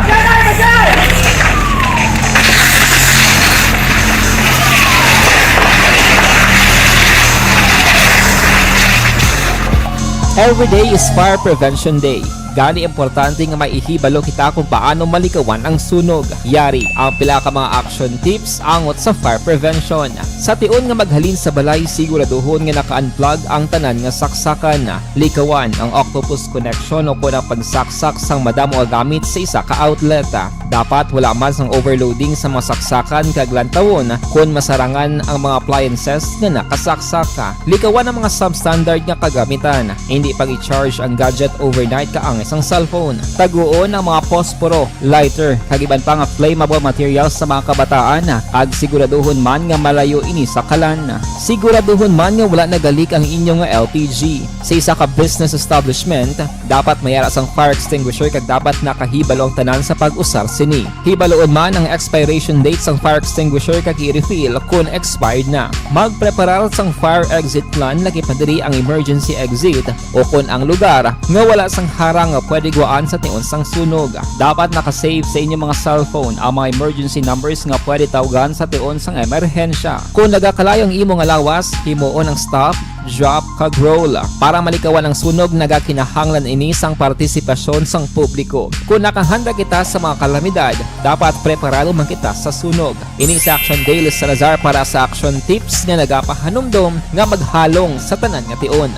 Every day is Fire Prevention Day. Gani importante nga maihibalo kita kung paano malikawan ang sunog. Yari ang pila ka mga action tips angot sa fire prevention. Sa tion nga maghalin sa balay, siguraduhon nga naka-unplug ang tanan nga saksakan. Likawan ang octopus connection o po na pagsaksak sang madamo nga gamit sa isa ka outlet. Dapat wala man sang overloading sa mga saksakan kag lantawon kung masarangan ang mga appliances nga nakasaksaka. Likawan ang mga substandard nga kagamitan. Hindi pag i-charge ang gadget overnight kaang isang cellphone. Taguon ang mga posporo, lighter, kag iban pa nga flammable materials sa mga kabataan. Kag siguraduhon man nga malayo ini sa kalan. Siguraduhon man nga wala nagalik ang inyong LPG. Sa isa ka business establishment, dapat mayara sang fire extinguisher kag dapat nakahibalo ang tanan sa pag-usar sini. Hibaloon man ang expiration date sang fire extinguisher kag i-refill kung expired na. Magpreparar sang fire exit plan lagi padiri ang emergency exit o kung ang lugar nga wala sang harang nga pwede guaan sa tion sang sunog. Dapat nakasave sa inyong mga cellphone ang mga emergency numbers nga pwede tawagan sa tion sang emerhensya. Kung nagakalayo ang imong lawas, himuon ang stop, drop, kag roll. Para malikawan ang sunog, nagakinahanglan ini sang partisipasyon sang publiko. Kung nakahanda kita sa mga kalamidad, dapat preparado man kita sa sunog. Ini sa Action Daily Salazar para sa action tips nga nagapahanumdom nga maghalong sa tanan nga tion.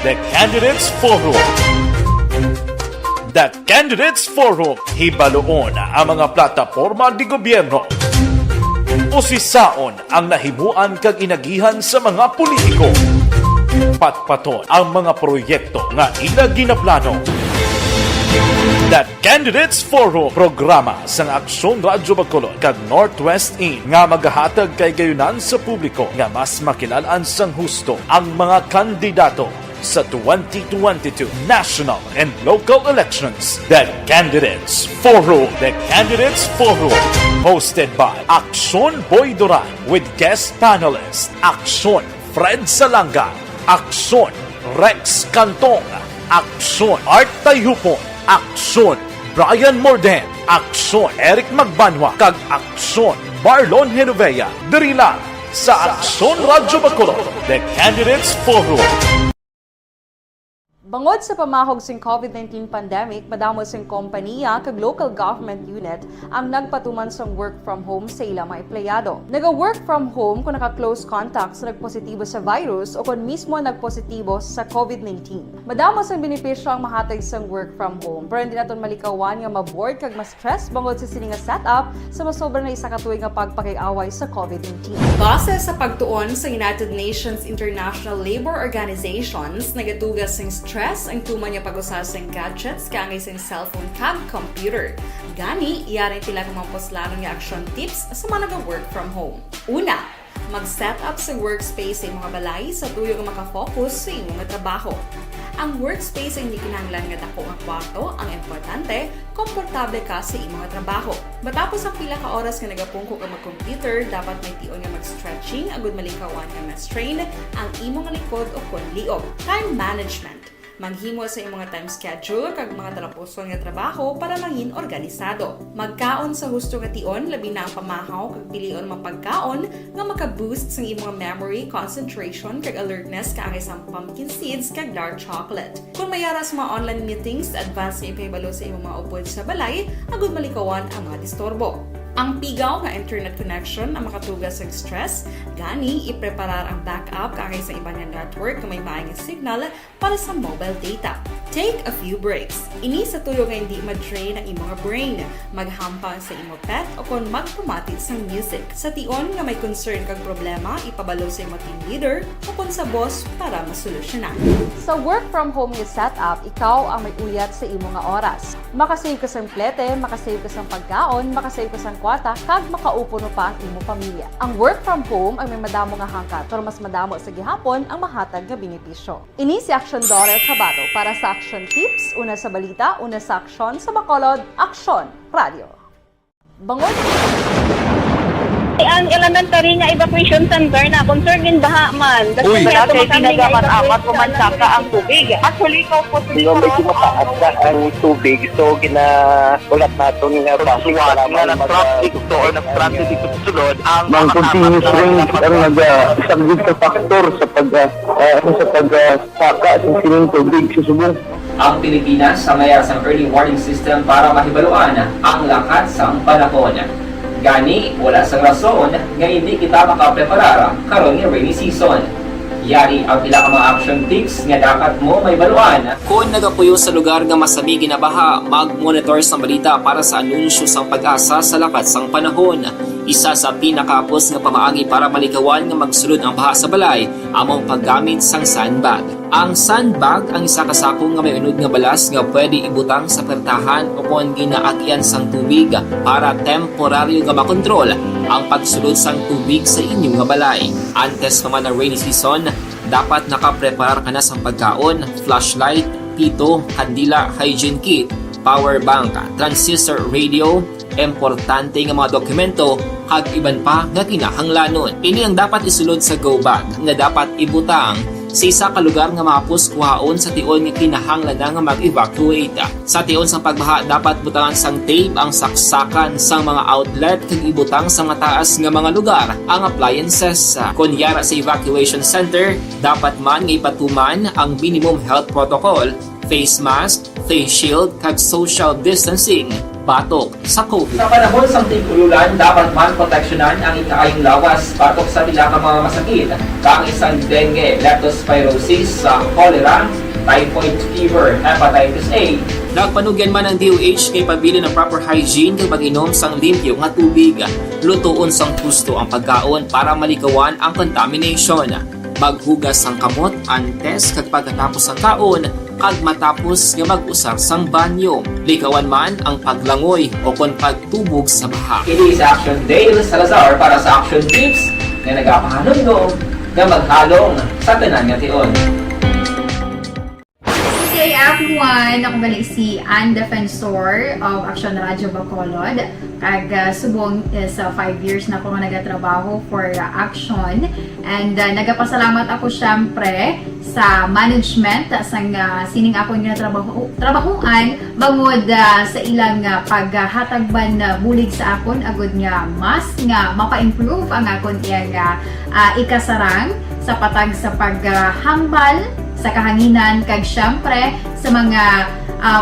The Candidates Forum. The Candidates Forum, hibaloon ang mga plataporma di gobyerno. Usisaon ang nahimuan kag inagihan sa mga politiko. Patpaton ang mga proyekto nga ila ginaplano. The Candidates Forum, programa sang Aksyon Radyo Bacolod kag Northwest In nga magahatag kay gayunan sa publiko nga mas makilalaan sang husto ang mga kandidato. sa 2022 national and local elections. The Candidates Forum. The Candidates Forum. Hosted by Aksyon Boy Duran with guest panelists Aksyon Fred Salanga, Aksyon Rex Cantong, Aksyon Art Tayupon, Aksyon Brian Morden, Aksyon Eric Magbanwa, kag Aksyon Marlon Genovea. Diri lang sa Aksyon Radyo Bacolod, The Candidates Forum. Bangod sa pamahog sing COVID-19 pandemic, madamo sing kompanya kag local government unit ang nagpatuman sang work from home sa ilang mga empleyado. Naga-work from home kung naka-close contacts na nagpositibo sa virus o kung mismo nagpositibo sa COVID-19. Madamo sang benepisyo ang mahatag sang work from home, pero hindi naton malikawan nga maboard kag ma-stress bangod sa sining nga setup sa masobra na isa ka tuig nga pagpakiaway sa COVID-19. Base sa pagtuon sa United Nations International Labour Organizations, nagatugas sing stress ang tuman niya pag-usas ng gadgets kaangay sa cellphone kag computer. Gani, iyarin tila kung mamposlano nga action tips sa mga nag-work from home. Una, mag-set up sa workspace sa mga balay sa tuyo nga makafocus sa imong trabaho. Ang workspace ay hindi kinahanglan nga dako nga kwarto, ang importante, komportable ka sa imong trabaho. Matapos ang pila ka oras nga nagapungko ka mag-computer, dapat may tion nga mag-stretching agud malikawan nga ma-strain ang imong likod o kon liog. Time management. Manghimo sa imong time schedule kag mga talapuson nga trabaho para mangin organisado. Magkaon sa husto nga tion, labi na ang pamahaw kag pilion mapagkaon nga maka-boost sa imong memory, concentration kag alertness kaangay sa pumpkin seeds kag dark chocolate. Kung mayara sa mga online meetings, advance nga ipahibalo sa imong mga upod sa balay, agud malikawan ang mga disturbo. Ang pigaw nga internet connection ang makatugas sa stress, gani ipreparar ang backup kaangay sa ibang network na may maayong signal para sa mobile data. Take a few breaks. Ini sa tuyo nga hindi ma-drain ang imong brain, maghampang sa imong pet o kung magpumati sa music. Sa tion nga may concern kag problema, ipabalo sa imong team leader o kung sa boss para masolusyonan. Sa work from home nga setup, ikaw ang may uyat sa imong nga oras. Makasave ka sang plete, makasave ka sang pagkaon, makasave ka sang kwarta, kag makaupo no pa ang imong pamilya. Ang work from home ay may madamo nga hangkat, pero mas madamo sa gihapon ang mahatag nga benepisyo. Ini si Aksyon Dorel Cabato para sa Action Tips, una sa balita, una sa aksyon sa Bacolod, Aksyon Radio. Bangod ang elementary nga evacuation center na concern din baha man. Uy, dati ginagaman amat kumansaka ang tubig. Actually, ikaw po Hindi mo medyo mataas na ang tubig. So, ginaulat natin nga pasuwala nga ng traffic to or nag-transit dito sa sulod. Ang continuous rain ang nag-isang sa factor sa pagsaka sa sining tubig sa subong. Ang Pilipinas sa mayar sa early warning system para mahibaluan ang lakat sa panahon. Gani, wala sa rason nga hindi kita makapreparar karon nga rainy season. Yari ang pila ka mga action tips nga dapat mo may baluan. Kung nagapuyo sa lugar nga masabi ginabaha, mag-monitor sa balita para sa anunsyo sa pag-asa sa lakat sang panahon. Isa sa pinakapos nga pamaagi para malikawan nga magsulod ang baha sa balay, among paggamit sang sandbag. Ang sandbag ang isa kasakong nga may unod nga balas nga pwede ibutang sa pertahan o kung ginaagyan sang tubig para temporaryo nga makontrol ang pagsulod sang tubig sa inyong nga balay. Antes naman ng rainy season, dapat nakapreparar ka na sa pagkaon, flashlight, pito, kandila, hygiene kit, power bank, transistor radio, importante nga mga dokumento, kag iban pa nga kinahanglanon. Ini ang dapat isulod sa go bag nga dapat ibutang sa isa ka lugar nga mapus kuhaon sa tion nga kinahanglan nga mag-evacuate. Sa tion sa pagbaha, dapat butangan sang tape ang saksakan sang mga outlet kag ibutang sa mataas nga mga lugar ang appliances. Kunyara sa evacuation center, dapat man nga ipatuman ang minimum health protocol, face mask, face shield kag social distancing batok sa COVID. Sa panahon sa tigululan, dapat man proteksyonan ang ikaayong lawas batok sa pila ka mga masakit, kang isang dengue, leptospirosis, cholera, typhoid fever, hepatitis A. Nagpanugyan man ang DOH kay pabili ng proper hygiene kay pag-inom sang limpyo nga tubig. Lutuon sang husto ang pagkaon para malikawan ang contamination. Maghugas sang kamot antes kag pagkatapos ang kaon kag matapos nga mag-usar sang banyo. Likawan man ang paglangoy o kon pagtubog sa baha. Kini sa Action Dale Salazar para sa Action Tips nga nagapahanong nga maghalong sa tanan nga tion. everyone! Ako balik si Ann Defensor of Action Radio Bacolod. Kag subong sa 5 years na ako nga nagatrabaho for Action. And nagapasalamat ako syempre sa management sang sining ako nga trabahuan bangod sa ilang paghatagban bulig sa akon agud nga mas nga mapa-improve ang akon iyang ikasarang sa patag sa paghambal sa kahanginan kag syempre sa mga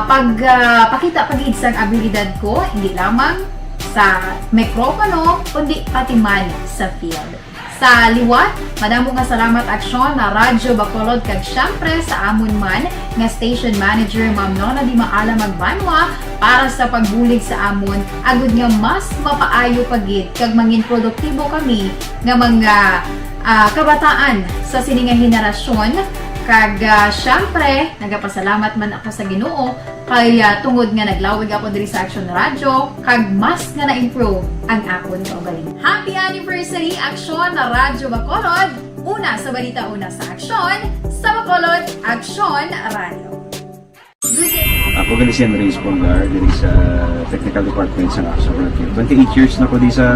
pagpakita pagid sang abilidad ko hindi lamang sa mikropono kundi pati man sa field. Sa liwat, madamo nga salamat Aksyon na Radyo Bacolod kag syempre sa amon man nga station manager Ma'am Nona Di Maala Magbanwa para sa pagbulig sa amon agud nga mas mapaayo pagid kag mangin produktibo kami nga mga kabataan sa siningang henerasyon. Kag syempre, nagapasalamat man ako sa Ginoo kay tungod nga naglawig ako diri sa Action Radio kag mas nga na-improve ang akon kaugaling. Happy anniversary Action na Radyo Bacolod! Una sa balita, una sa Action, sa Bacolod, Action Radio. Ako gali si Henry Espongar diri sa Technical Department sa Action Radio. 28 years na ko di sa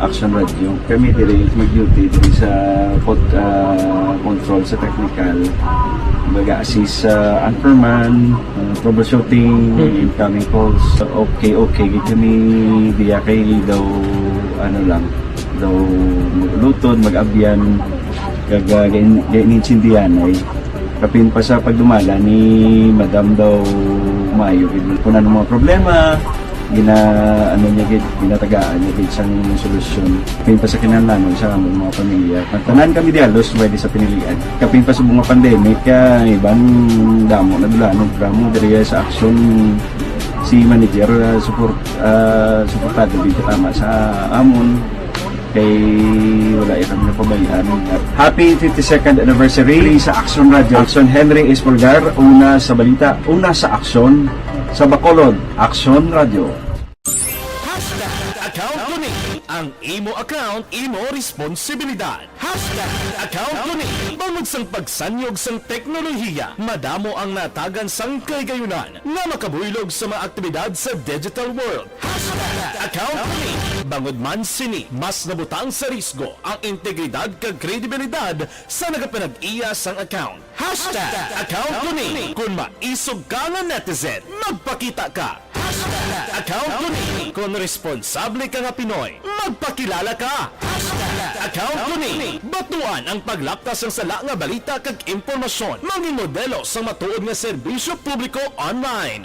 Action Radio. Kami diri mag-duty diri sa control sa technical. Mag-assist sa anchorman, troubleshooting, incoming calls. Okay. Gito ni diya kay daw daw lutod, mag-abyan, gainin-sindihan ay kapin pa sa pagdumala ni Madam daw maayo kung ano mga problema ginatagaan niya gid sang solusyon kapin pa sa kinahanglan sa among mga pamilya tanan kami dialos pwede sa pinilian kapin pa sa mga pandemic ibang damo na dulanon programo diri sa Action si manager suportado dito tama sa amon kay wala kami napabayaan. Happy 52nd anniversary sa Action Radio. Action Henry Espolgar, una sa balita, una sa Action, sa Bacolod, Action Radio. Account ko ni ang imo account, imo responsibilidad. Account ko ni bangod sang pagsanyog sang teknolohiya, madamo ang natagan sang kaygayunan nga makabuylog sa mga aktibidad sa digital world. Account ko ni bangod man sini mas nabutang sa risgo ang integridad kag kredibilidad sa nagapanag-iya sang account. Account ko ni kung maisog ka nga netizen, magpakita ka. Account ko ni kung responsable ka nga Pinoy, magpakilala ka. Account ko ni batuan ang paglaptas ng sala nga balita kag impormasyon, maging modelo sa matuod nga serbisyo publiko online.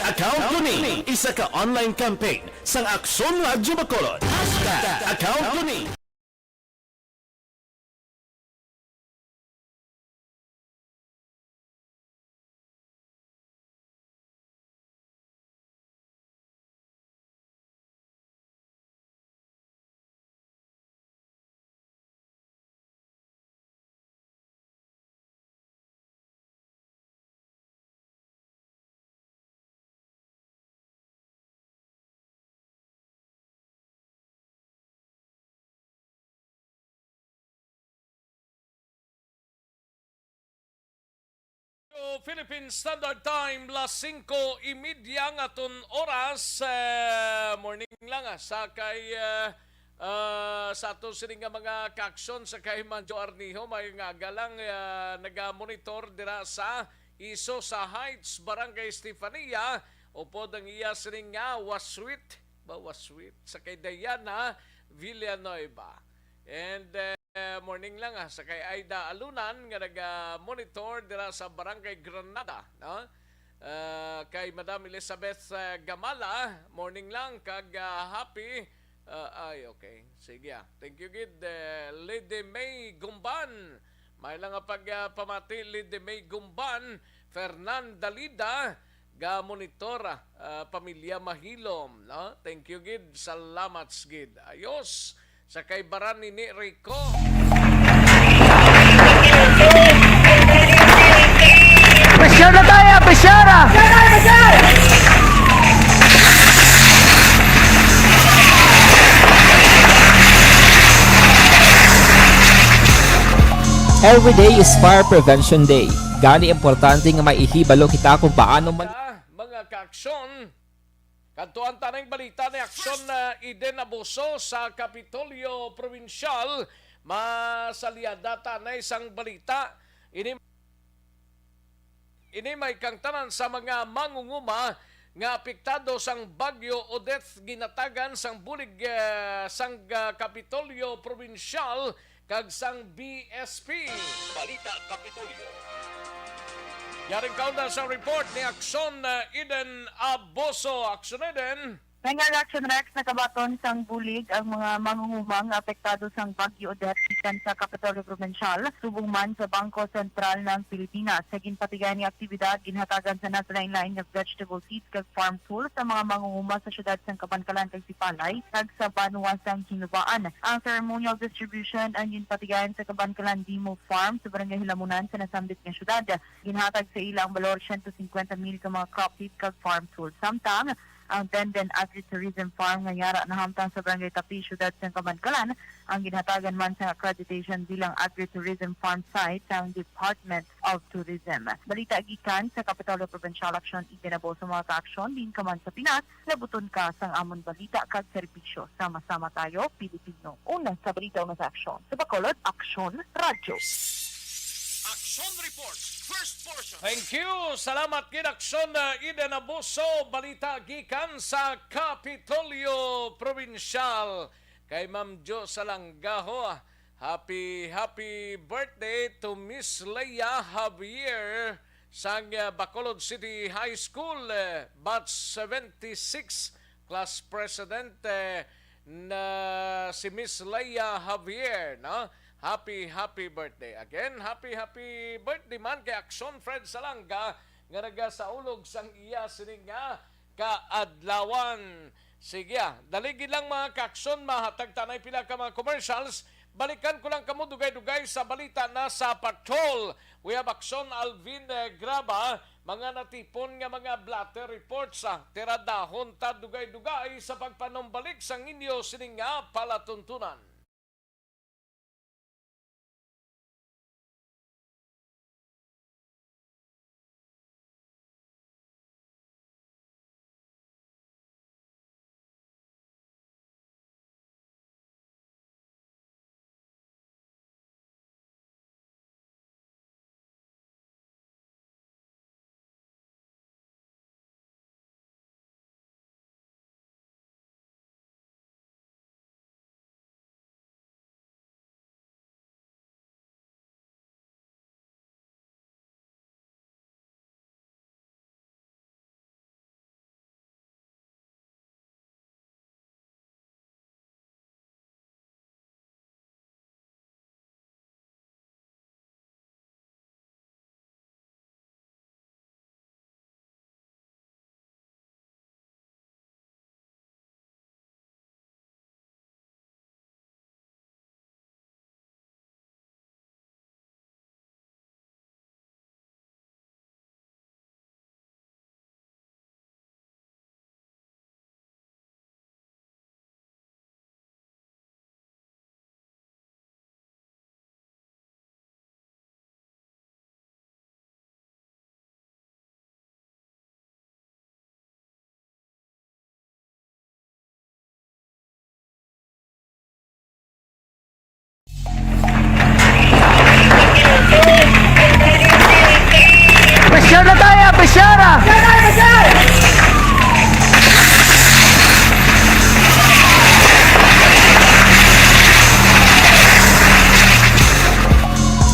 Account ko ni isa ka online campaign sang Action Radio Bacolod. Account ko ni Philippine Standard Time, las 5:30 aton oras. Morning lang sakay sa aton sining mga kaksyon sa kay Manjo Arniho may nga galang naga-monitor dira sa Iso sa Heights, Barangay Estefania. Upod ang iya sining nga waswit sa kay Diana Villanueva. And morning lang sa kay Aida Alunan nga naga-monitor dira sa Barangay Granada, no? Kay Madam Elizabeth Gamala, morning lang kag happy okay. Sige. Thank you gid Lady May Gumban. May lang pagpamati Lady May Gumban, Fernanda Lida ga monitor pamilya Mahilom, no? Thank you gid. Salamat gid. Ayos. Sa kay Baran ni Rico. Presyara tayo! Presyara! Every day is Fire Prevention Day. Gani importante nga maihibalo kita kung paano Mga kaaksyon, kantuan tanang balita ni aksyon na Eden Abuso sa Kapitolyo Provincial. Masaliadata na isang balita. Ini may kangtanan sa mga mangunguma nga apektado sang Bagyo Odette ginatagan sang bulig sang Kapitolyo Provincial kag sang BSP. Balita Kapitolyo. Yaring kaunta sa report ni Aksyon Eden Abuso. Aksyon Eden. Ngayon, Action Rex, nakabaton sang bulig ang mga mangungumang apektado sang Bagyo Odette gikan sa Kapitolyo Provincial, subong man sa Bangko Sentral ng Pilipinas. Sa ginpatigan ni aktibidad, ginhatagan sa naslain-lain ng vegetable seeds kag farm tools sa mga mangunguma sa syudad sang Kabankalan kag Sipalay kag sa Banwa sang Kinubaan. Ang ceremonial distribution ang ginpatigan sa Kabankalan Dimo Farm sa Barangay Hilamunan sa nasambit nga syudad. Ginhatag sa ilang balor 150,000 ka mga crop seeds kag farm tools. Samtang ang Denden Agritourism Farm nga yara na hamtang sa Barangay Tapi, syudad sa Kabankalan, ang ginhatagan man sa accreditation bilang agritourism farm site sa Department of Tourism. Balita gikan sa Kapitolyo Provincial Action iginabo sa mga ka-aksyon din ka man sa Pinas, labuton ka sang amon balita kag serbisyo. Sama-sama tayo, Pilipino. Una sa balita una sa aksyon. Sa Bacolod, Aksyon Radio. Action Reports, first portion. Thank you. Salamat kid Aksyon Eden Abuso. Balita gikan sa Kapitolyo Provincial. Kay Ma'am Jo Salanggaho. Happy birthday to Miss Leia Javier sang Bacolod City High School. Batch 76 class president na si Miss Leia Javier, no? Happy birthday. Again, happy birthday man kay Aksyon Fred Salanga nga naga sa ulog sang iya sining nga kaadlawan. Sige, daligi lang mga kaaksyon, mahatag tanay pila ka mga commercials. Balikan ko lang kamo dugay-dugay sa balita na sa patrol. We have Aksyon Alvin Graba, mga natipon nga mga blatter reports sa tiradahon ta dugay-dugay sa pagpanumbalik sang inyo sining nga palatuntunan. Pressure na tayo, pressure!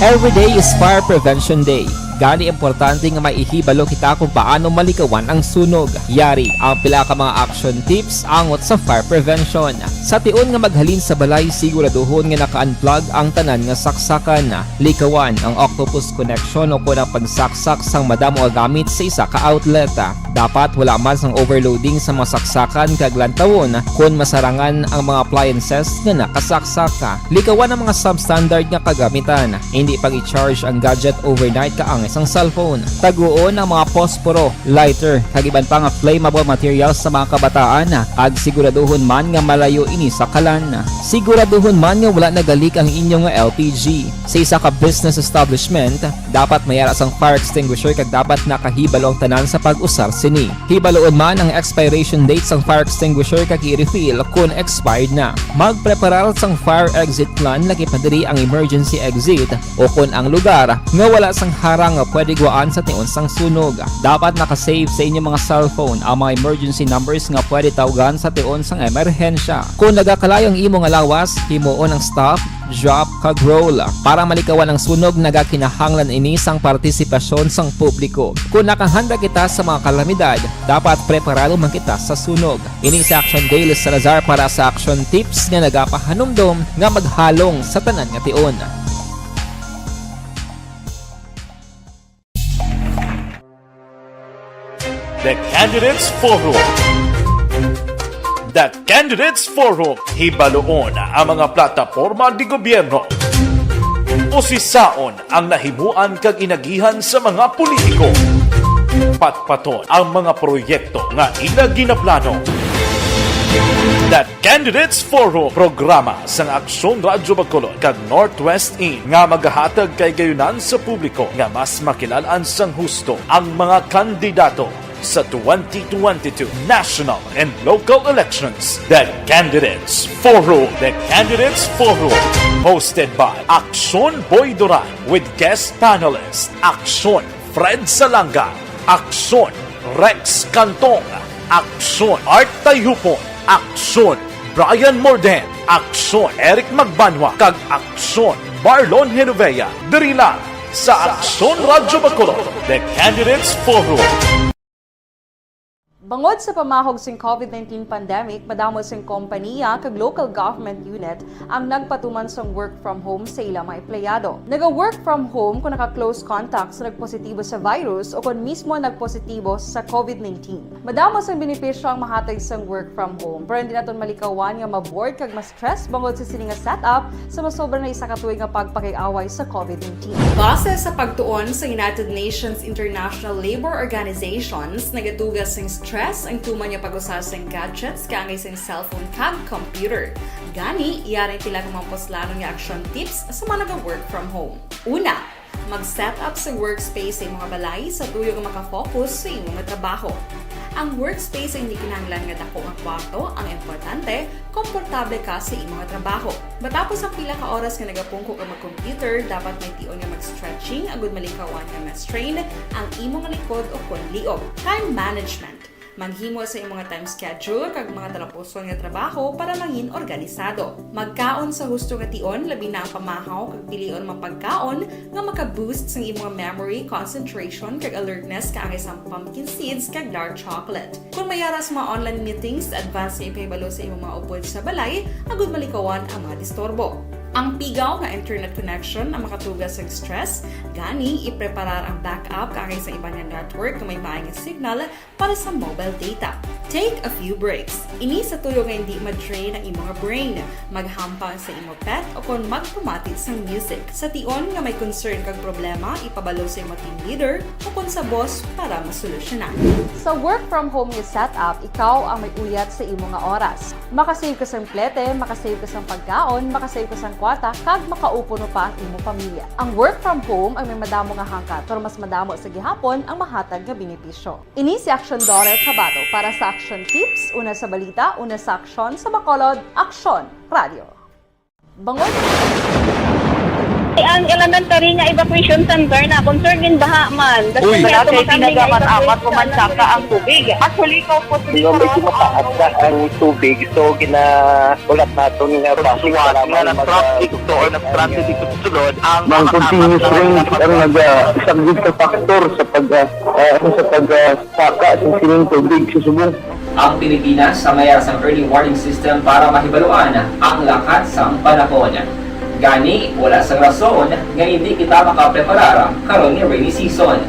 Every day is Fire Prevention Day. Gani importante nga maihibalo kita kung paano malikawan ang sunog. Yari ang pila ka mga action tips angot sa fire prevention. Sa tion nga maghalin sa balay, siguraduhon nga naka-unplug ang tanan nga saksakan. Likawan ang octopus connection o kunang pagsaksak sang madamo gamit sa isa ka outlet. Dapat wala man sang overloading sa mga saksakan kag lantawon kung masarangan ang mga appliances nga nakasaksaka. Likawan ang mga substandard nga kagamitan. Hindi pang i-charge ang gadget overnight kaangay isang cellphone. Taguon ang mga posporo, lighter, kagiban pa nga flammable materials sa mga kabataan ag siguraduhon man nga malayo ini sa kalan. Siguraduhon man nga wala nagalik ang inyong LPG. Sa isa ka business establishment, dapat mayara sang fire extinguisher kag dapat nakahibalo ang tanan sa pag-usar sini. Hibaloon man ang expiration date sang fire extinguisher kag i-refill kung expired na. Magpreparar sang fire exit plan lagi padiri ang emergency exit o kung ang lugar nga wala sang harang nga pwede guaan sa tion sang sunog. Dapat nakasave sa inyong mga cellphone ang mga emergency numbers nga pwede tawagan sa tion sang emerhensya. Kung nagakalayo ang imong alawas, himuon ang stop, drop, kag roll para malikawan ang sunog nagakinahanglan ini sang partisipasyon sang publiko. Kung nakahanda kita sa mga kalamidad, dapat preparado man kita sa sunog. Ini sa Action Daily Salazar para sa action tips nga nagapahanumdom nga maghalong sa tanan nga tion. The Candidates Forum. The Candidates Forum, hibaloon ang mga plataporma di gobyerno. Usisaon ang nahimuan kag inagihan sa mga politiko. Patpaton ang mga proyekto nga ila ginaplano. The Candidates Forum, programa sang Aksyon Radyo Bacolod kag Northwest In nga magahatag kay gayunan sa publiko nga mas makilalaan sang husto ang mga kandidato sa 2022 national and local elections. The Candidates Forum. The Candidates Forum, hosted by Aksyon Boy Duran with guest panelists Aksyon Fred Salanga, Aksyon Rex Cantong, Aksyon Art Tayupon, Aksyon Brian Morden, Aksyon Eric Magbanwa, kag Aksyon Marlon Genovea. Diri lang sa Aksyon Radyo Bacolod. The Candidates Forum. Bangod sa pamahog sing COVID-19 pandemic, madamo sing kompanya kag local government unit ang nagpatuman sang work from home sa ilang mga empleyado. Naga-work from home kung naka-close contact sa nagpositibo sa virus o kung mismo nagpositibo sa COVID-19. Madamo sang benepisyo ang mahatag sang work from home, pero hindi naton malikawan nga maboard kag ma-stress bangod sa sini nga setup sa masobra na isa ka tuig nga pagpakiaway sa COVID-19. Base sa pagtuon sa United Nations International Labor Organizations, nagatugas sing stress ang tuman niya pag-usas ng gadgets kaangay sa cellphone kag computer. Gani, iyaring pila ng mga poslanong nga action tips sa mga nag-work from home. Una, mag-set up sa workspace sa mga balay sa tuyo nga makafocus sa imong trabaho. Ang workspace ay hindi kinahanglan nga dako ang kwarto, ang importante, komportable ka sa imong trabaho. Matapos ang pila ka oras nga nagapungko ka mag-computer, dapat may tion nga mag-stretching agud malikawan nga ma-strain ang imong likod o kon liog. Time management. Maghimo sa imong time schedule kag mga talapuson nga trabaho para maging organisado. Magkaon sa husto nga tion, labi na ang pamahaw kag pilion mapagkaon nga maka-boost sa imong memory, concentration kag alertness kaangay sa pumpkin seeds kag dark chocolate. Kung mayaras mga online meetings, advance nga ipahibalo sa imong mga upod sa balay, agud malikawan ang mga disturbo. Ang pigaw nga internet connection ang makatugas sa stress, gani ipreparar ang backup kaangay sa iba nga network na may maayong signal para sa mobile data. Take a few breaks. Ini sa tuyo nga hindi ma-drain ang imong brain, maghampang sa imong pet o kung magpumatit sa music. Sa tion nga may concern kag problema, ipabalo sa imong team leader o kung sa boss para masolusyonan. Sa work from home nga setup, ikaw ang may uyat sa imong nga oras. Makasave ka sa plete, makasave ka sa pagkaon, makasave ka sa kwarta, kag makaupo no pa ang imong pamilya. Ang work from home ay may madamo nga hangkat, pero mas madamo sa gihapon ang mahatag nga benepisyo. Ini si Action Dore Cabato para sa Action Tips, una sa balita, una sa aksyon sa Bacolod, Aksyon Radio. Bangod ang elementary nga evacuation center na concern din baha man. Uy, dati pinagamat-amat pumansaka ang tubig. Actually, ikaw po medyo mataas na ang tubig. So, ginaulat natin nga pasiwala nga ng traffic to or nag-traffic dito sulod. Ang continuous rain ang isang dito factor sa pagsaka sa sining tubig sa subong. Ang Pilipinas sa mayroon sa early warning system para mahibaluan ang lakas sa panahon. Gani, wala sa rason nga hindi kita makapreparar karon ni rainy season.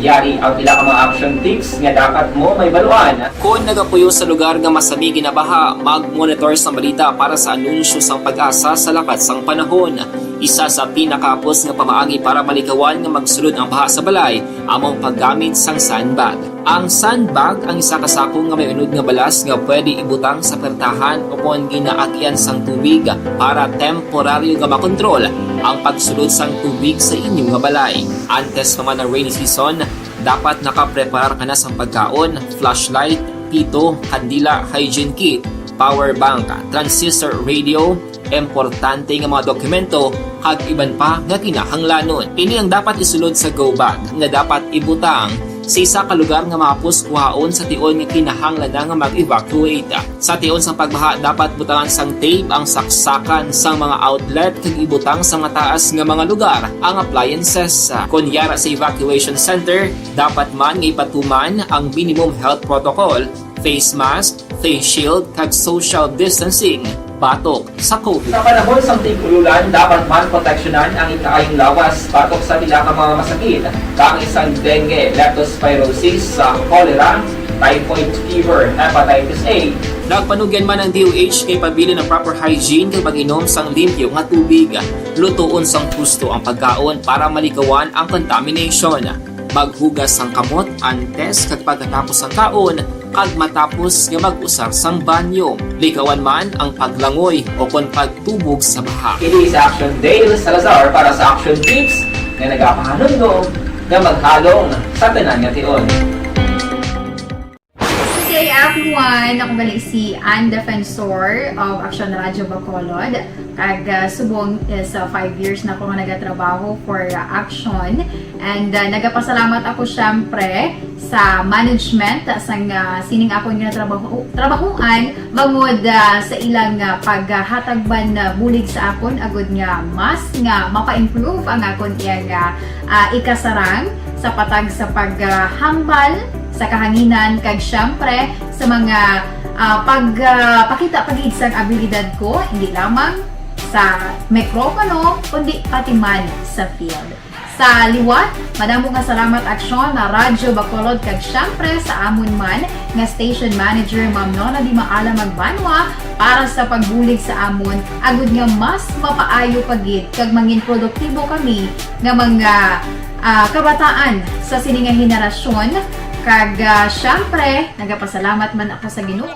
Yari ang pila ka mga action tips nga dapat mo may baluan. Kung nagapuyo sa lugar nga masami ginabaha, mag-monitor sa balita para sa anunsyo sang pag-asa sa lakat sang panahon. Isa sa pinakapos nga pamaagi para malikawan nga magsulod ang baha sa balay among paggamit sang sandbag. Ang sandbag ang isa ka sako nga may unod nga balas nga pwede ibutang sa pertahan o kung ginaagyan sang tubig para temporaryo nga makontrol ang pagsulod sang tubig sa inyong nga balay. Antes naman ng rainy season, dapat nakapreparar ka na sang pagkaon, flashlight, pito, kandila, hygiene kit, power bank, transistor radio, importante nga mga dokumento kag iban pa nga kinahanglanon. Ini ang dapat isulod sa go bag nga dapat ibutang sa isa ka lugar nga mapus kuhaon sa tion nga kinahanglan nga mag-evacuate. Sa tion sang pagbaha dapat butangan sang tape ang saksakan sang mga outlet kag ibutang sa mataas nga mga lugar ang appliances. Kunyara sa evacuation center, dapat man nga ipatuman ang minimum health protocol, face mask, face shield kag social distancing batok sa COVID. Sa panahon sa tig-ululan, dapat man proteksyonan ang ikaayong lawas batok sa pila ka mga masakit, kang isang dengue, leptospirosis, cholera, typhoid fever, hepatitis A. Nagpanugyan man ang DOH kay pabili ng proper hygiene kay pag-inom sang limpyo nga tubig. Lutuon sang husto ang pagkaon para malikawan ang contamination. Maghugas sang kamot antes kag pagkatapos ang kaon kag matapos nga mag-usar sang banyo. Likawan man ang paglangoy o kon pagtubog sa baha. Kini sa Action Dale Salazar para sa Action Tips nga nagapahanundog nga maghalong sa tanan nga tion. Today everyone, ako gali si Ann Defensor of Action Radio Bacolod. Kag subong sa 5 years na ako nga nagatrabaho for Action. And nagapasalamat ako syempre sa management sang sining ako nga trabahuan bangod sa ilang paghatagban bulig sa akon agud nga mas nga mapa-improve ang akon iyang ikasarang sa patag sa paghambal sa kahanginan kag syempre sa mga pakita pagid sang abilidad ko hindi lamang sa mikropono kundi pati man sa field. Sa liwat, madamo nga salamat Aksyon na Radyo Bacolod kag syempre sa amon man nga station manager Ma'am Nona Di Maala Magbanwa para sa pagbulig sa amon agud nga mas mapaayo pagid kag mangin produktibo kami nga mga kabataan sa sining nga henerasyon. Kag syempre, nagapasalamat man ako sa Ginoo.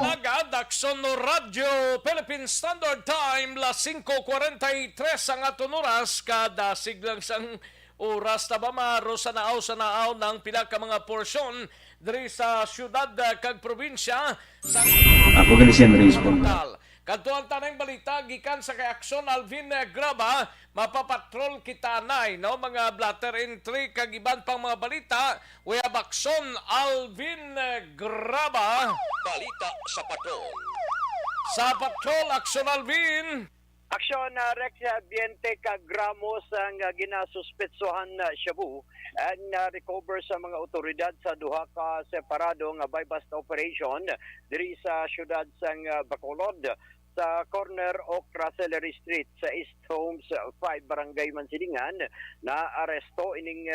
Aksyon no Radio Philippine Standard Time la 5:43 ang aton oras kada siglang sang oras na ba maro sa naaw ng pila ka mga porsyon diri sa syudad kag probinsya sa Ako gali siya na-respond. Kadtuan tanang balita gikan sa kay Aksyon Alvin Graba, mapapatrol kita nay no mga blatter entry kag iban pang mga balita. We have Aksyon Alvin Graba, balita sa patrol. Sa patrol Aksyon Alvin. Aksyon Rex Biente Kagramos ang ginasuspetsohan na Shabu and recover sa mga otoridad sa duha ka separado nga bypass operation diri sa syudad sang Bacolod sa corner Okra Celery Street sa East Homes 5 Barangay Mansilingan na aresto ining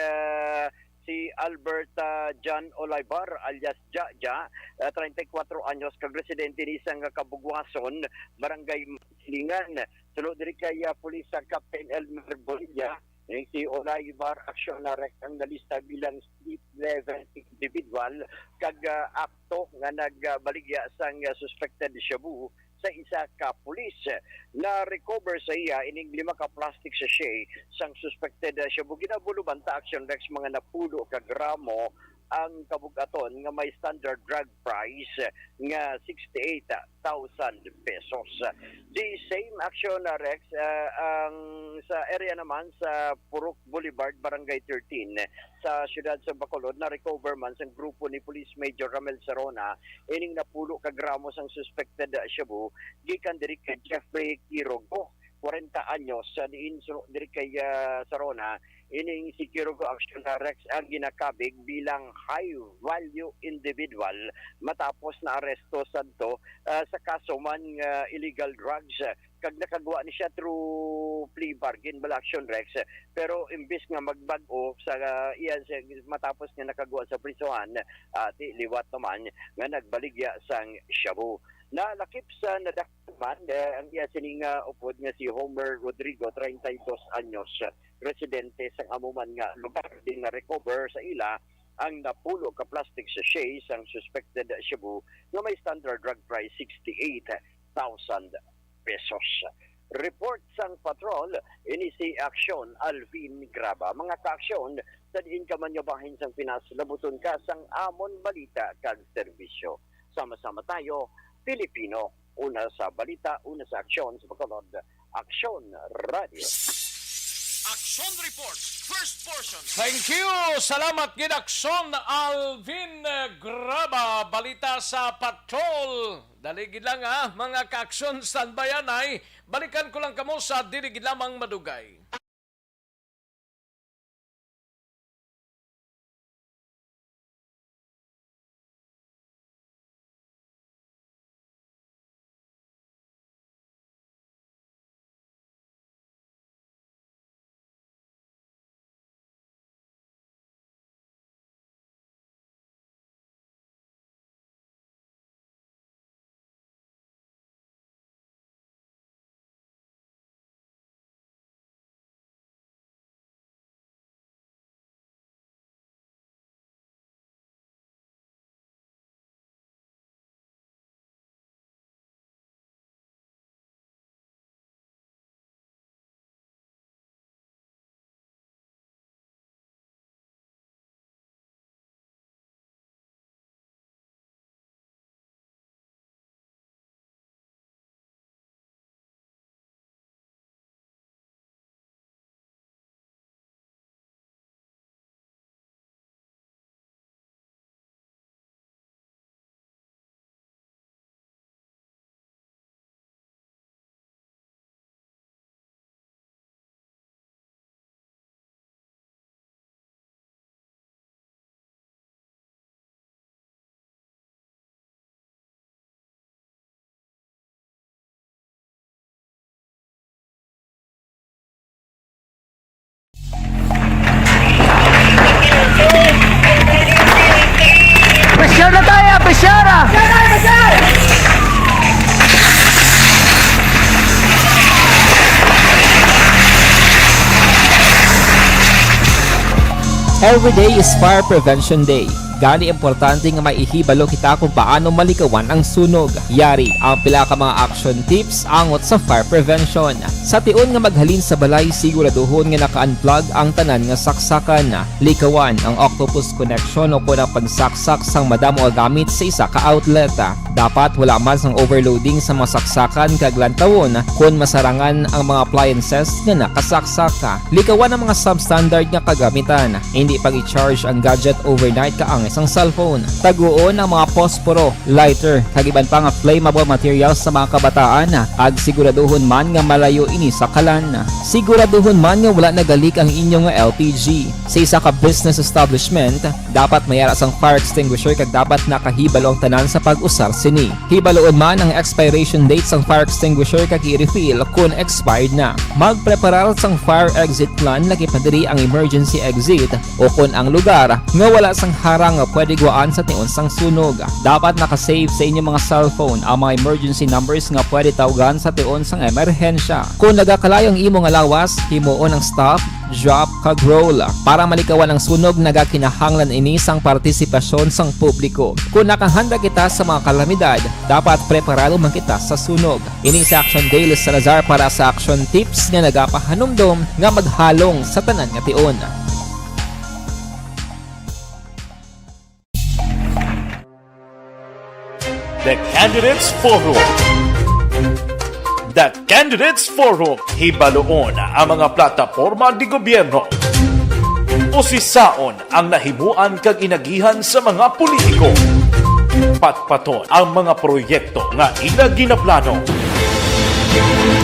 si Albert John Olaybar alias Jaja, 34 anyos, kag residente ni isang Kabugwason, Barangay Mansilingan. Sulod diri kay Police Captain Elmer Bonilla, si Olaybar Aksyon na ang nalista bilang street level individual kag akto nga nagbaligya sang suspected shabu sa isa ka pulis. Na recover sa iya ining 5 ka plastic sachet sang suspected shabu. Ginabuluban ta Action Rex mga napulo ka gramo ang kabugaton nga may standard drug price nga 68,000 pesos. The same Action Rex ang sa area naman sa Purok Boulevard, Barangay 13 sa siyudad sa Bacolod na recover man sa grupo ni Police Major Ramel Sarona ining napulo ka gramos ang suspected shabu gikan diri kay Jeffrey Quirogo, 40 anyos sa diin diri kay Sarona. Ining si Quirogo Action Rex ang ginakabig bilang high value individual matapos na aresto sadto sa kaso man illegal drugs kag nakagawa ni siya through plea bargain bala Action Rex, pero imbis nga magbag-o sa iyan matapos nga nakagawa sa prisuhan liwat naman nga nagbaligya sang shabu. Nalakip sa nadakman ang iya sining upod nga si Homer Rodrigo, 32 anyos, residente sa amuman nga lugar din na recover sa ila ang napulo ka plastic sachets ang suspected shabu nga may standard drug price 68,000 pesos. Report sang patrol ini si Aksyon Alvin Graba. Mga ka-aksyon sa diin ka man bahin sang Pinas labuton ka sang amon balita kag serbisyo. Sama-sama tayo, Pilipino. Una sa balita, una sa aksyon sa pagkalod. Aksyon Radio. Action Reports, first portion. Thank you. Salamat gid Aksyon Alvin Graba. Balita sa patrol. Daligid lang mga ka-aksyon standbyan ay balikan ko lang kamo sa diligid lamang madugay. Apisyar na tayo, apisyara! Every day is Fire Prevention Day. Gani importante nga maihibalo kita kung paano malikawan ang sunog. Yari ang pila ka mga action tips angot sa fire prevention. Sa tion nga maghalin sa balay, siguraduhon nga naka-unplug ang tanan nga saksakan. Likawan ang octopus connection o kung ang pagsaksak sang madamo gamit sa isa ka outlet. Dapat wala man sang overloading sa mga saksakan kag lantawon kung masarangan ang mga appliances nga nakasaksaka. Likawan ang mga substandard nga kagamitan. Hindi pag i-charge ang gadget overnight kaang isang cellphone. Taguon ang mga posporo, lighter, kag iban pa nga flammable materials sa mga kabataan. Ag siguraduhon man nga malayo ini sa kalan. Siguraduhon man nga wala nagalik ang inyong LPG. Sa isa ka business establishment, dapat mayara sang fire extinguisher kag dapat nakahibalo ang tanan sa pag-usar sini. Hibaloon man ang expiration date sang fire extinguisher kag i-refill kung expired na. Magpreparar sang fire exit plan lagi pa diri ang emergency exit o kung ang lugar nga wala sang harang nga pwede guwaan sa tion sang sunog. Dapat nakasave sa inyong mga cellphone ang mga emergency numbers nga pwede tawagan sa tion sang emerhensya. Kung nagakalayo ang imong lawas, himuon ang stop, drop, kag roll. Para malikawan ang sunog, nagakinahanglan ini sang partisipasyon sang publiko. Kung nakahanda kita sa mga kalamidad, dapat preparado man kita sa sunog. Ini sa Action Daily Salazar para sa action tips nga nagapahanumdom nga maghalong sa tanan nga tion. The Candidates Forum. The Candidates Forum. Hibaloon ang mga plataporma di gobyerno. Usisaon ang nahimuan kag inagihan sa mga politiko. Patpaton ang mga proyekto nga ila ginaplano.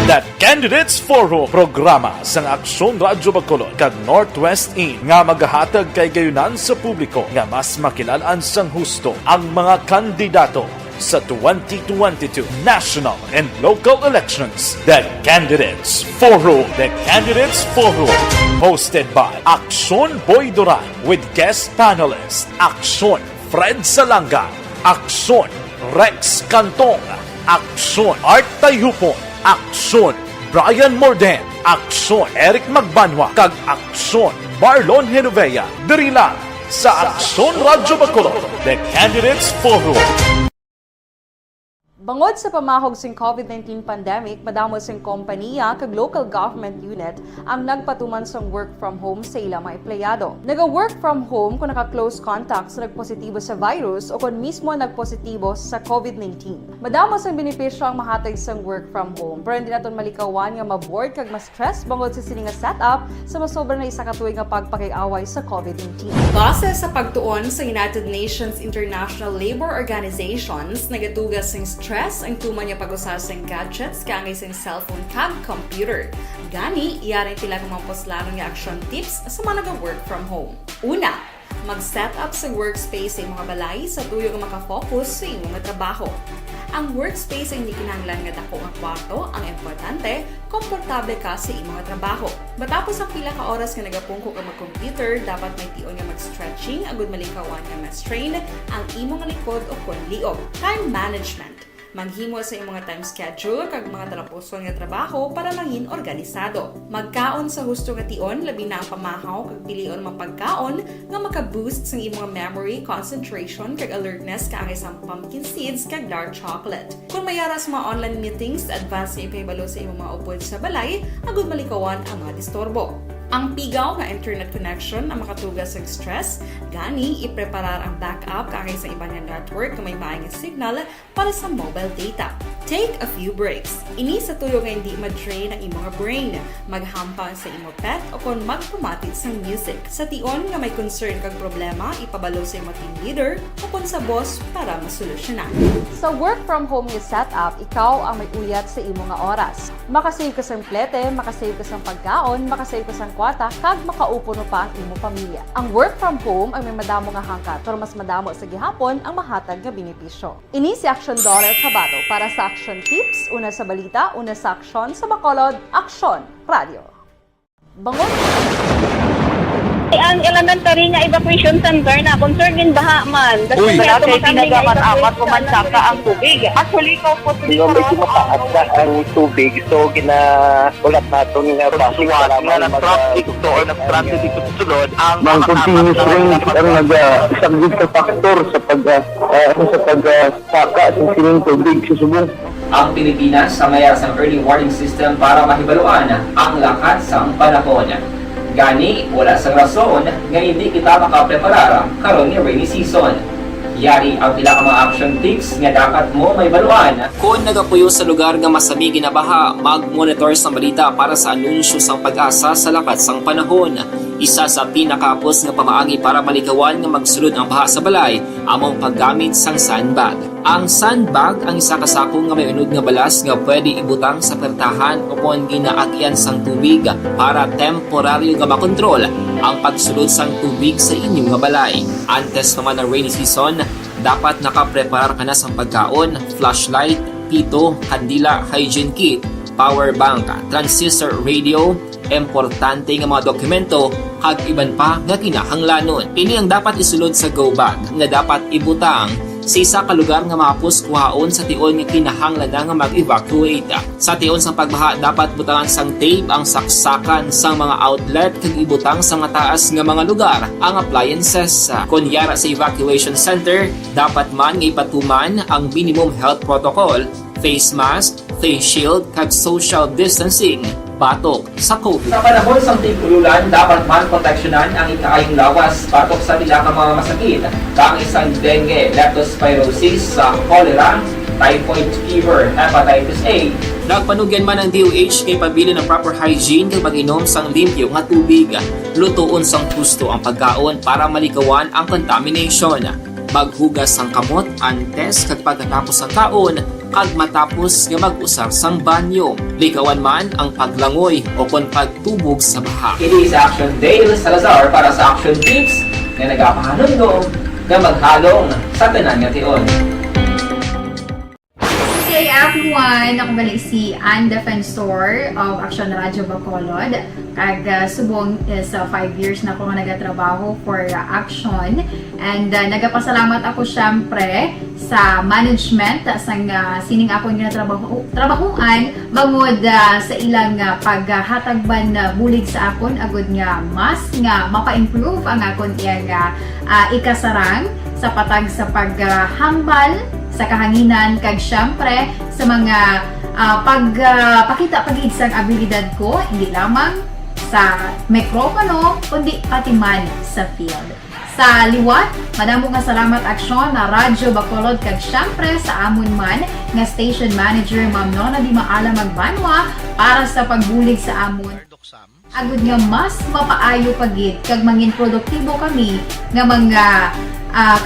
The Candidates Forum, programa sang Aksyon Radyo Bacolod kag Northwest In nga magahatag kay gayunan sa publiko nga mas makilalaan sang husto ang mga kandidato sa 2022 national and local elections. The Candidates Forum. The Candidates Forum. Hosted by Aksyon Boy Duran with guest panelists Aksyon Fred Salanga, Aksyon Rex Cantong, Aksyon Art Tayupon, Aksyon Brian Morden, Aksyon Eric Magbanwa, kag Aksyon Marlon Genovea. Diri lang sa Aksyon Radyo Bacolod, The Candidates Forum. Bangod sa pamahog sing COVID-19 pandemic, madamo sing kompanya kag local government unit ang nagpatuman sang work from home sa ilang mga empleyado. Naga-work from home kung naka-close contacts na nagpositibo sa virus o kung mismo nagpositibo sa COVID-19. Madamo sang benepisyo ang mahatag sang work from home, pero hindi naton malikawan nga maboard kag ma-stress bangod sa sining nga setup sa masobra na isa ka tuig nga pagpakiaway sa COVID-19. Base sa pagtuon sa United Nations International Labour Organizations, nagatugas sing stress ang tuman niya pag-usar sa gadgets kaangay sa cellphone kag computer. Gani, iyarin tila kung mamposlano nga action tips sa mga nag-work from home. Una, mag-set up sa workspace sa mga balay sa tuyo nga makafocus sa imong trabaho. Ang workspace ay hindi kinahanglan nga dako nga kwarto, ang importante, komportable ka sa imong trabaho. Matapos ang pila ka oras nga nagapungko ka mag-computer, dapat may tion nga mag-stretching agud malikawan nga ma-strain ang imong likod o kon liog. Time management. Manghimo sa imong time schedule kag mga talapuson nga trabaho para mangin organisado. Magkaon sa husto nga tion, labi na ang pamahaw kag pilion mapagkaon nga maka-boost sa imong memory, concentration kag alertness kaangay sa pumpkin seeds kag dark chocolate. Kung mayaras mga online meetings, advance na ipahibalo sa imong mga upod sa balay, agud malikawan ang mga disturbo. Ang pigaw nga internet connection ang makatugas sa stress, gani ipreparar ang backup kaangay sa ibang network na may maayong signal para sa mobile data. Take a few breaks. Ini sa tuyo nga hindi ma-drain ang imong brain, maghampang sa imong pet o kung magpumatit sa music. Sa tion nga may concern kag problema, ipabalo sa imong team leader o kung sa boss para masolusyonan. Sa work from home nga setup, ikaw ang may uyat sa imong nga oras. Makasave ka sa plete, makasave ka sa pagkaon, makasave ka sa kwarta, kag makaupo no pa ang imong pamilya. Ang work from home ay may madamo nga hangkat, pero mas madamo sa gihapon ang mahatag nga benepisyo. Ini si Action Dollar Cabato para sa Action Tips, una sa balita, una sa aksyon sa Bacolod, Aksyon Radio. Bangon! Ang elementary nga evacuation center na concern din baha man. Uy, dati pinagaman-amat kumansaka ang tubig. Actually, ikaw po medyo mataas na ang tubig. So, ulat nato nga basuwara nga nag-trap dito or nag-traffic dito sa sulod. Ang continuous rain ang nag-subject sa factor sa pagsaka sa sining tubig sa subong. Ang Pilipinas sa mayas ang early warning system para mahibaluan ang lakas ng panahon. Gani, wala sa rason nga hindi kita makapreparar karon ni rainy season. Yari ang pila ka mga action tips nga dapat mo may baluan. Kung nagapuyo sa lugar nga masami ginabaha, mag-monitor sa balita para sa anunsyo sang pag-asa sa lakas sang panahon. Isa sa pinakapos nga pamaagi para malikawan nga magsulod ang baha sa balay, among paggamit sang sandbag. Ang sandbag ang isa kasakong nga may unod nga balas nga pwede ibutang sa pertahan o kung ginaagyan sang tubig para temporaryo nga makontrol ang pagsulod sang tubig sa inyong nga balay. Antes naman ng rainy season, dapat nakapreparar ka na sang pagkaon, flashlight, pito, kandila, hygiene kit, power bank, transistor radio, importante nga mga dokumento kag iban pa nga kinahanglanon. Ini ang dapat isulod sa go bag nga dapat ibutang sa isa ka lugar nga mapos kuhaon sa tion nga kinahanglan nga mag-evacuate. Sa tion sang pagbaha dapat butangan sang tape ang saksakan sang mga outlet kag ibutang sa nga taas nga mga lugar ang appliances. Kunyara sa evacuation center, dapat man nga ipatuman ang minimum health protocol, face mask, face shield kag social distancing. Batok sa COVID. Sa panahon sa tigululan, dapat man proteksyonan ang ikaayong lawas batok sa bila ka mga masakit, kang isang dengue, leptospirosis, cholera, typhoid fever, hepatitis A. Nagpanugyan man ang DOH kay pabili ng proper hygiene kay pag-inom sang limpyo nga tubig. Lutuon sang gusto ang pagkaon para malikawan ang contamination. Maghugas sang kamot antes kag pagkatapos ang kaon kag matapos nga mag-usar sang banyo. Likawan man ang paglangoy o kon pagtubog sa baha. It is Action Dale Salazar para sa Action Tips nga nagapahanundong nga maghalong sa tanan nga tion. Hey everyone! Ako balik si Ann Defensor of Action Radio Bacolod. Kag subong sa 5 years na ako nga nagatrabaho for Action. And nagapasalamat ako syempre sa management sang sining akong ginatrabahuan bangod sa ilang paghatagban bulig sa akon agud nga mas nga mapa-improve ang akon iyang ikasarang sa patag sa paghambal sa kahanginan kag syempre sa mga pagpakita pagid sang abilidad ko hindi lamang sa mikropono kundi pati man sa field. Sa liwat, madamo nga salamat aksyon na Radyo Bacolod kag syempre sa amon man nga station manager Ma'am Nona Di Maala Magbanwa para sa pagbulig sa amon. Agud nga mas mapaayo pagid kag mangin produktibo kami nga mga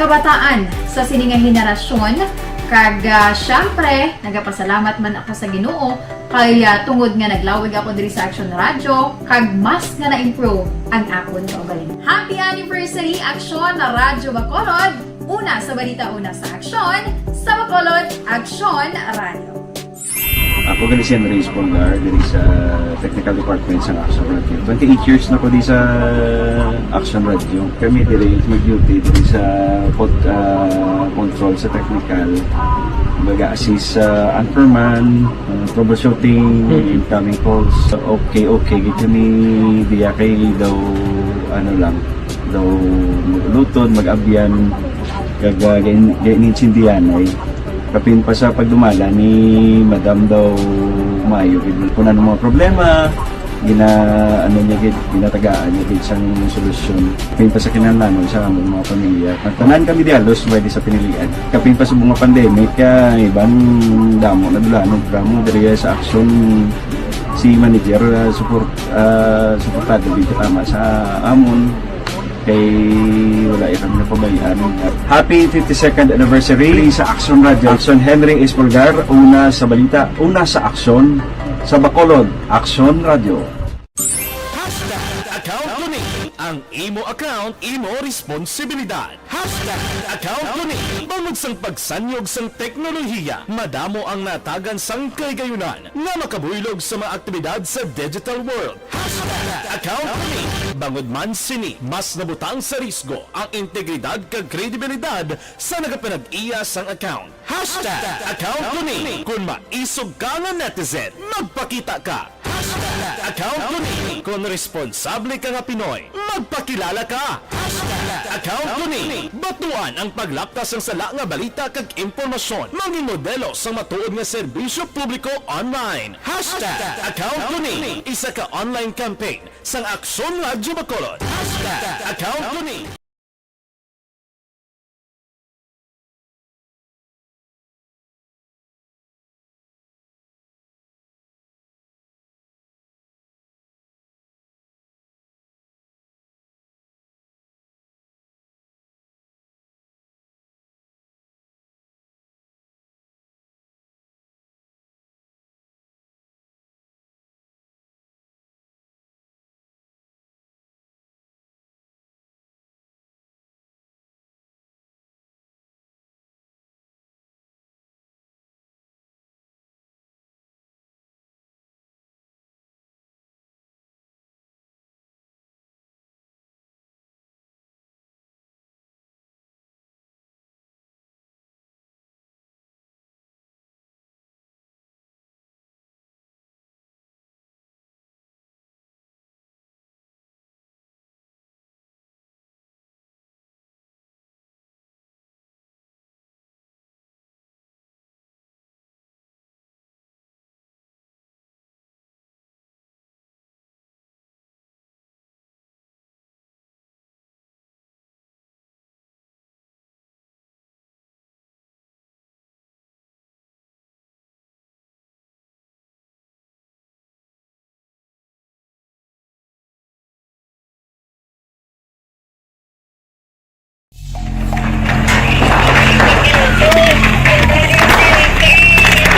kabataan sa sining nga henerasyon kag syempre nagapasalamat man ako sa Ginoo kay tungod nga naglawig ako diri sa Action Radio kag mas nga na-improve ang akon kaugalingon. Happy anniversary Action na Radyo Bacolod! Una sa balita, una sa Action, sa Bacolod, Action Radio. Ako gali si Enrique Polgar diri sa Technical Department sa Action Radio. 28 years na ko di sa Action Radio. Kami diri mag-duty diri sa control sa technical. Mag-assist sa anchorman, troubleshooting, incoming calls. Okay. Gito ni diya kay daw daw lutod, mag-abyan, kag ganinsindihan ay kapin pa sa pagdumala ni Madam daw maayo kung ano mga problema ginatagaan niya gid sang solusyon kapin pa sa kinahanglan sa among mga pamilya tanan kami dialos pwede sa pinilian kapin pa sa mga pandemic ibang damo na dulanon programo diri sa Action si manager suportado gid tama sa amon kay wala kami napabayaan. Happy 52nd anniversary sa Action Radio. Action Henry Espolgar, una sa balita, una sa Action, sa Bacolod, Action Radio. Account ko ni ang imo account, imo responsibilidad. Account ko ni bangod sang pagsanyog sang teknolohiya, madamo ang natagan sang kaygayunan nga makabuylog sa mga aktibidad sa digital world. Account ko ni bangod man sini mas nabutang sa risgo ang integridad kag kredibilidad sa nagapinag-iya sang account. Account ko ni kung maisog ka nga netizen, magpakita ka. Account ko ni kung responsable ka nga Pinoy, magpakilala ka. Account ko ni batuan ang paglaptas ng sala nga balita kag impormasyon, maging modelo sa matuod nga serbisyo publiko online. Account ko ni isa ka online campaign sang Aksyon Radyo Bacolod. Account ko ni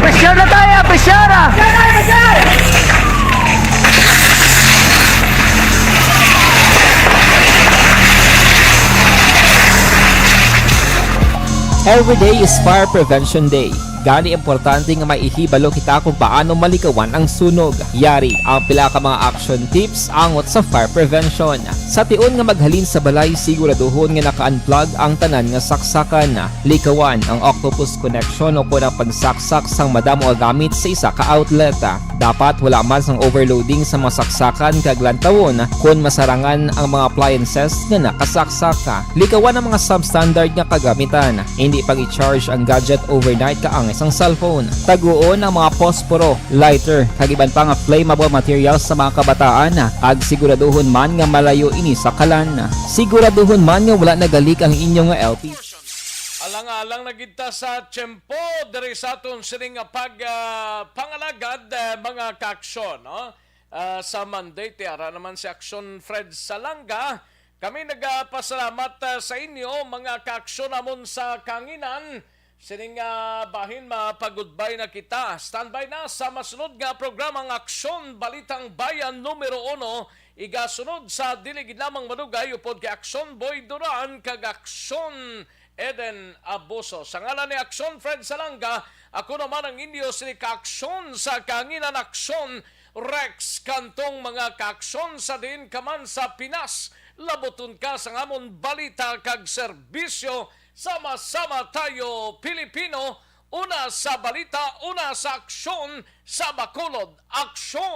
Presyar na tayo! Presyara! Every day is Fire Prevention Day. Gani importante nga maihibalo kita kung paano malikawan ang sunog. Yari ang pila ka mga action tips angot sa fire prevention. Sa tiun nga maghalin sa balay, siguraduhon nga naka-unplug ang tanan nga saksakan. Likawan ang octopus connection o ang pagsaksak sang madamo nga gamit sa isa ka outlet. Dapat wala man sang overloading sa mga saksakan kag lantawon kung masarangan ang mga appliances nga nakasaksaka. Likawan ang mga substandard nga kagamitan. Hindi pang i-charge ang gadget overnight kaang isang cellphone. Taguon ang mga posporo, lighter, kag iban pa nga flammable materials sa mga kabataan. Ag siguraduhon man nga malayo ini sa kalan. Siguraduhon man nga wala nagalik ang inyong nga LP. Alang-alang na kita sa tiyempo diri sa aton sining pangalagad mga kaaksyon, no? Sa Monday tiara naman si Aksyon Fred Salanga. Kami nagapasalamat sa inyo mga kaaksyon namon sa kanginan. Sining bahin mapagudbay na kita. Standby na sa masunod nga programang Aksyon Balitang Bayan numero 1. Igasunod sa diligid lamang madugay upod kay Aksyon Boy Duran kag Aksyon Eden Abuso. Sa ngalan ni Aksyon Fred Salanga, ako naman ang inyo si Kaaksyon sa kanginan Aksyon Rex kantong mga kaaksyon sa din kaman sa Pinas. Laboton ka sa ngamon balita kag serbisyo. Sama-sama tayo Pilipino. Una sa balita, una sa aksyon sa Bacolod. Aksyon!